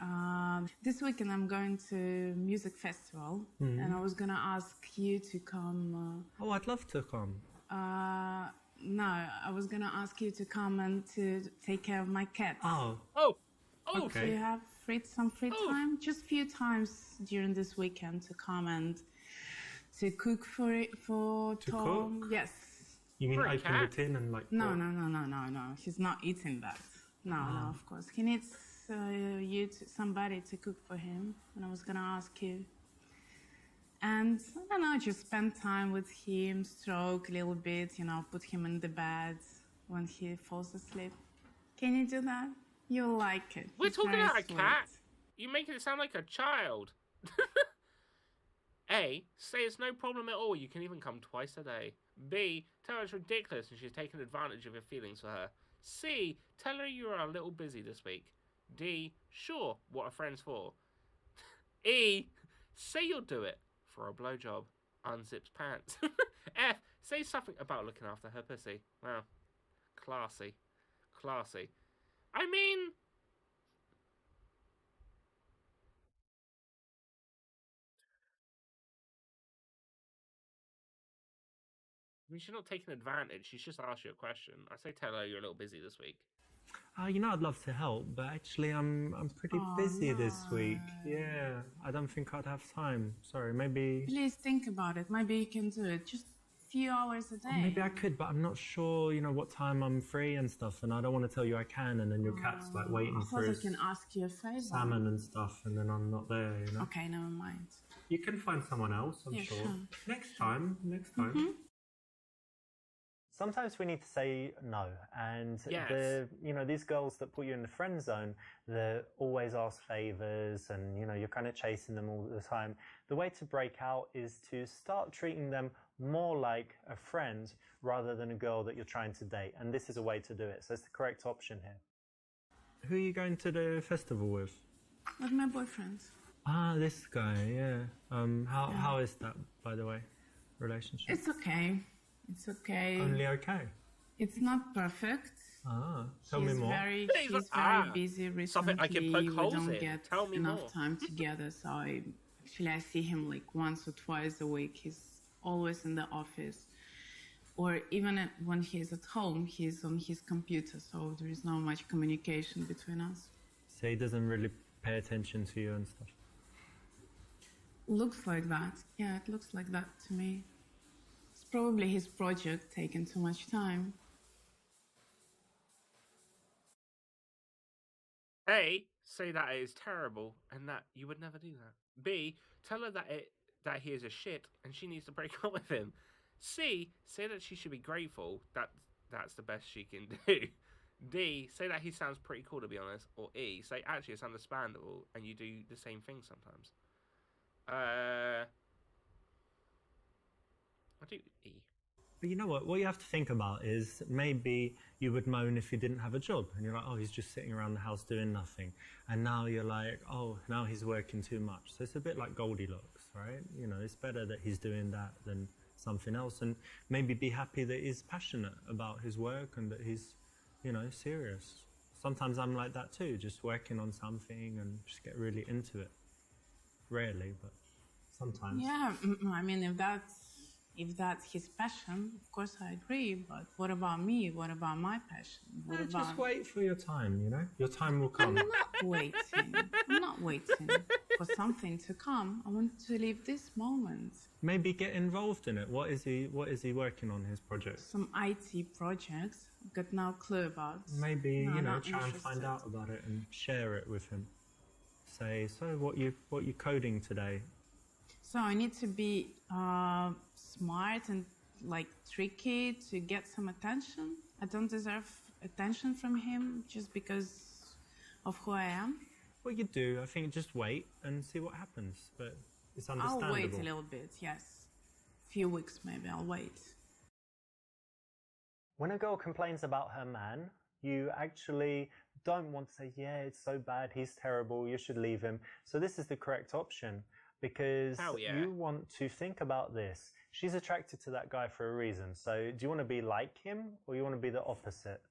This weekend I'm going to music festival, and I was gonna ask you to come. Oh, I'd love to come. No, I was gonna ask you to come and to take care of my cat. Oh, Oh! Do okay. you have some free time? Just few times during this weekend to come and to cook for To Tom. cook? Yes. You mean For a open cat? the tin and like? No, pour- no. He's not eating that. No, of course. He needs somebody to cook for him, and I was gonna ask you. And I don't know, just spend time with him, stroke a little bit, put him in the bed when he falls asleep. Can you do that? You'll like it. We're He's talking very about a sweet. cat? You're making it sound like a child. A. Say it's no problem at all. You can even come twice a day. B. Tell her it's ridiculous and she's taken advantage of your feelings for her. C. Tell her you are a little busy this week. D. Sure, what are friends for? E. Say you'll do it for a blowjob. Unzips pants. F. Say something about looking after her pussy. Wow. Classy. Classy. I mean... she's not taking advantage. She's just asked you a question. I say tell her you're a little busy this week. You know, I'd love to help, but actually I'm pretty busy this week. Yeah, I don't think I'd have time. Sorry, maybe... Please think about it. Maybe you can do it. Just a few hours a day. Or maybe I could, but I'm not sure, you know, what time I'm free and stuff, and I don't want to tell you I can, and then your cat's like waiting for his I can ask you a favor. salmon and stuff, and then I'm not there, you know? Okay, never mind. You can find someone else, I'm sure. Next time. Sometimes we need to say no, and these girls that put you in the friend zone, they always ask favors, and you're kind of chasing them all the time. The way to break out is to start treating them more like a friend rather than a girl that you're trying to date, and this is a way to do it. So it's the correct option here. Who are you going to the festival with? With my boyfriend. Ah, this guy, yeah. How is that, by the way, relationship? It's okay. It's okay. Only okay? It's not perfect. Tell me more. He's very busy recently. Something I can poke holes in. We don't get enough time together, so I see him like once or twice a week. He's always in the office. Or even when he's at home, he's on his computer, so there is not much communication between us. So he doesn't really pay attention to you and stuff? Looks like that. Yeah, it looks like that to me. It's probably his project taking too much time. A, say that it is terrible and that you would never do that. B, tell her that he is a shit and she needs to break up with him. C, say that she should be grateful that that's the best she can do. D, say that he sounds pretty cool, to be honest. Or E, say actually it's understandable and you do the same thing sometimes. I do E. But you know what you have to think about is maybe you would moan if you didn't have a job and you're like, oh, he's just sitting around the house doing nothing. And now you're like, oh, now he's working too much. So it's a bit like Goldilocks, right? It's better that he's doing that than something else, and maybe be happy that he's passionate about his work and that he's, serious. Sometimes I'm like that too, just working on something and just get really into it. Rarely, but sometimes. Yeah, I mean, if that's his passion, of course I agree. But what about me? What about my passion? Just wait for your time, Your time will come. I'm not waiting for something to come. I want to live this moment. Maybe get involved in it. What is he working on, his project? Some IT projects. I've got no clue about. Maybe, try and find out about it and share it with him. Say, so what you coding today? So I need to be smart and tricky to get some attention. I don't deserve attention from him just because of who I am. What you do, I think, just wait and see what happens. But it's understandable. I'll wait a little bit, yes. A few weeks maybe, I'll wait. When a girl complains about her man, you actually don't want to say, yeah, it's so bad, he's terrible, you should leave him. So this is the correct option, because you want to think about this. She's attracted to that guy for a reason. So do you want to be like him, or you want to be the opposite?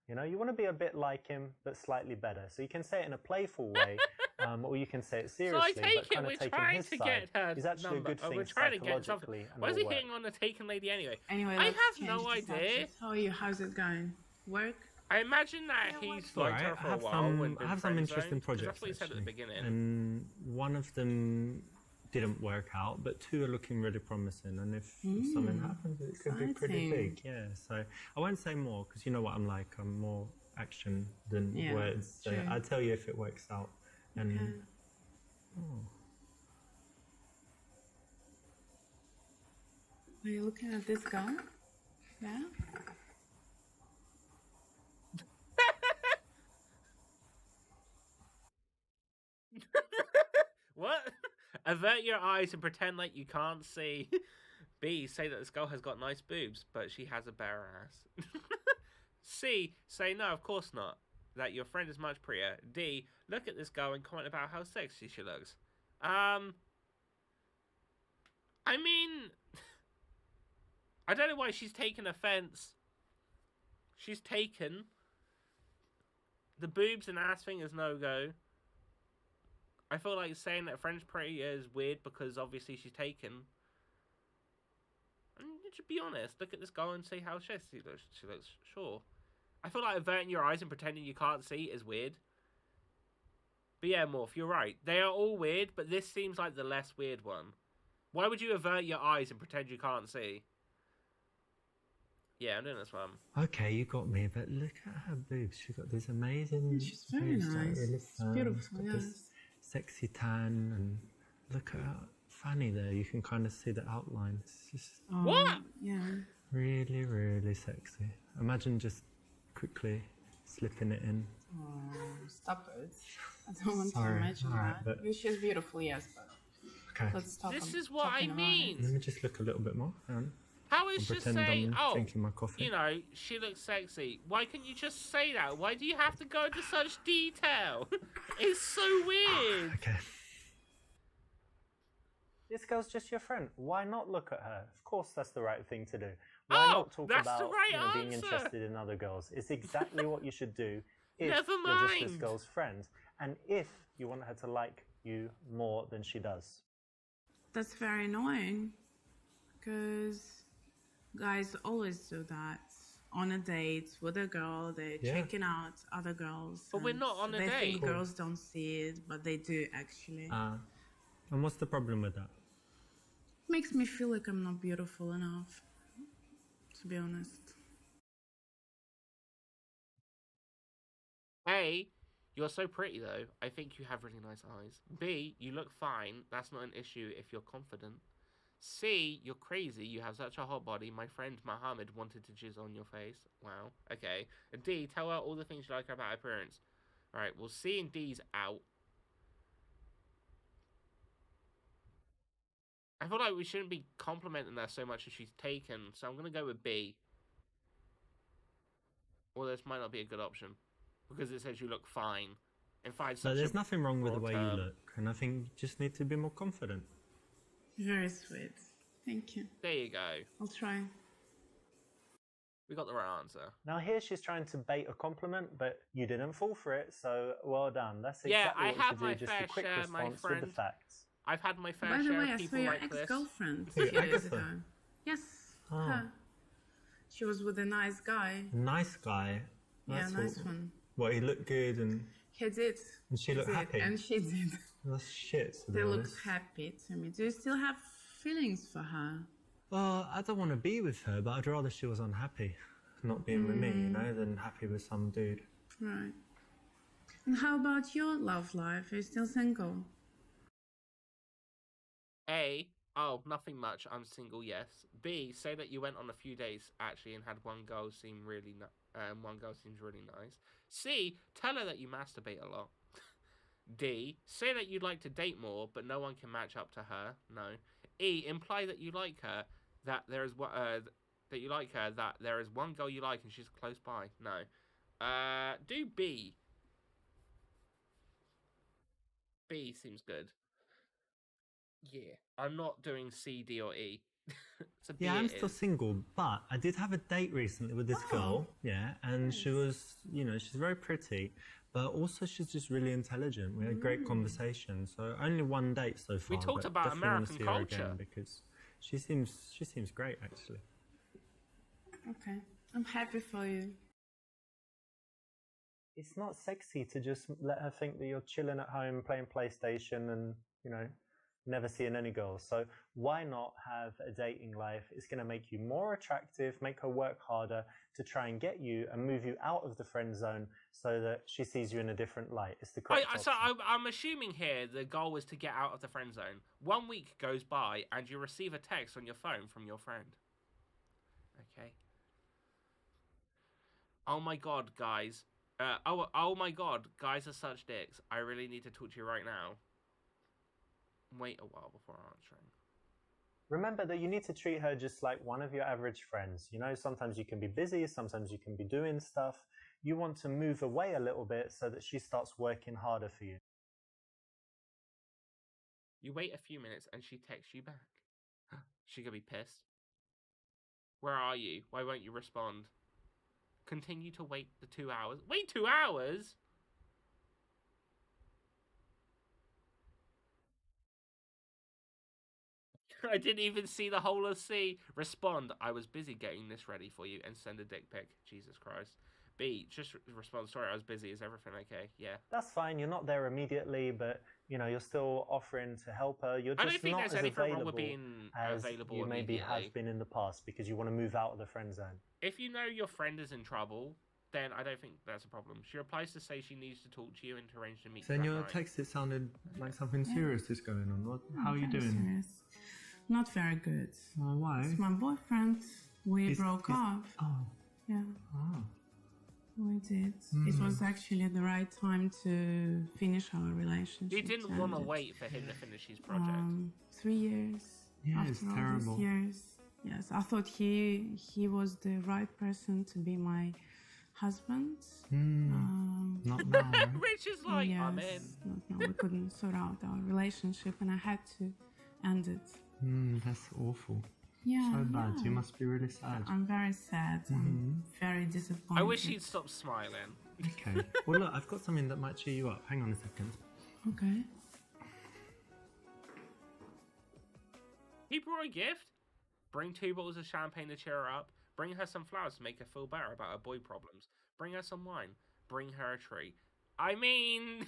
You want to be a bit like him, but slightly better. So you can say it in a playful way, or you can say it seriously, but kind of taking his side is actually a good thing psychologically. Why is he hitting on the taken lady anyway? Anyway, I have no idea. How's it going? Work? I imagine that he's liked her for a while. I have some interesting projects. That's what he said at the beginning. And one of them didn't work out, but two are looking really promising. And if something happens, it could be pretty big. Yeah. So I won't say more because you know what I'm like. I'm more action than words. So I'll tell you if it works out. And Are you looking at this guy? Yeah. What? Avert your eyes and pretend like you can't see. B. Say that this girl has got nice boobs, but she has a bare ass. C. Say no, of course not. That your friend is much prettier. D. Look at this girl and comment about how sexy she looks. I mean, I don't know why she's taken offense. She's taken. The boobs and ass thing is no-go. I feel like saying that friend's pretty is weird because obviously she's taken. And to be honest, look at this girl and see how sexy she looks. Sure. I feel like averting your eyes and pretending you can't see is weird. But yeah, Morph, you're right. They are all weird, but this seems like the less weird one. Why would you avert your eyes and pretend you can't see? Yeah, I'm doing this one. Okay, you got me, but look at her boobs. She's got these amazing. She's very boobs, like nice. really It's firm. beautiful, She's got yes. this sexy tan, and look at her fanny there. You can kind of see the outline. It's just What? Yeah. really, really sexy. Imagine just quickly slipping it in. Oh, stop it. I don't want Sorry, to imagine alright, that. but- She's beautiful, yes, but Okay. let's stop. This is what I Let mean. me just look a little bit more. Hang on. How is I'll just pretend saying, I'm oh, drinking my coffee. you know, she looks sexy. Why can't you just say that? Why do you have to go into such detail? It's so weird. Okay. This girl's just your friend. Why not look at her? Of course, that's the right thing to do. Why Oh, not talk that's the about right being answer. interested in other girls? It's exactly what you should do if Never you're just this mind. girl's friend, and if you want her to like you more than she does. That's very annoying because guys always do that. On a date with a girl, they're Yeah. checking out other girls. But we're and not on a they date. think Cool. girls don't see it, but they do actually. And what's the problem with that? Makes me feel like I'm not beautiful enough, to be honest. A, you're so pretty though. I think you have really nice eyes. B, you look fine. That's not an issue if you're confident. C, you're crazy. You have such a hot body. My friend Mohammed wanted to jizz on your face. Wow. Okay. And D, tell her all the things you like about her appearance. Alright, well C and D's out. I feel like we shouldn't be complimenting her so much as she's taken, so I'm going to go with B. Or this might not be a good option. Because it says you look fine. And fine, So such there's a nothing wrong with the broad way you term. look, and I think you just need to be more confident. Very sweet. Thank you. There you go. I'll try. We got the right answer. Now here she's trying to bait a compliment, but you didn't fall for it, so well done. That's Yeah, exactly I what you have should do, my just fair a quick share, my response with the friend. facts. I've had my fair By the share way, of I people saw your like this. ex-girlfriend a Who, few days Agatha? ago. Yes, Oh. her. She was with a nice guy. Nice guy. Yeah, That's nice what- one. What, he looked good and He did. she He looked did, happy? and she did. That's shit, to be They honest. looked happy to me. Do you still have feelings for her? Well, I don't want to be with her, but I'd rather she was unhappy not being with me, you know, than happy with some dude. Right. And how about your love life? Are you still single? A, oh, nothing much. I'm single, yes. B, say that you went on a few dates actually and had one girl seem really one girl seems really nice. C, tell her that you masturbate a lot. D, say that you'd like to date more, but no one can match up to her. No. E, imply that you like her, that there is that you like her, that there is one girl you like and she's close by. No. Do B. B seems good. Yeah, I'm not doing C, D, or E. So B Yeah, I'm it still is. single, but I did have a date recently with this girl, yeah, and she was, you know, she's very pretty, but also she's just really intelligent. We had great conversation, so only one date so far. We talked but about definitely wanna American see her again culture. because she seems great actually. Okay. I'm happy for you. It's not sexy to just let her think that you're chilling at home playing PlayStation and, you know, never seeing any girls. So why not have a dating life? It's going to make you more attractive, make her work harder to try and get you and move you out of the friend zone so that she sees you in a different light. It's the correct So option. I'm assuming here the goal was to get out of the friend zone. 1 week goes by and you receive a text on your phone from your friend. Okay. Oh my god, guys. Oh my god, guys are such dicks. I really need to talk to you right now. Wait a while before answering. Remember that you need to treat her just like one of your average friends. You know, sometimes you can be busy, sometimes you can be doing stuff. You want to move away a little bit so that she starts working harder for you. You wait a few minutes and she texts you back. She gonna be pissed. Where are you? Why won't you respond? Continue to wait the 2 hours. Wait 2 hours? I didn't even see the whole of C. Respond. I was busy getting this ready for you, and send a dick pic. Jesus Christ. B. Just respond. Sorry, I was busy. Is everything okay? Yeah. That's fine. You're not there immediately, but you know you're still offering to help her. You're I just don't think not there's as anything wrong with available being as available you maybe immediately. have been in the past because you want to move out of the friend zone. If you know your friend is in trouble, then I don't think that's a problem. She replies to say she needs to talk to you and to arrange to meet. So in that your night. text, it sounded like something serious is going on. What? How are you doing? Serious. Not very good. Why? It's my boyfriend. We broke up. Oh. Yeah. Oh. We did. It was actually the right time to finish our relationship. You didn't want to wait for him to finish his project. 3 years. Yeah, after it's all terrible. these years. Yes, I thought he was the right person to be my husband. Not now, right? Which is like, yes, I'm in. Not now. We couldn't sort out our relationship, and I had to end it. That's awful. Yeah. So bad. yeah. You must be really sad. I'm very sad. I'm very disappointed. I wish he'd stop smiling. Okay. Well, look, I've got something that might cheer you up. Hang on a second. Okay. He brought a gift. Bring 2 bottles of champagne to cheer her up. Bring her some flowers to make her feel better about her boy problems. Bring her some wine. Bring her a tree. I mean...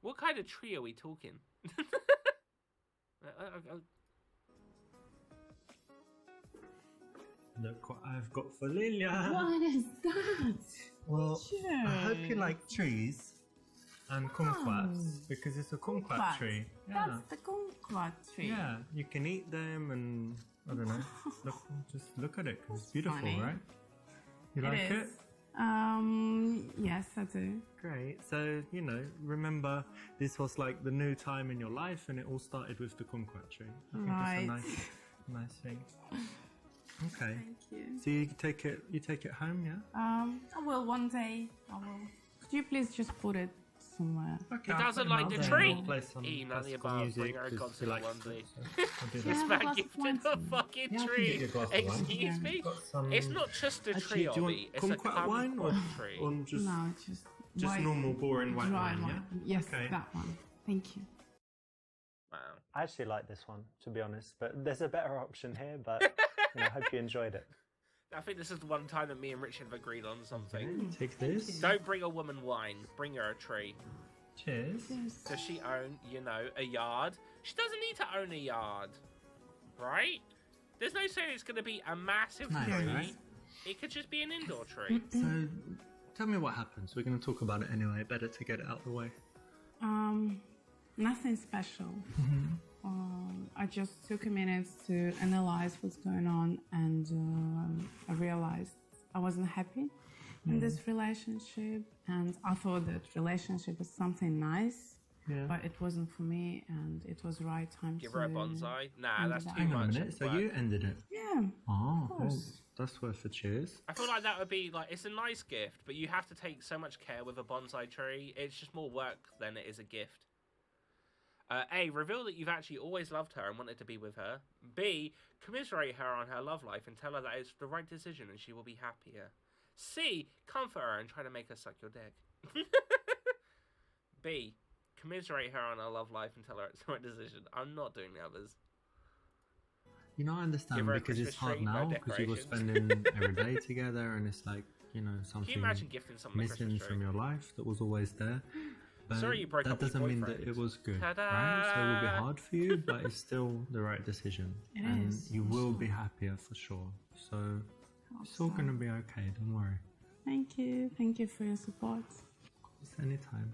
what kind of tree are we talking? Look what I've got for Lilia. What is that? Well, Richard. I hope you like trees and kumquats because it's a kumquat Kumquat. tree. That's the kumquat tree. Yeah, you can eat them and I don't know. Just look at it 'cause it's beautiful, funny. right? You like is. it? Yes, I do. Great. So, you know, remember this was like the new time in your life and it all started with the kumquat tree. I think Right. that's a nice thing. Okay. Thank you. So you take it home, yeah? I will one day. I will. Could you please just put it somewhere? Okay. He doesn't like the tree. He none of the above. Bring her a Godzilla onesie. This Yeah, man glass of gifted wine a for me. fucking Yeah, I can tree. get you a glass of wine. Excuse me? Got some- It's not just a Actually, tree, do you want Ollie. It's a kumquat wine or tree. just No, just white, normal boring white dry wine, yeah? Yes, Okay. that one. Thank you. Wow. I actually like this one, to be honest, but there's a better option here. But I hope you enjoyed it. I think this is the one time that me and Richard have agreed on something. Take this. Don't bring a woman wine. Bring her a tree. Cheers. Does she own, a yard? She doesn't need to own a yard, right? There's no saying it's going to be a massive Nice, tree. right? It could just be an indoor tree. So, tell me what happens. We're going to talk about it anyway. Better to get it out of the way. Nothing special. I just took a minute to analyze what's going on, and I realized I wasn't happy in this relationship, and I thought that relationship was something nice, Yeah. but it wasn't for me, and it was the right time Give to her a bonsai. Nah, end that's it too up. Hang on a much. minute. So work. you ended it. Yeah. Oh, well, course. that's worth a cheers. I feel like that would be like, it's a nice gift, but you have to take so much care with a bonsai tree. It's just more work than it is a gift. A, reveal that you've actually always loved her and wanted to be with her. B, commiserate her on her love life and tell her that it's the right decision and she will be happier. C, comfort her and try to make her suck your dick. B, commiserate her on her love life and tell her it's the right decision. I'm not doing the others. You know, I understand Give her a because it's Christmas hard tree, no now because you were decorations. spending every day together and it's like, something Can you imagine gifting someone a missing Christmas tree? from your life that was always there. But Sorry you broke that up with your doesn't mean that boyfriend. it was good, Ta-da! right? So it will be hard for you, but it's still the right decision. It and is, you for will sure. be happier for sure. So it's all going to be okay, don't worry. Thank you. Thank you for your support. It's anytime.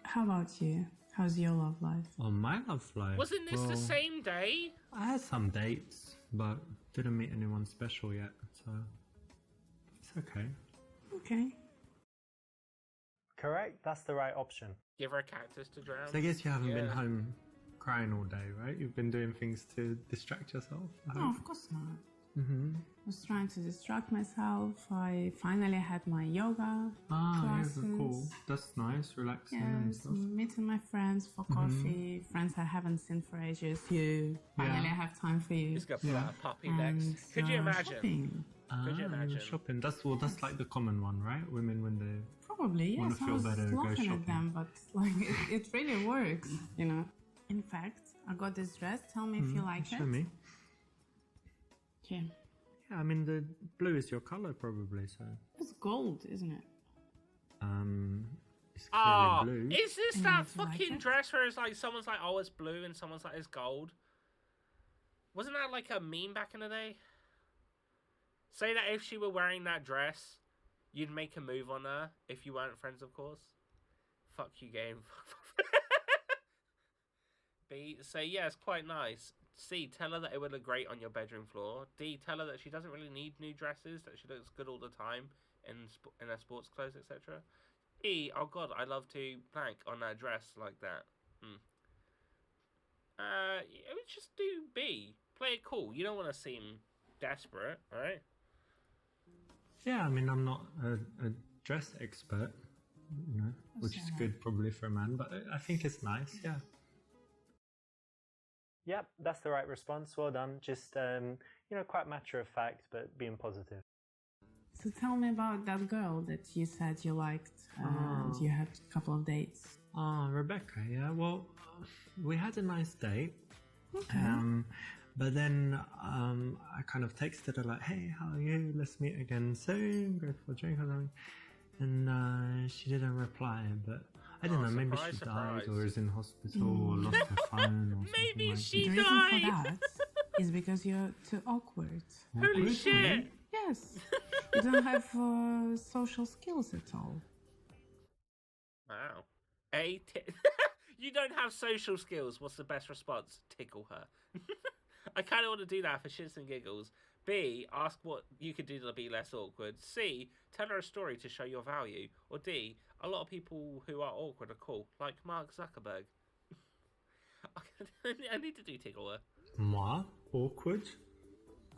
How about you? How's your love life? On my love life. Wasn't this the well, same day? I had some dates, but didn't meet anyone special yet, so it's okay. Okay. Correct? That's the right option. Give her a cactus to drown. So I guess you haven't been Yeah. home crying all day, right? You've been doing things to distract yourself. No, of course not. Mm-hmm. I was trying to distract myself. I finally had my yoga classes. Yeah, cool. That's nice, relaxing and Yes, stuff. meeting my friends for coffee. Friends I haven't seen for ages. You finally have time for you. He's got to pull out a puppy next. Could you imagine? Shopping. Could you imagine? Shopping. That's like the common one, right? Women when they Probably, wanna yes. I feel was better, go laughing shopping. at them, but like it really works, you know. In fact, I got this dress. Tell me if you like show it. me. Here. Yeah, I mean the blue is your color probably, so It's gold, isn't it? it's clearly Oh, blue. is this And that you like fucking it? dress where it's like someone's like, oh, it's blue, and someone's like, it's gold? Wasn't that like a meme back in the day? Say that if she were wearing that dress, you'd make a move on her if you weren't friends, of course. Fuck you, game. B, say, yeah, it's quite nice. C, tell her that it would look great on your bedroom floor. D, tell her that she doesn't really need new dresses, that she looks good all the time in her sports clothes, etc. E, oh god, I love to blank on that dress like that. It would just do B. Play it cool. You don't want to seem desperate, right? Yeah, I mean I'm not a dress expert, you know, which is good probably for a man, but I think it's nice. Yeah. Yep, that's the right response. Well done. Just, quite matter of fact, but being positive. So tell me about that girl that you said you liked and you had a couple of dates. Rebecca, yeah. Well, we had a nice date. Okay. But then I kind of texted her like, hey, how are you? Let's meet again soon. Go for a drink or something. And she didn't reply, but I don't know, maybe she died or is in hospital or lost her phone or Maybe something she The reason died. for that is because you're too awkward. Holy shit! Yes. You don't have social skills at all. Wow. A, you don't have social skills. What's the best response? Tickle her. I kind of want to do that for shits and giggles. B, ask what you could do to be less awkward. C, tell her a story to show your value. Or D, a lot of people who are awkward are cool, like Mark Zuckerberg. I need to do tickle her. Moi? Awkward?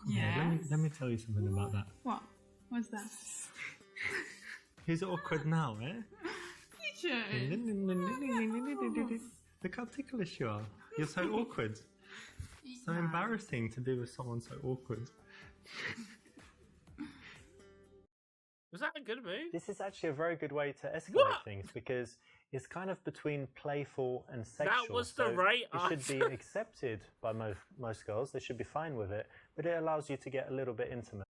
Come here, Yes. let me tell you something about that. What? What's that? Who's awkward now, eh? Teacher. Look how ticklish you are. You're so awkward. So embarrassing to be with someone so awkward. Was that a good move? This is actually a very good way to escalate What? things because it's kind of between playful and sexual. was the right It should be answer. accepted by most girls. They should be fine with it, but it allows you to get a little bit intimate.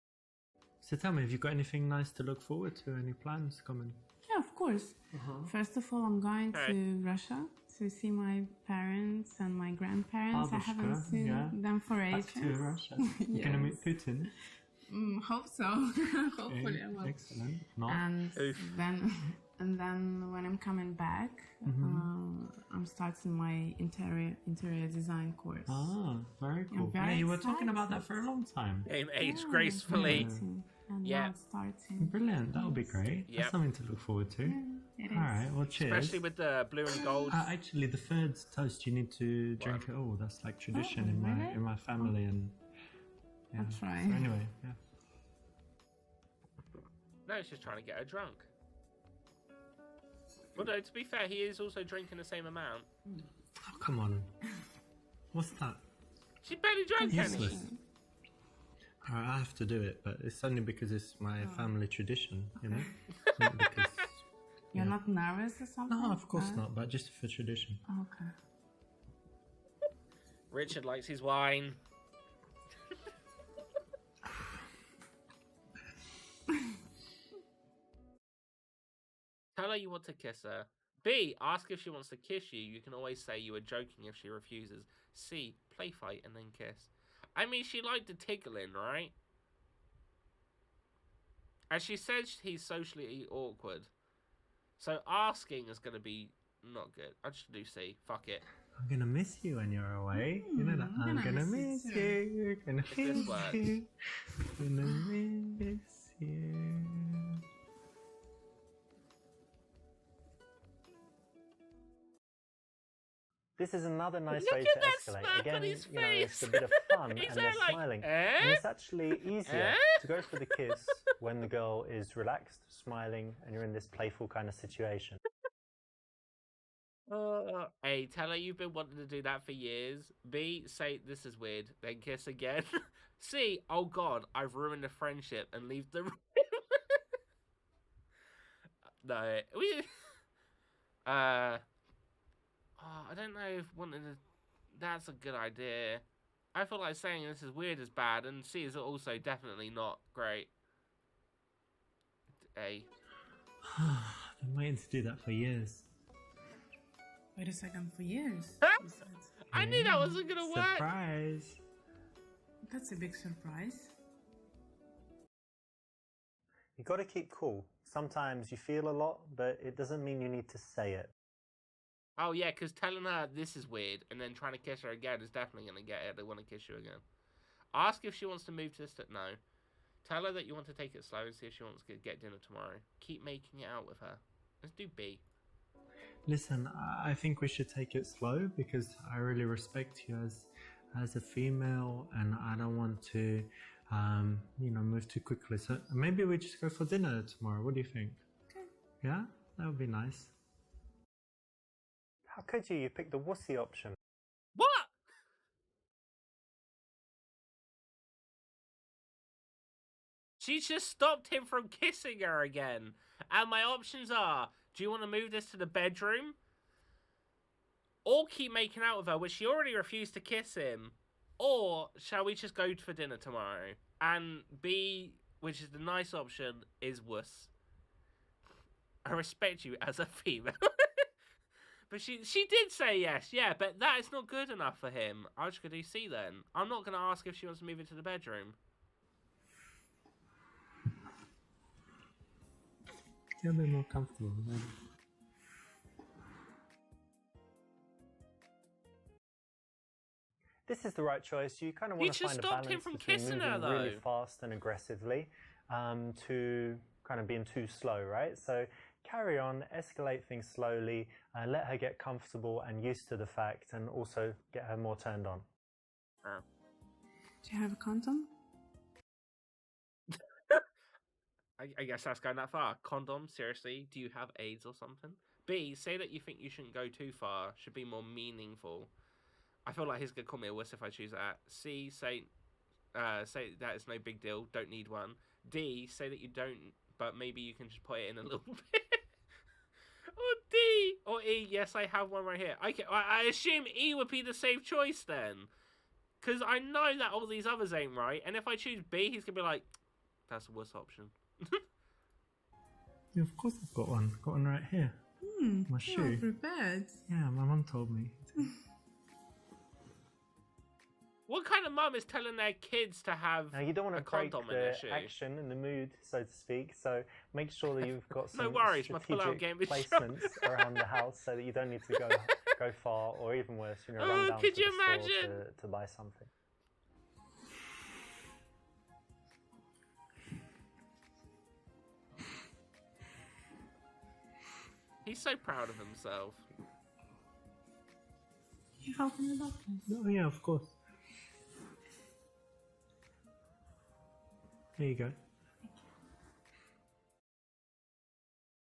So tell me, have you got anything nice to look forward to? Any plans coming? Yeah, of course. First of all, I'm going Okay. to Russia to see my parents and my grandparents. I haven't Babushka, seen yeah. them for ages. Back to Russia. You're gonna meet Putin. Hope so. Hopefully I will. Excellent. Not. And Oof. then when I'm coming back, I'm starting my interior design course. Very I'm cool. very Yeah, you were talking about that excited. for a long time. Game age gracefully. And Yeah. now it's starting. Brilliant. That'll be great. Yep. That's something to look forward to. It All right. Well, cheers. Especially with the blue and gold. Actually, the third toast you need to drink it all. That's like tradition really? in my family, and yeah. I'll try. So anyway, yeah. No, it's just trying to get her drunk. Well, no, to be fair, he is also drinking the same amount. Oh, come on. What's that? She barely drank any. Useless. All right, I have to do it, but it's only because it's my family tradition, you know. Not because. You're not nervous or something? No, of course not. But just for tradition. Okay. Richard likes his wine. Tell her you want to kiss her. B, ask if she wants to kiss you. You can always say you were joking if she refuses. C, play fight and then kiss. I mean, she liked the tickling, right? And she says he's socially awkward. So asking is going to be not good. I just do C. Fuck it. I'm gonna miss you when you're away. You know that. I'm gonna miss you. Gonna If this miss works. you. Gonna miss you. This is another nice Look way at to that escalate. smirk Again, on his you know, it's a face. bit of fun He's and they're there like, smiling. eh? And it's actually easier Eh? to go for the kiss when the girl is relaxed, smiling, and you're in this playful kind of situation. A, tell her you've been wanting to do that for years. B, say this is weird, then kiss again. C, oh god, I've ruined a friendship and leave the room. No, we. I don't know if wanting to. That's a good idea. I feel like saying this is weird is bad, and C is also definitely not great. A. I've been waiting to do that for years. Wait a second, for years? You said. I knew that wasn't gonna work. Surprise! That's a big surprise. You got to keep cool. Sometimes you feel a lot, but it doesn't mean you need to say it. Oh yeah, because telling her this is weird and then trying to kiss her again is definitely gonna get her to want to kiss you again. Ask if she wants to move to this. No. Tell her that you want to take it slow and see if she wants to get dinner tomorrow. Keep making it out with her. Let's do B. Listen, I think we should take it slow because I really respect you as a female, and I don't want to, move too quickly. So maybe we just go for dinner tomorrow. What do you think? Okay. Yeah, that would be nice. How could you? You picked the wussy option. What? She just stopped him from kissing her again. And my options are, do you want to move this to the bedroom? Or keep making out with her, which she already refused to kiss him. Or shall we just go for dinner tomorrow? And B, which is the nice option, is wuss. I respect you as a female. But she did say yes, yeah, but that is not good enough for him. I'm just going to do C then. I'm not going to ask if she wants to move into the bedroom. Get a bit more comfortable, maybe. This is the right choice. You kind of want to just find a stopped balance him from between kissing moving her, really though. fast and aggressively to kind of being too slow, right? So carry on, escalate things slowly, let her get comfortable and used to the fact, and also get her more turned on. Do you have a condom? I guess that's going that far. Condom, seriously? Do you have AIDS or something? B, say that you think you shouldn't go too far. Should be more meaningful. I feel like he's going to call me a wuss if I choose that. C, say that it's no big deal. Don't need one. D, say that you don't, but maybe you can just put it in a little bit. Or D. Or E, yes, I have one right here. Okay, I assume E would be the safe choice then. Because I know that all these others ain't right. And if I choose B, he's going to be like, that's a worse option. Yeah, of course I've got one. Got one right here. My shoe. You're prepared. Yeah, my mum told me. What kind of mum is telling their kids to have Now, you don't want a to break condom in their the shoe? action and the mood, so to speak, so make sure that you've got some No worries, my pull-out strategic game is placements around the house so that you don't need to go far, or even worse, run down could to you the imagine? store to buy something. He's so proud of himself. You helping with that, please? Oh yeah, of course. There you go.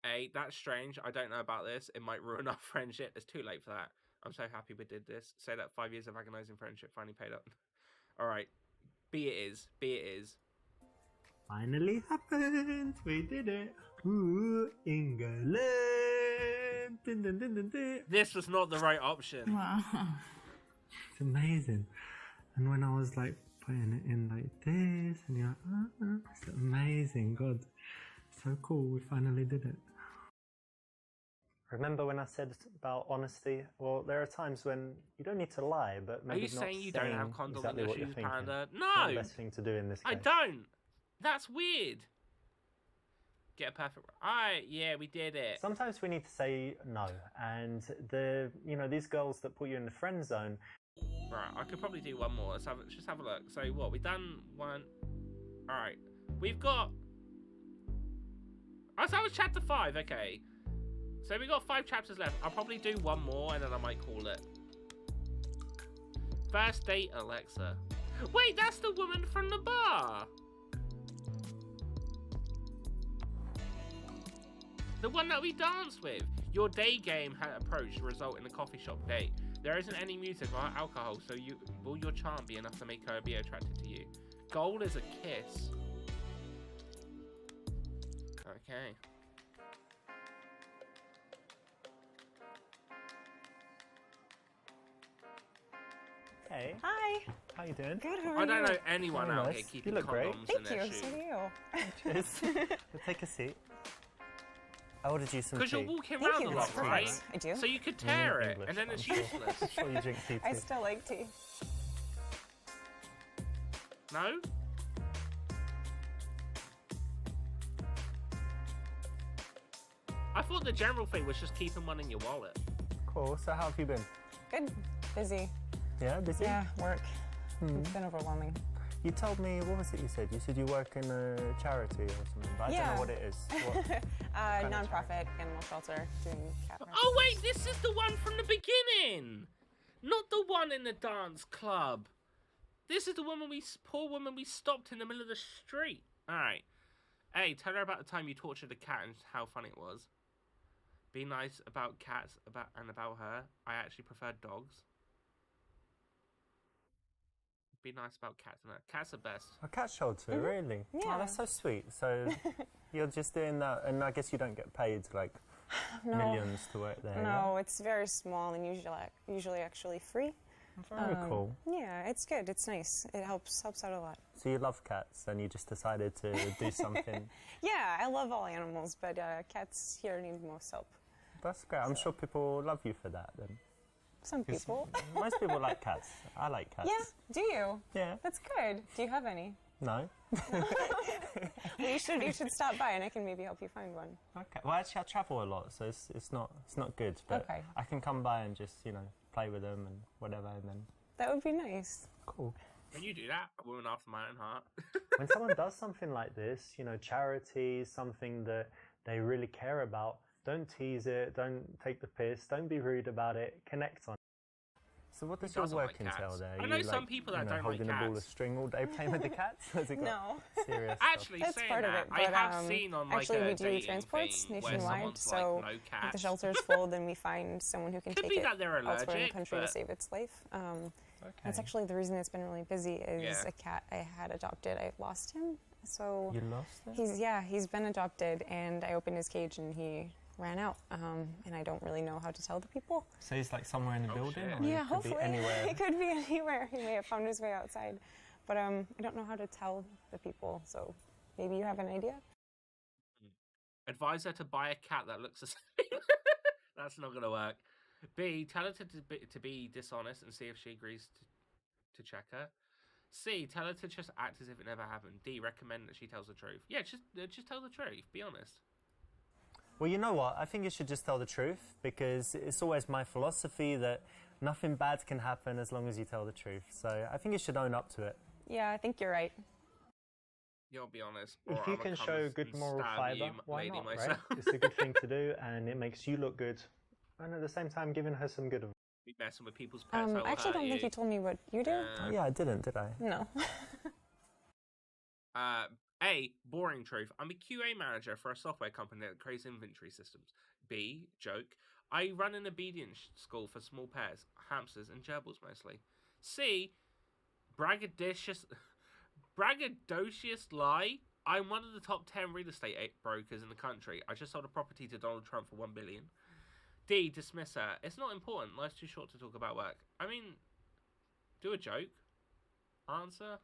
A, that's strange. I don't know about this. It might ruin our friendship. It's too late for that. I'm so happy we did this. Say that 5 years of agonizing friendship finally paid up. All right. B it is. B it is. Finally happened. We did it. Ooh, England. Dun, dun, dun, dun, dun. This was not the right option. Wow. It's amazing. And when I was like putting it in like this, and you're like, it's amazing. God, so cool. We finally did it. Remember when I said about honesty? Well, there are times when you don't need to lie, but Are maybe you not saying you don't have condom exactly in your what you're shoes, thinking. Panda? Not the No! best thing to do in this case. I don't! That's weird. Get a perfect... Alright, yeah, we did it. Sometimes we need to say no, and these girls that put you in the friend zone. Right, I could probably do one more. Let's just have a look. So what? We've done one. Alright. We've got... Oh, so that was chapter 5, okay. So we got 5 chapters left. I'll probably do one more and then I might call it. First date, Alexa. Wait, that's the woman from the bar. The one that we danced with. Your day game had approached to result in a coffee shop date. There isn't any music or alcohol, so will your charm be enough to make her be attracted to you? Goal is a kiss. Okay. Hey. Hi. How you doing? Good. How are I don't you? know anyone Very out nice. here keeping You look great. condoms in Thank their you. shoe. So do you. Cheers. We'll take a seat. I ordered you some tea. Because you're walking Thank around you, a that's lot, very right? nice. I do. So you could tear it, English, and then I'm it's sure. useless. I'm sure you drink tea I too. still like tea. No? I thought the general thing was just keeping one in your wallet. Cool. So how have you been? Good. Busy. Yeah, busy? Yeah, work. It's been overwhelming. You told me, what was it you said? You said you work in a charity or something, but I don't know what it is. What kind of Non-profit animal shelter doing cat rescue. Oh wait, this is the one from the beginning! Not the one in the dance club. This is the poor woman we stopped in the middle of the street. Alright. Hey, tell her about the time you tortured a cat and how funny it was. Be nice about cats and about her. I actually prefer dogs. Be nice about cats and her. Cats are best. A cat shelter, really? Yeah. Oh, that's so sweet. So you're just doing that, and I guess you don't get paid like millions to work there. No, it's very small and usually actually free. Very cool. Yeah, it's good. It's nice. It helps out a lot. So you love cats, and you just decided to do something. Yeah, I love all animals, but cats here need most help. That's great. I'm sure people love you for that then. Some 'Cause people. Most people like cats. I like cats. Yeah, do you? Yeah. That's good. Do you have any? No? Well, you should stop by and I can maybe help you find one. Okay. Well, actually, I travel a lot, so it's not good. But Okay. I can come by and just play with them and whatever, and then That would be nice. cool. When you do that, a woman after my own heart. When someone does something like this, charity, something that they really care about, don't tease it, don't take the piss, don't be rude about it, connect on it. So what does your doesn't work like entail cats? there? I know You, some people that don't like holding a ball of cats. string all day playing with the cats? Has it got No. serious Actually, That's saying part of that, it. I But, have seen on like actually, a we do dating transports thing where nationwide, someone's so like, no if the cats. shelter's full, then we find someone who can Could take be it that they're elsewhere in the allergic, country to but- save its life. Okay. That's actually the reason it's been really busy is Yeah. a cat I had adopted. I lost him, so You lost it? he's been adopted, and I opened his cage and he ran out, and I don't really know how to tell the people. So he's like somewhere in the building? shit. Or Yeah, it could hopefully be anywhere? it could be anywhere. He may have found his way outside, but I don't know how to tell the people. So maybe you have an idea. Advise her to buy a cat that looks the same. That's not gonna work. B, tell her to be dishonest and see if she agrees to check her. C, tell her to just act as if it never happened. D, recommend that she tells the truth. Yeah, just tell the truth. Be honest. Well, you know what? I think you should just tell the truth, because it's always my philosophy that nothing bad can happen as long as you tell the truth. So I think you should own up to it. Yeah, I think you're right. You'll be honest. If or you I'ma can come show and good moral stab fibre, you, why lady not, right? myself. It's a good thing to do, and it makes you look good. And at the same time, giving her some good advice. Be messing with people's pets. I actually don't think you told me what you do. Oh, yeah, I didn't, did I? No. A, boring truth. I'm a QA manager for a software company that creates inventory systems. B, joke. I run an obedience school for small pets, hamsters, and gerbils mostly. C, braggadocious lie. I'm one of the top 10 real estate brokers in the country. I just sold a property to Donald Trump for $1 billion. D, dismiss her. It's not important. Life's too short to talk about work. I mean, do a joke. Answer.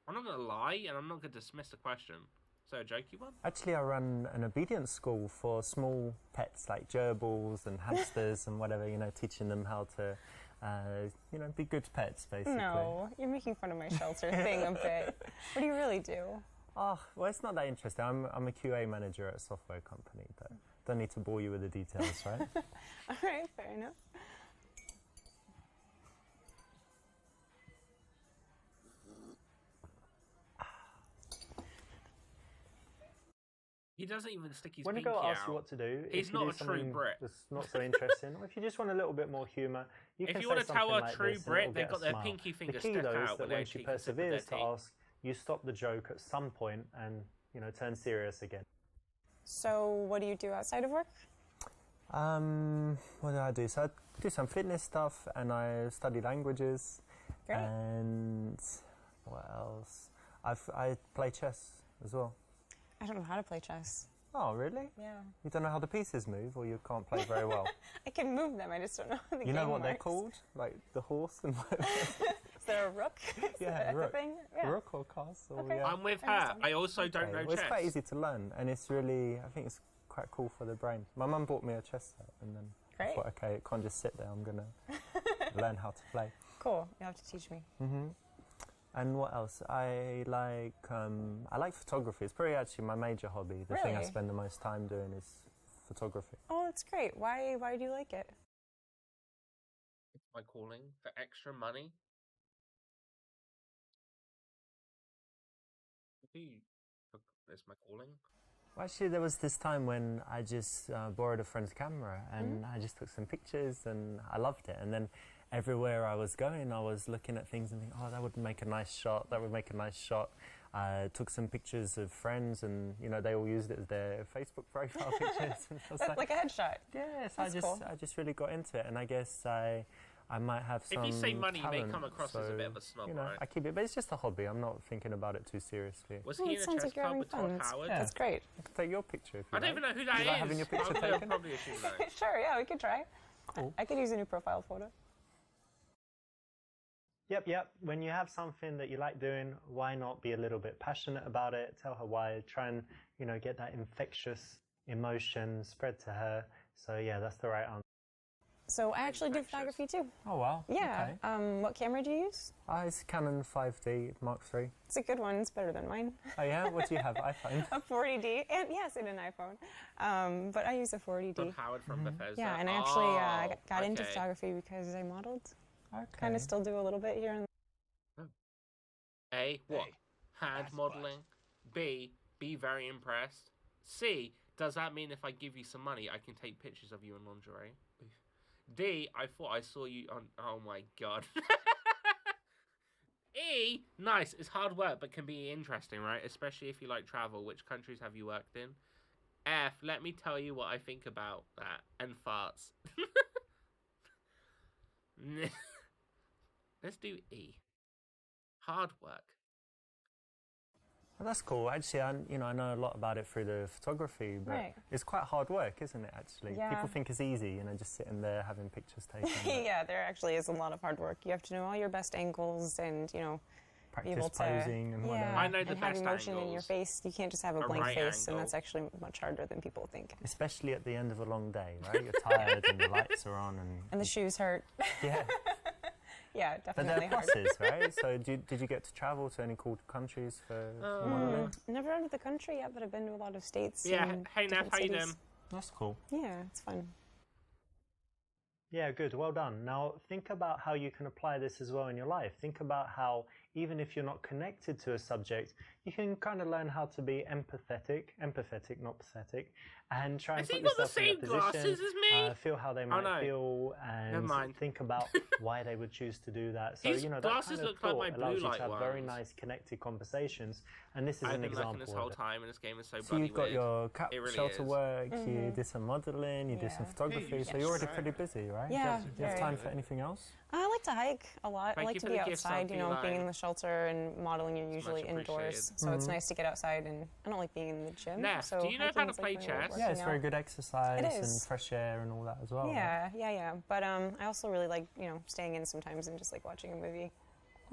I'm not going to lie, and I'm not going to dismiss the question. So, a jokey one? Actually, I run an obedience school for small pets like gerbils and hamsters and whatever, teaching them how to, be good pets, basically. No, you're making fun of my shelter thing a bit. What do you really do? Oh, well, it's not that interesting. I'm a QA manager at a software company, but don't need to bore you with the details, right? All right, fair enough. He doesn't even stick his When a pinky girl asks out. you what to do, He's if you not do a true something Brit. that's not so interesting, or if you just want a little bit more humour, you If can you say want to tell something a like true this and Brit, it'll they've get got a their smile. pinky The finger key stuck though is out that when when they she take a sip of their perseveres to tea. ask, you stop the joke at some point and, you know, turn serious again. So what do you do outside of work? What do? So I do some fitness stuff and I study languages. Great. And what else? I play chess as well. I don't know how to play chess. Oh, really? Yeah. You don't know how the pieces move, or you can't play very well? I can move them, I just don't know how the You game know what they're works. called? Like the horse and Is there a rook? yeah, the rook. thing? Yeah. Rook or castle. Okay. Yeah. I'm with her. I also don't know Well, it's chess. quite easy to learn, and it's really, I think it's quite cool for the brain. My mum bought me a chess set, and then I Great. thought, okay, it can't just sit there. I'm gonna learn how to play. Cool. You have to teach me. And what else? I like photography. It's probably actually my major hobby. The thing I Really? spend the most time doing is photography. Oh, that's great. Why do you like it? It's my calling for extra money. It's my calling. Well, actually, there was this time when I just borrowed a friend's camera and I just took some pictures and I loved it. And then everywhere I was going, I was looking at things and thinking, oh, that would make a nice shot. That would make a nice shot. I took some pictures of friends and, you know, they all used it as their Facebook profile pictures. And I was Like a headshot. yes, That's cool. I just really got into it. And I guess I might have some If you say money, you may talent, come across as a bit of a snob, you know, right? I keep it, but it's just a hobby. I'm not thinking about it too seriously. Was Oh, he it in a sounds chess like you're club having with fun. Todd That's- Howard? Yeah. That's great. I can take your picture if you I don't like. even know who that You is. like having your picture I'm gonna taken? probably assume no. Sure, yeah, we could try. Cool. I could use a new profile photo. Yep. When you have something that you like doing, why not be a little bit passionate about it? Tell her why. Try and, you know, get that infectious emotion spread to her. So yeah, that's the right answer. So I actually do photography too. Oh wow. Yeah. Okay. What camera do you use? It's Canon 5D Mark III. It's a good one. It's better than mine. Oh yeah? What do you have? iPhone? A 40D, and yes, and an iPhone. But I use a 40D. Todd Howard from Bethesda. Yeah, and I actually got into okay. photography because I modeled. Okay. Kind of still do a little bit here and A, what? Hand modeling. B, be very impressed. C, does that mean if I give you some money, I can take pictures of you in lingerie? D, I thought I saw you on... Oh my god. E, nice. It's hard work, but can be interesting, right? Especially if you like travel. Which countries have you worked in? F, let me tell you what I think about that. And farts. Let's do E. Hard work. Well, that's cool. Actually, I know a lot about it through the photography, but Right. it's quite hard work, isn't it, actually? Yeah. People think it's easy, you know, just sitting there having pictures taken. but yeah, there actually is a lot of hard work. You have to know all your best angles and, you know, be able practice to posing and whatever. yeah, I know the and have best emotion in your angles. face. You can't just have a A blank right face, angle. and that's actually much harder than people think. Especially at the end of a long day, right? You're tired and the lights are on And the shoes hurt. yeah. Yeah, But there definitely are hard. pluses, right? So did you get to travel to any cool countries for modeling? Never out of the country yet, but I've been to a lot of states. Yeah, and hey Nev, different how you cities. doing? That's cool. Yeah, it's fun. Yeah, good. Well done. Now think about how you can apply this as well in your life. Think about how even if you're not connected to a subject, you can kind of learn how to be empathetic, not pathetic, and try and Has put he got the yourself in same their position, glasses as me? feel how they might no. feel, Never and mind. think about why they would choose to do that. So These you know that glasses kind of look like my thought allows blue you light to have very ones. nice connected conversations, and this is I've an been example looking this of whole it. time, and this game is so So bloody you've got weird. your cap It really shelter is. work, you did some modelling, you did some Yeah. photography, so you're already pretty busy, right? Yeah, Do you have very. time for anything else? I like to hike a lot. Thank I like you to for be the gifts, outside, you know, Auntie being in Line. the shelter and modeling. You're usually much indoors, appreciated. so it's nice to get outside. And I don't like being in the gym. Neff, so do you know hiking how to is, like, play my way of chess? working Yeah, it's very out. good exercise It and is. fresh air and all that as well. Right? Yeah. But I also really like, you know, staying in sometimes and just like watching a movie.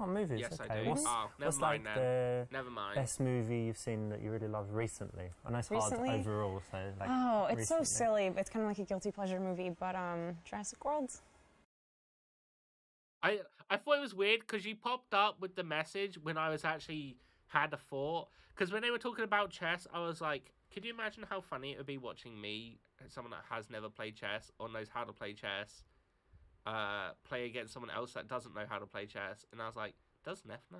Oh, movies. Yes, I okay. do. What's, Oh, never what's mind like then. the Never mind. best movie you've seen that you really love recently? I know it's Recently? hard overall, so like. Oh, it's so recently. silly. It's kind of like a guilty pleasure movie, but Jurassic World. I thought it was weird because you popped up with the message when I was actually had a thought. Because when they were talking about chess, I was like, could you imagine how funny it would be watching me, someone that has never played chess or knows how to play chess, play against someone else that doesn't know how to play chess? And I was like, does Neff know?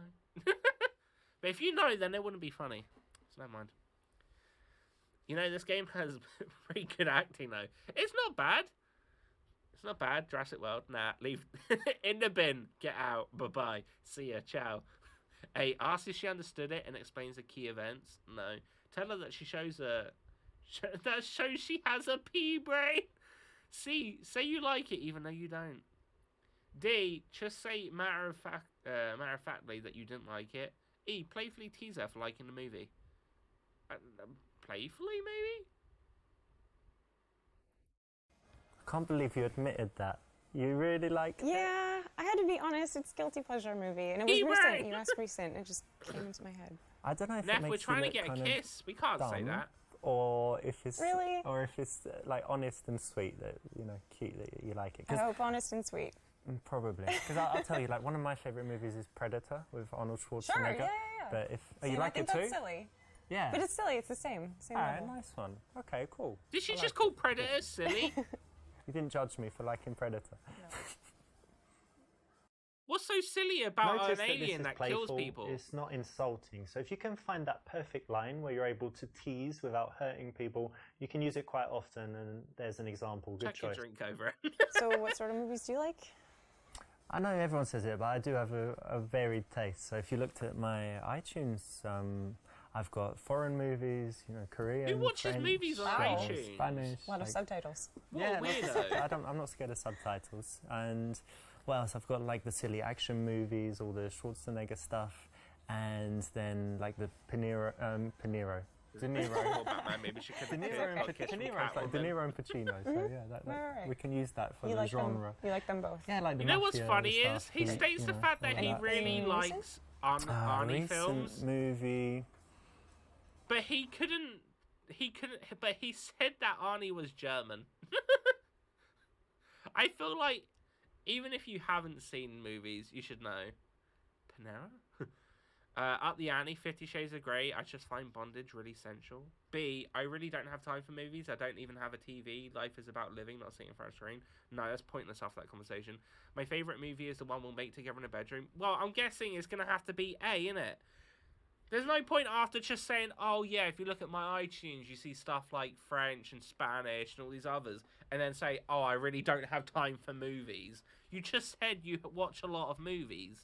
But if you know, then it wouldn't be funny. So never mind. You know, this game has pretty good acting, though. It's not bad. It's not bad. Jurassic World. Nah, leave. In the bin. Get out. Bye-bye. See ya. Ciao. A. Ask if she understood it and explains the key events. No. Tell her that she shows a... that shows she has a pea brain. C. Say you like it even though you don't. D. Just say matter-of-factly that you didn't like it. E. Playfully tease her for liking the movie. Playfully, maybe? I can't believe you admitted that. You really liked it? Yeah, I had to be honest. It's guilty pleasure movie, and it was recent. You asked recent. It just came into my head. I don't know if Neff, it makes we're trying you to look get a kind of kiss. We can't say dumb, that. Or if it's Really? or if it's like honest and sweet, that you know, cute that you like it. I hope honest and sweet. Probably, because I'll tell you, like one of my favorite movies is Predator with Arnold Schwarzenegger. Sure, yeah. But if See, you I like think it too? that's silly. Yeah. But it's silly. It's the same. Same All right, level. nice one. Okay, cool. Did she I just like call it. Predator silly? You didn't judge me for liking Predator. What's so silly about Notice an that this alien is that playful, kills people? It's not insulting. So if you can find that perfect line where you're able to tease without hurting people, you can use it quite often. And there's an example. Good Check your choice. drink over. So, what sort of movies do you like? I know everyone says it, but I do have a varied taste. So if you looked at my iTunes, I've got foreign movies, you know, Korean, Who watches French, movies on iTunes? Spanish. A lot of subtitles. Yeah, What a weirdo. I'm not scared of subtitles. And what else? I've got like the silly action movies, all the Schwarzenegger stuff, and then like the De Niro. Or Batman, maybe she could De Niro is like De Niro and Pacino. So yeah, Right. we can use that for You the like genre. them? You like them both? Yeah, like the You know what's mafia funny stuff, is he states you the know, fact that all he that. really Any likes Arnie recent films, movie. but he couldn't. But he said that Arnie was German. I feel like even if you haven't seen movies, you should know. Panera. Up the ante, 50 Shades of Grey. I just find bondage really sensual. B, I really don't have time for movies. I don't even have a TV. Life is about living, not sitting in front of a screen. No, that's pointless after that conversation. My favourite movie is the one we'll make together in a bedroom. Well, I'm guessing it's going to have to be A, innit? There's no point after just saying, oh yeah, if you look at my iTunes, you see stuff like French and Spanish and all these others, and then say, oh, I really don't have time for movies. You just said you watch a lot of movies.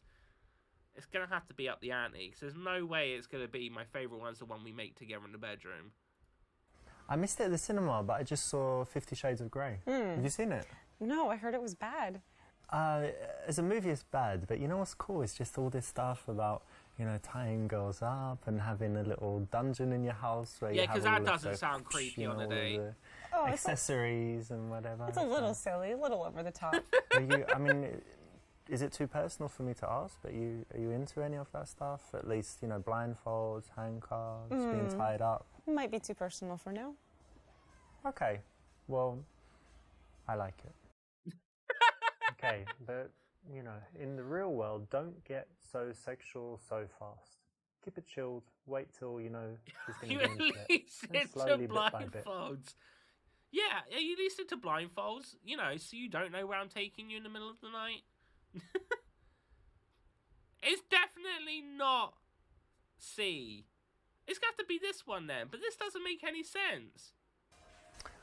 It's going to have to be up the ante, because there's no way it's going to be my favourite one's the one we make together in the bedroom. I missed it at the cinema, but I just saw 50 Shades of Grey. Have you seen it? No, I heard it was bad. As a movie, it's bad, but you know what's cool? It's just all this stuff about, you know, tying girls up and having a little dungeon in your house where you have because all that of doesn't the, sound creepy you know, on a all of date. the Oh, accessories and whatever. It's a little silly, a little over the top. I mean, is it too personal for me to ask? But are you into any of that stuff? At least, you know, blindfolds, handcuffs, being tied up. Might be too personal for now. Okay, well, I like it. Okay, but, you know, in the real world, don't get so sexual so fast. Keep it chilled. Wait till, you know, she's going You to at be into it. least And into slowly, bit by bit. blindfolds. Yeah, you least into blindfolds, you know, so you don't know where I'm taking you in the middle of the night. It's definitely not C. It's got to be this one then, but this doesn't make any sense.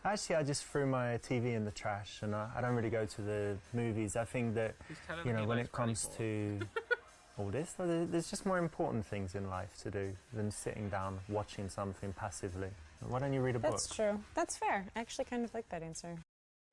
Actually, I just threw my TV in the trash, and I don't really go to the movies. I think that, you know, when it comes to all this, there's just more important things in life to do than sitting down watching something passively. Why don't you read a book? That's true. That's fair. I actually kind of like that answer.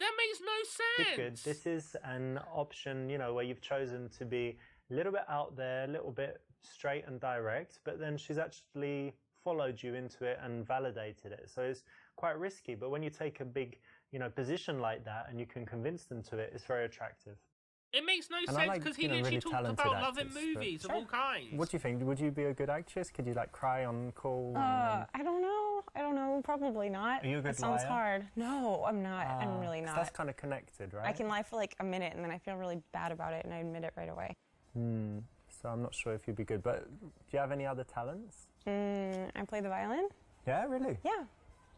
That makes no sense. Good. This is an option, you know, where you've chosen to be a little bit out there, a little bit straight and direct, but then she's actually followed you into it and validated it. So it's quite risky, but when you take a big, you know, position like that and you can convince them to it, it's very attractive. It makes no And I sense like, because you he know, literally really talked talented about loving actors, movies but- of all kinds. What do you think? Would you be a good actress? Could you like cry on call? I don't know. Probably not. Are you a good That sounds liar? hard. No, I'm not. I'm really 'cause not. That's kind of connected, right? I can lie for like a minute and then I feel really bad about it and I admit it right away. So I'm not sure if you'd be good, but do you have any other talents? I play the violin. Yeah, really? Yeah.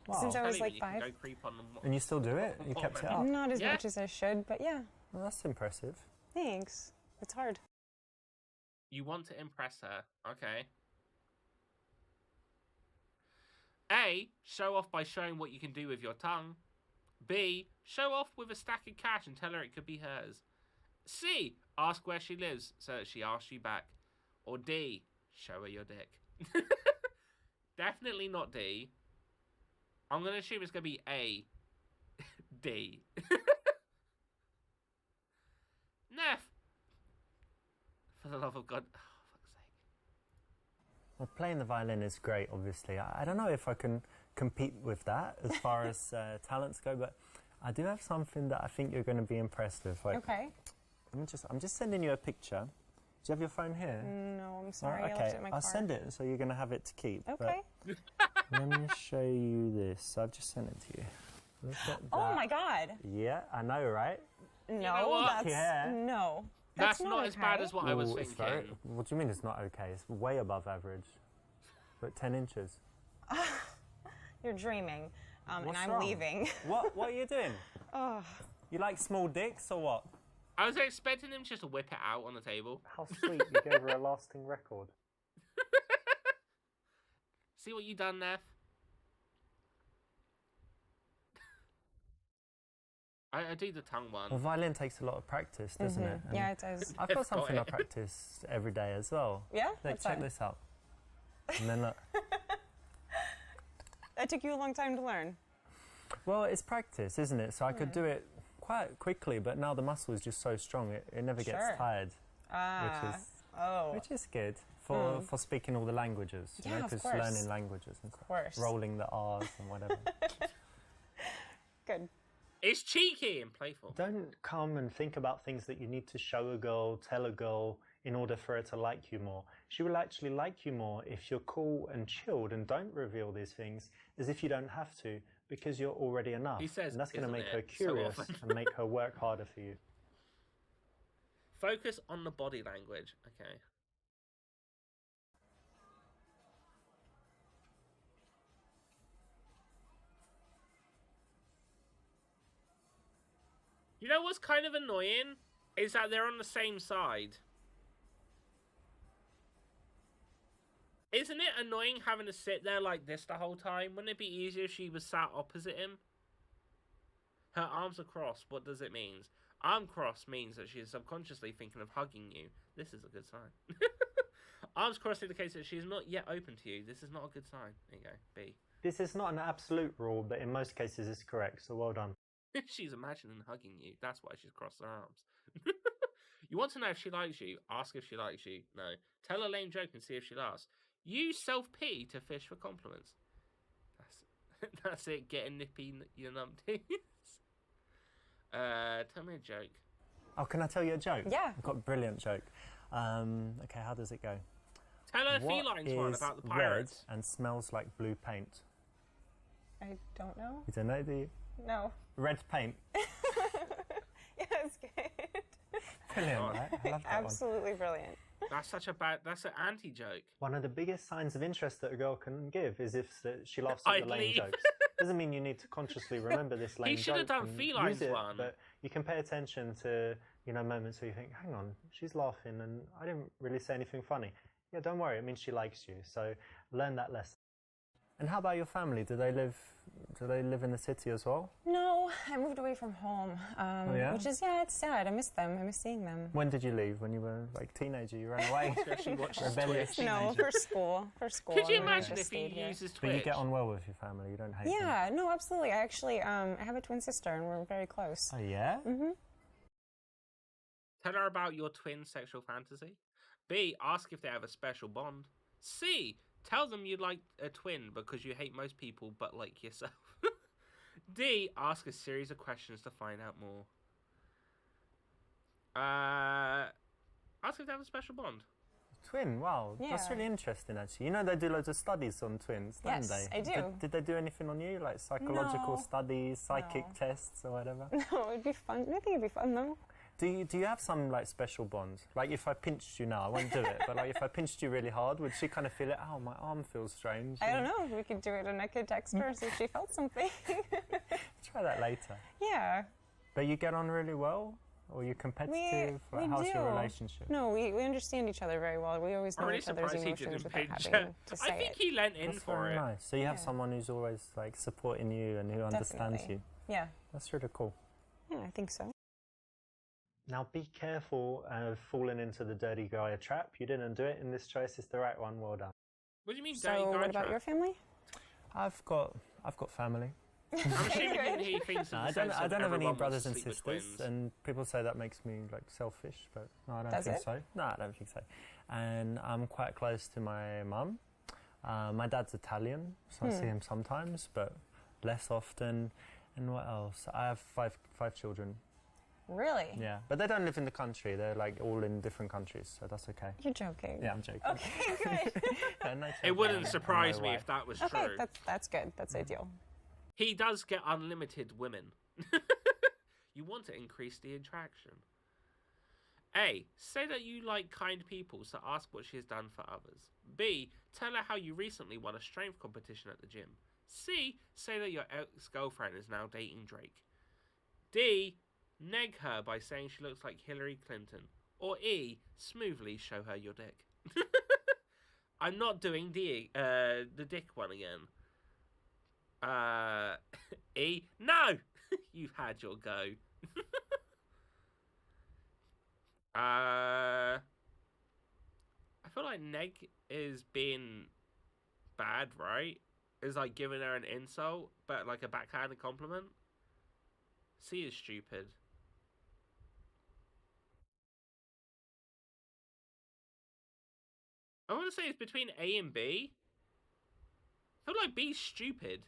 Wow. Since I was Tell like you, you can 5. go creep on them. And you still do it? You kept it up? Not as Yeah. much as I should, but yeah. Well, that's impressive. Thanks. It's hard. You want to impress her, okay? A. Show off by showing what you can do with your tongue. B. Show off with a stack of cash and tell her it could be hers. C. Ask where she lives so that she asks you back. Or D. Show her your dick. Definitely not D. I'm going to assume it's going to be A. D. Neff. For the love of God. Oh, fuck's sake. Well, playing the violin is great, obviously. I don't know if I can compete with that as far as talents go, but I do have something that I think you're going to be impressed with. Like, Okay. I'm just sending you a picture. Do you have your phone here? No, I'm sorry. Right, I okay, left it in my car. I'll send it, so you're going to have it to keep. Okay. Let me show you this. I've just sent it to you. Look at Oh that. my God. Yeah, I know, right? No, know what? that's Yeah. no. That's not as bad okay. as what I was Ooh, it's thinking. what do you mean it's not okay? It's way above average. But 10 inches. You're dreaming, and What's I'm wrong? leaving. What are you doing? Oh, You like small dicks or what? I was expecting him just to whip it out on the table. How sweet, you gave her a lasting record. See what you done, Neff? I do the tongue one. Well, violin takes a lot of practice, doesn't it? And yeah, it does. I've got I've got something I it. practice every day as well. Yeah? Like, What's check that? this out. And then look. That took you a long time to learn. Well, it's practice, isn't it? So I could do it quite quickly, but now the muscle is just so strong, it never gets Sure. tired. Oh. Which is good for speaking all the languages, you Yeah, know, of because course. learning languages and stuff. course. Rolling the R's and whatever. Good. It's cheeky and playful. Don't come and think about things that you need to show a girl, tell a girl, in order for her to like you more. She will actually like you more if you're cool and chilled and don't reveal these things as if you don't have to, because you're already enough. He says, and that's going to isn't make her it, so curious often? and make her work harder for you. Focus on the body language. Okay. You know what's kind of annoying? Is that they're on the same side. Isn't it annoying having to sit there like this the whole time? Wouldn't it be easier if she was sat opposite him? Her arms are crossed. What does it mean? Arm crossed means that she is subconsciously thinking of hugging you. This is a good sign. Arms crossed indicates that she is not yet open to you. This is not a good sign. There you go. B. This is not an absolute rule, but in most cases it's correct, so well done. She's imagining hugging you. That's why she's crossed her arms. You want to know if she likes you? Ask if she likes you. No. Tell a lame joke and see if she laughs. Use self-pity to fish for compliments. That's it. Getting nippy, your numpties. Tell me a joke. Oh, can I tell you a joke? Yeah. I've got a brilliant joke. Okay, how does it go? Tell her What felines one is about the red pirates. and smells like blue paint? I don't know. You don't know, do you? No. Red paint. Yeah, it's good. Brilliant, right? I love that Absolutely brilliant. That's such a bad. That's an anti-joke. One of the biggest signs of interest that a girl can give is if she laughs at I'd the lame leave. jokes. Doesn't mean you need to consciously remember this lame He joke. should have done and felines use it, one. But you can pay attention to, you know, moments where you think, hang on, she's laughing and I didn't really say anything funny. Yeah, don't worry, it means she likes you. So learn that lesson. And how about your family? Do they live in the city as well? No, I moved away from home, yeah? which is, yeah, it's sad. I miss them. I miss seeing them. When did you leave? When you were like a teenager, you ran away? Especially watching Rebellious Twitch. No, teenager. for school. For school. Could you I really imagine just if he stayed here. uses But Twitch? you get on well with your family, you don't hate them? Yeah, no, absolutely. I actually, I have a twin sister, and we're very close. Oh, yeah? Mm-hmm. Tell her about your twin sexual fantasy. B. Ask if they have a special bond. C. Tell them you like a twin because you hate most people but like yourself. D. Ask a series of questions to find out more. Ask if they have a special bond. Twin, wow. That's Yeah. really interesting, actually. You know they do loads of studies on twins, don't Yes, they? I do. Did they do anything on you, like psychological No. studies, psychic No. tests or whatever? No, it'd be fun. I think it'd be fun, though. Do you have some, like, special bonds? Like, if I pinched you now, I won't do it, but, like, if I pinched you really hard, would she kind of feel it? Oh, my arm feels strange. I don't know. We could do it, and I could text her see if she felt something. Try that later. Yeah. But you get on really well? or you're competitive? We How's do. your relationship? No, we understand each other very well. We always I'm know really each other's surprised he emotions didn't without pinch having her. to say I think it. he lent in That's for very it. nice. So you have Yeah. someone who's always like supporting you and who understands Definitely. you. Yeah. That's really cool. Yeah, I think so. Now be careful of falling into the dirty guy trap. You didn't do it, and this choice is the right one. Well done. What do you mean, So, dirty guy what about trap? your family? I've got family. I'm assuming he thinks No, in the sense I of don't have any everyone brothers wants and to sleep with sisters, twins. and people say that makes me like selfish, but no, I don't Does think it? so. No, I don't think so. And I'm quite close to my mum. My dad's Italian, so I see him sometimes, but less often. And what else? I have five children. Really? Yeah, but they don't live in the country. They're like all in different countries, so that's okay. You're joking. Yeah, I'm joking. Okay, good. No, It wouldn't I surprise know me why. if that was Okay, true. that's good. That's ideal. He does get unlimited women. You want to increase the attraction. A. Say that you like kind people, so ask what she has done for others. B. Tell her how you recently won a strength competition at the gym. C. Say that your ex-girlfriend is now dating Drake. D. Neg her by saying she looks like Hillary Clinton. Or E. Smoothly show her your dick. I'm not doing the dick one again. E. No! You've had your go. I feel like Neg is being bad, right? Is like giving her an insult, but like a backhanded compliment. C is stupid. I want to say it's between A and B. I feel like B's stupid.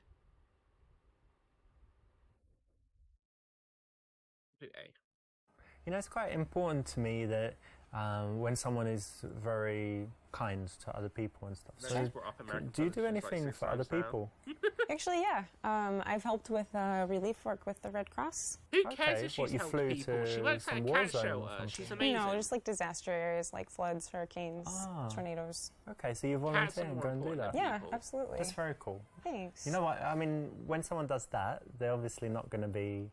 Do A. You know, it's quite important to me that when someone is very kind to other people and stuff. No, So she's brought up American do you do Brothers, she's like anything 6 for other times now. people? Actually, yeah. I've helped with relief work with the Red Cross. Who cares Okay, if what, she's you helped flew people? She to works at a some cat war zone or shelter. something? She's amazing. No, just like disaster areas like floods, hurricanes, Ah. tornadoes. Okay, so you Cats are volunteer and more go and do important that. than Yeah, people. absolutely. That's very cool. Thanks. You know what? I mean, when someone does that, they're obviously not going to be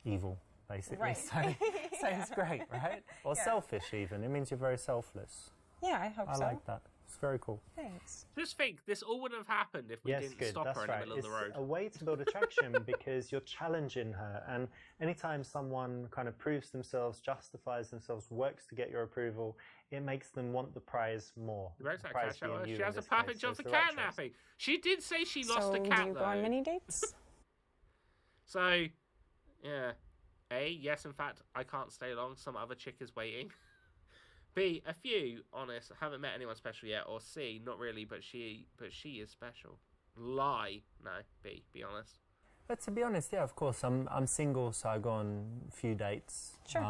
evil, basically. Right. So it's great, right? Or Yeah. selfish, even. It means you're very selfless. Yeah, I hope I so. like that. It's very cool. Thanks. Just think, this all wouldn't have happened if we Yes, didn't good. stop That's her in right. the middle of the road. It's a way to build attraction because you're challenging her, and anytime someone kind of proves themselves, justifies themselves, works to get your approval, it makes them want the prize more. She works The at a prize cat shelter. being you She in has a this case, perfect so job it's for the right choice. catnapping. She did say she lost So a do cat, you though. go on many dates? So, yeah. A, yes, in fact, I can't stay long. Some other chick is waiting. B, a few, honest, haven't met anyone special yet. Or C, not really, but she is special. Lie. No, B, be honest. But to be honest, yeah, of course, I'm single, so I go on a few dates. Sure.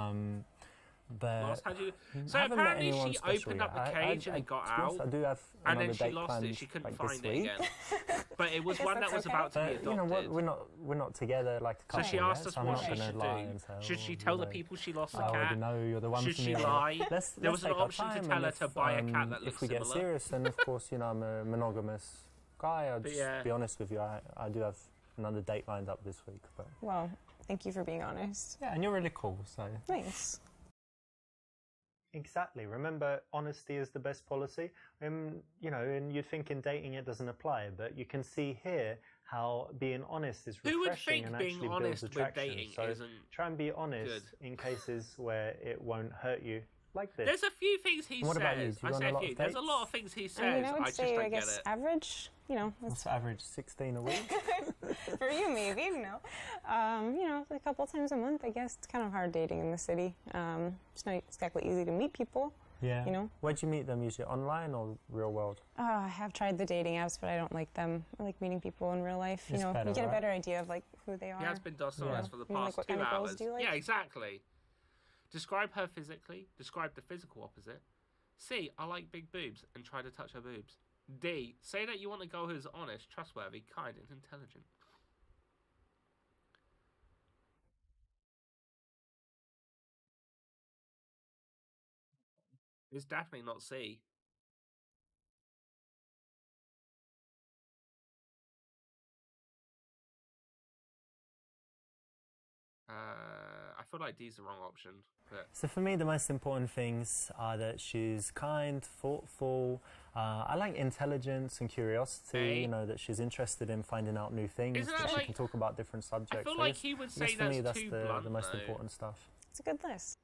Lost, But how do you... I So haven't met apparently anyone she special opened up yet. the cage and it got to be honest, out. I do have And then another she date lost it. planned, She couldn't like, find this it week. again. But it was guess one that that's was okay. about to be But adopted. you know what? We're not together like a So couple. she asked yet, us so I'm what not she gonna should lie do. and say, Should she tell the people she lost the I already cat? know you're the one Should for she me. lie? Let's There was an take our option to time, tell and her to if, buy a cat that looks if we get similar. serious, then of course, you know, I'm a monogamous guy. I'll But just yeah. be honest with you. I do have another date lined up this week. But Well, thank you for being honest. yeah, and you're really cool. So Thanks. exactly. Remember, honesty is the best policy. You know, and you'd think in dating it doesn't apply, but you can see here how being honest is Who would refreshing think and being actually honest builds with attraction. dating So isn't try and be honest good? in cases where it won't hurt you, like this. There's a few things he And what says. about you? Do you I go on say a a lot few. of There's a dates? lot of things he says. I mean, I would just say, don't I get guess, it. average. You know, What's the average? 16 a week? for you maybe, you know. You know, a couple times a month, I guess. It's kind of hard dating in the city. It's not exactly easy to meet people. Yeah. You know? Where'd you meet them? Usually online or real world? I have tried the dating apps, but I don't like them. I like meeting people in real life. You It's know, better, you get right? a better idea of like who they are. He has been docile Yeah. for the You know, like, past what 2 kind of girls hours. do you like? Yeah, exactly. Describe her physically. Describe the physical opposite. C, I like big boobs and try to touch her boobs. D, say that you want a girl who's honest, trustworthy, kind, and intelligent. It's definitely not C. I feel like D's the wrong option. But So for me, the most important things are that she's kind, thoughtful. I like intelligence and curiosity. You know, that she's interested in finding out new things. Isn't That that she like- can talk about different subjects. I feel So like guess- he would I guess say for me, that's that's too blunt, the most though. important stuff. It's a good list.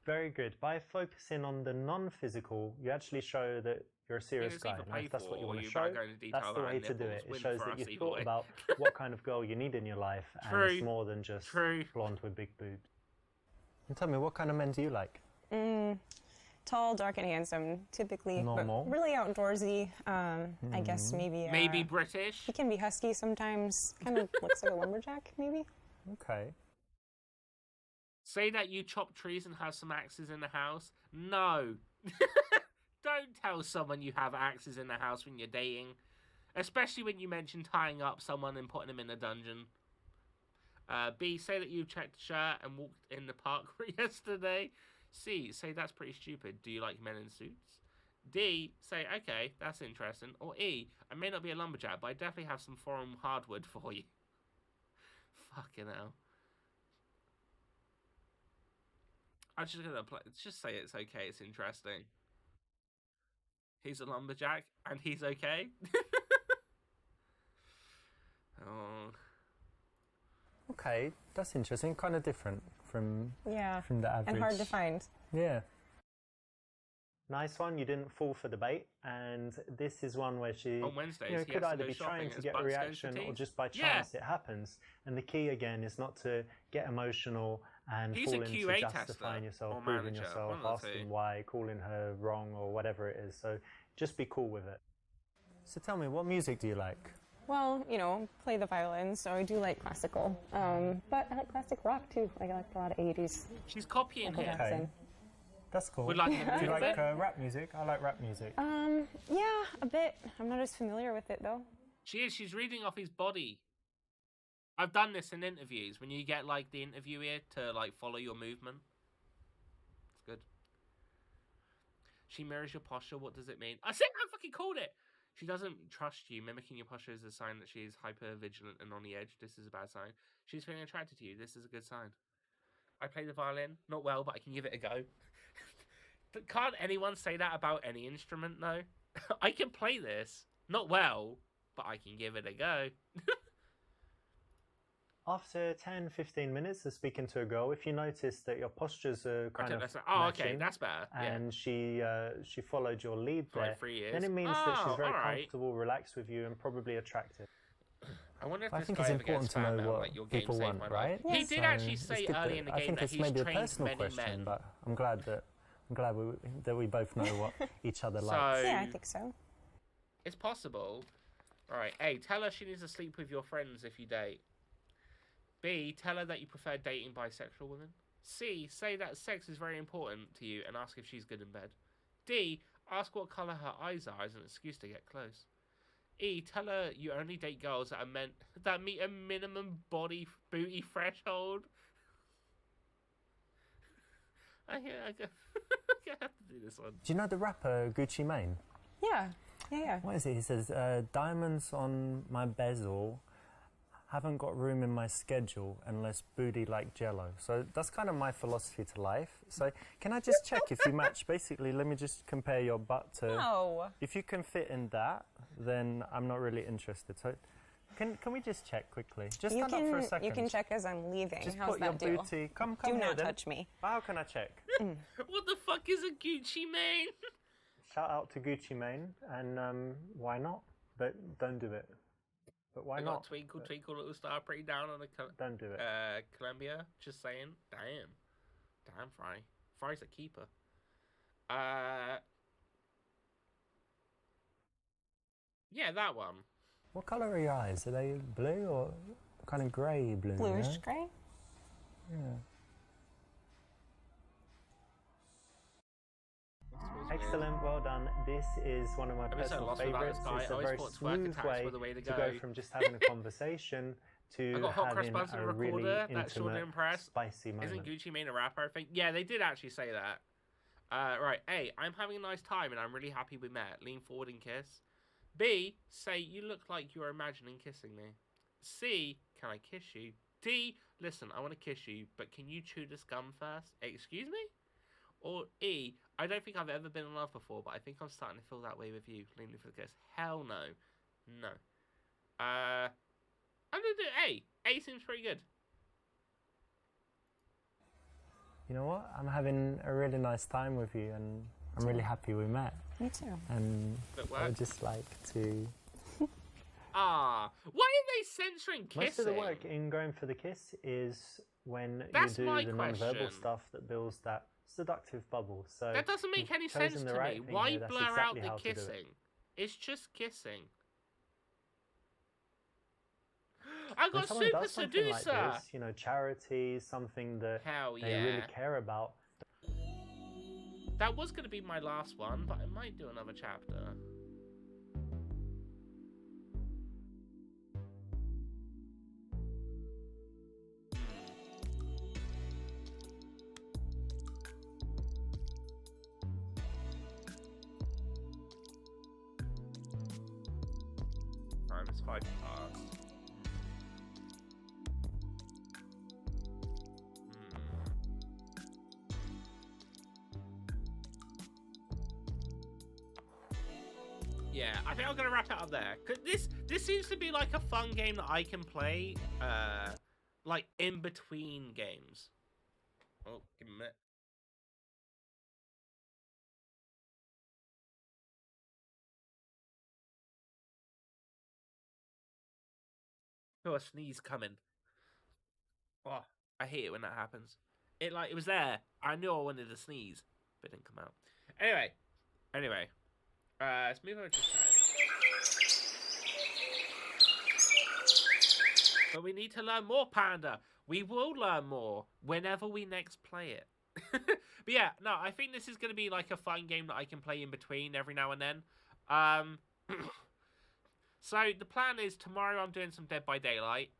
Very good. By focusing on the non-physical, you actually show that you're a serious it's guy. either Now, if that's what you painful or want to you show, better go into detail that's the about way to do nipples. it. It Win shows for that us you've either thought way. about what kind of girl you need in your life, and True. it's more than just True. blonde with big boobs. And tell me, what kind of men do you like? Tall, dark, and handsome, typically, Normal. but really outdoorsy. I guess maybe. Maybe British. He can be husky sometimes. Kind of looks like a lumberjack, maybe. Okay. Say that you chop trees and have some axes in the house. No. Don't tell someone you have axes in the house when you're dating. Especially when you mention tying up someone and putting them in a dungeon. B, say that you checked the shirt and walked in the park yesterday. C, say that's pretty stupid. Do you like men in suits? D, say, okay, that's interesting. Or E, I may not be a lumberjack, but I definitely have some foreign hardwood for you. Fucking hell. I'm just gonna just say it's okay, it's interesting. He's a lumberjack, and he's okay? Oh. Okay, that's interesting. Kind of different from the average. And hard to find. Yeah. Nice one. You didn't fall for the bait, and this is one where she On Wednesdays, he could has to either go be shopping, trying to his get a butt goes to reaction or teeth. just by Yeah. chance it happens. And the key again is not to get emotional and He's a fall into QA justifying tester yourself, or proving manager, yourself, one of the asking two. why, calling her wrong or whatever it is. So just be cool with it. So tell me, what music do you like? Well, play the violin, so I do like classical. But I like classic rock too. I like a lot of 80s. She's copying Michael him. Jackson. That's cool. Would like to do you move like it? rap music? I like rap music. Yeah, a bit. I'm not as familiar with it though. She is. She's reading off his body. I've done this in interviews when you get like the interviewer to like follow your movement. It's good. She mirrors your posture. What does it mean? I fucking called it. She doesn't trust you. Mimicking your posture is a sign that she is hyper vigilant and on the edge. This is a bad sign. She's feeling attracted to you. This is a good sign. I play the violin. Not well, but I can give it a go. But can't anyone say that about any instrument, though? I can play this. Not well, but I can give it a go. After 10, 15 minutes of speaking to a girl, if you notice that your postures are kind of okay, matching, that's better. Yeah. and she followed your lead For there, like 3 years. then it means that she's very alright. comfortable, relaxed with you, and probably attractive. I wonder if I this think guy it's ever gets important to fan know mail, what like, your game people saved want, my right? life. He did So actually it's say good early that- in the I game think that it's he's maybe a trained personal many question, men. but I'm glad that we both know what each other likes. Yeah, I think so. It's possible. Alright, A, tell her she needs to sleep with your friends if you date. B, tell her that you prefer dating bisexual women. C, say that sex is very important to you and ask if she's good in bed. D, ask what colour her eyes are as an excuse to get close. E, tell her you only date girls that meet a minimum booty threshold. I have to do this one. Do you know the rapper Gucci Mane? Yeah. What is it? He says, diamonds on my bezel, haven't got room in my schedule unless booty like jello. So that's kind of my philosophy to life. So can I just check if you match? Basically, let me just compare your butt to... No. If you can fit in that, then I'm not really interested. So can we just check quickly? Just stand up for a second. You can check as I'm leaving. Just How's put that your do? booty... Come Do here not then. touch me. How can I check? What the fuck is a Gucci Mane? Shout out to Gucci Mane, and why not? But don't do it. But why I not? got Twinkle Twinkle Little Star pretty down on the Don't do it. Columbia. Just saying. Damn Fry. Fry's a keeper. Yeah, that one. What colour are your eyes? Are they blue or kind of grey blue? Bluish yeah? grey. Yeah. Excellent, well done. This is one of my I've been so personal lost without favourites. this guy. It's I a always very thought twerk smooth attacks way were the way to go go. from just having a conversation I to got hot cross having buns and a a really recorder. That sure intimate, didn't impress. spicy moment. Isn't Gucci Mane a rapper? I think. Yeah, they did actually say that. Right. A, I'm having a nice time and I'm really happy we met. Lean forward and kiss. B, say you look like you're imagining kissing me. C, can I kiss you? D, listen, I want to kiss you, but can you chew this gum first? Excuse me? Or E, I don't think I've ever been in love before, but I think I'm starting to feel that way with you. Leaning for the kiss. Hell no. No. I'm going to do A. A seems pretty good. You know what? I'm having a really nice time with you, and I'm really happy we met. Me too. And But I would just like to... Why are they censoring kissing? Most of the work in going for the kiss is when That's you do my the question. non-verbal stuff that builds that seductive bubble. So That doesn't make you've any chosen sense the to right me. thing Why here. That's blur exactly out how the to do it. kissing? It's just kissing. I When got someone Super does something like Seducer. this, you know, charity, something that Hell they yeah. really care about. That was going to be my last one, but I might do another chapter. Time is 5 past. Yeah, I think I'm gonna wrap it up there. Cause this seems to be like a fun game that I can play, like in between games. Oh, give me a minute. Oh, a sneeze coming. Oh, I hate it when that happens. It was there. I knew I wanted to sneeze, but it didn't come out. Anyway, let's move over to chatting. But we need to learn more, Panda. We will learn more whenever we next play it. But yeah, no, I think this is going to be like a fun game that I can play in between every now and then. So the plan is tomorrow I'm doing some Dead by Daylight.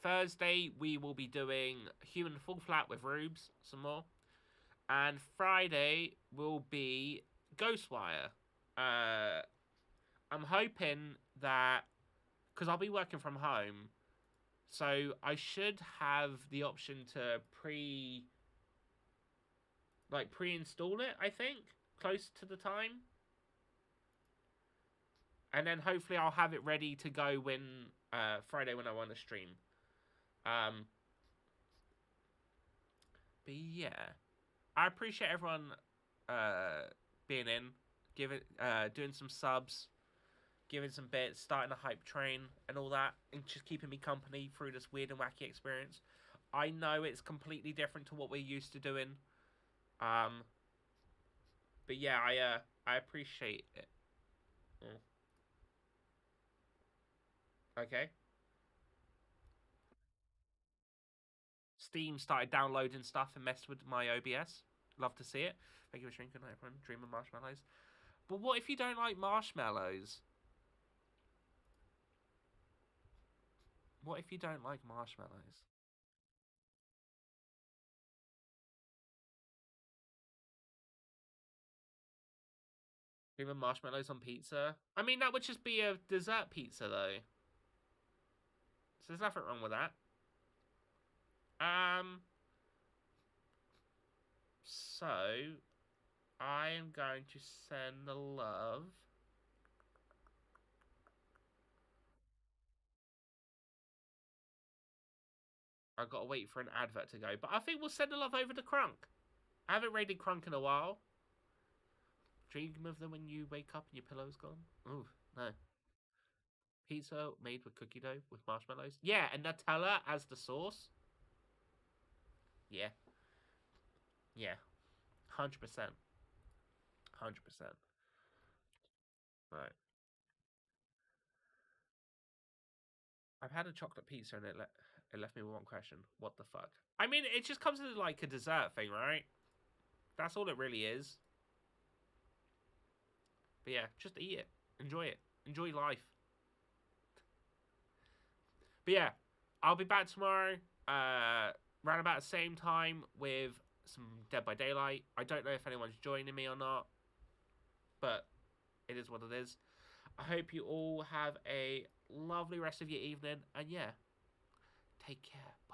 Thursday we will be doing Human Fall Flat with Rubes some more. And Friday will be Ghostwire. I'm hoping that... because I'll be working from home, so I should have the option to pre-install it, I think, close to the time. And then hopefully I'll have it ready to go when Friday when I want to stream. But yeah, I appreciate everyone being in, doing some subs, giving some bits, starting a hype train and all that, and just keeping me company through this weird and wacky experience. I know it's completely different to what we're used to doing. But yeah, I appreciate it. Okay. Steam started downloading stuff and messed with my OBS. Love to see it. Thank you for sharing. Good night, everyone. Dream of marshmallows. But what if you don't like marshmallows? What if you don't like marshmallows? Dream of marshmallows on pizza? I mean, that would just be a dessert pizza, though. So there's nothing wrong with that. So, I am going to send the love. I've got to wait for an advert to go. But I think we'll send the love over to Crunk. I haven't raided Crunk in a while. Dream of them when you wake up and your pillow's gone? Ooh, no. Pizza made with cookie dough with marshmallows? Yeah, and Nutella as the sauce? Yeah. Yeah. 100%. 100%. Right. I've had a chocolate pizza and it left me with one question. What the fuck? I mean, it just comes as like a dessert thing, right? That's all it really is. But yeah, just eat it. Enjoy it. Enjoy life. But yeah, I'll be back tomorrow, around about the same time with some Dead by Daylight. I don't know if anyone's joining me or not, but it is what it is. I hope you all have a lovely rest of your evening, and yeah, Take care.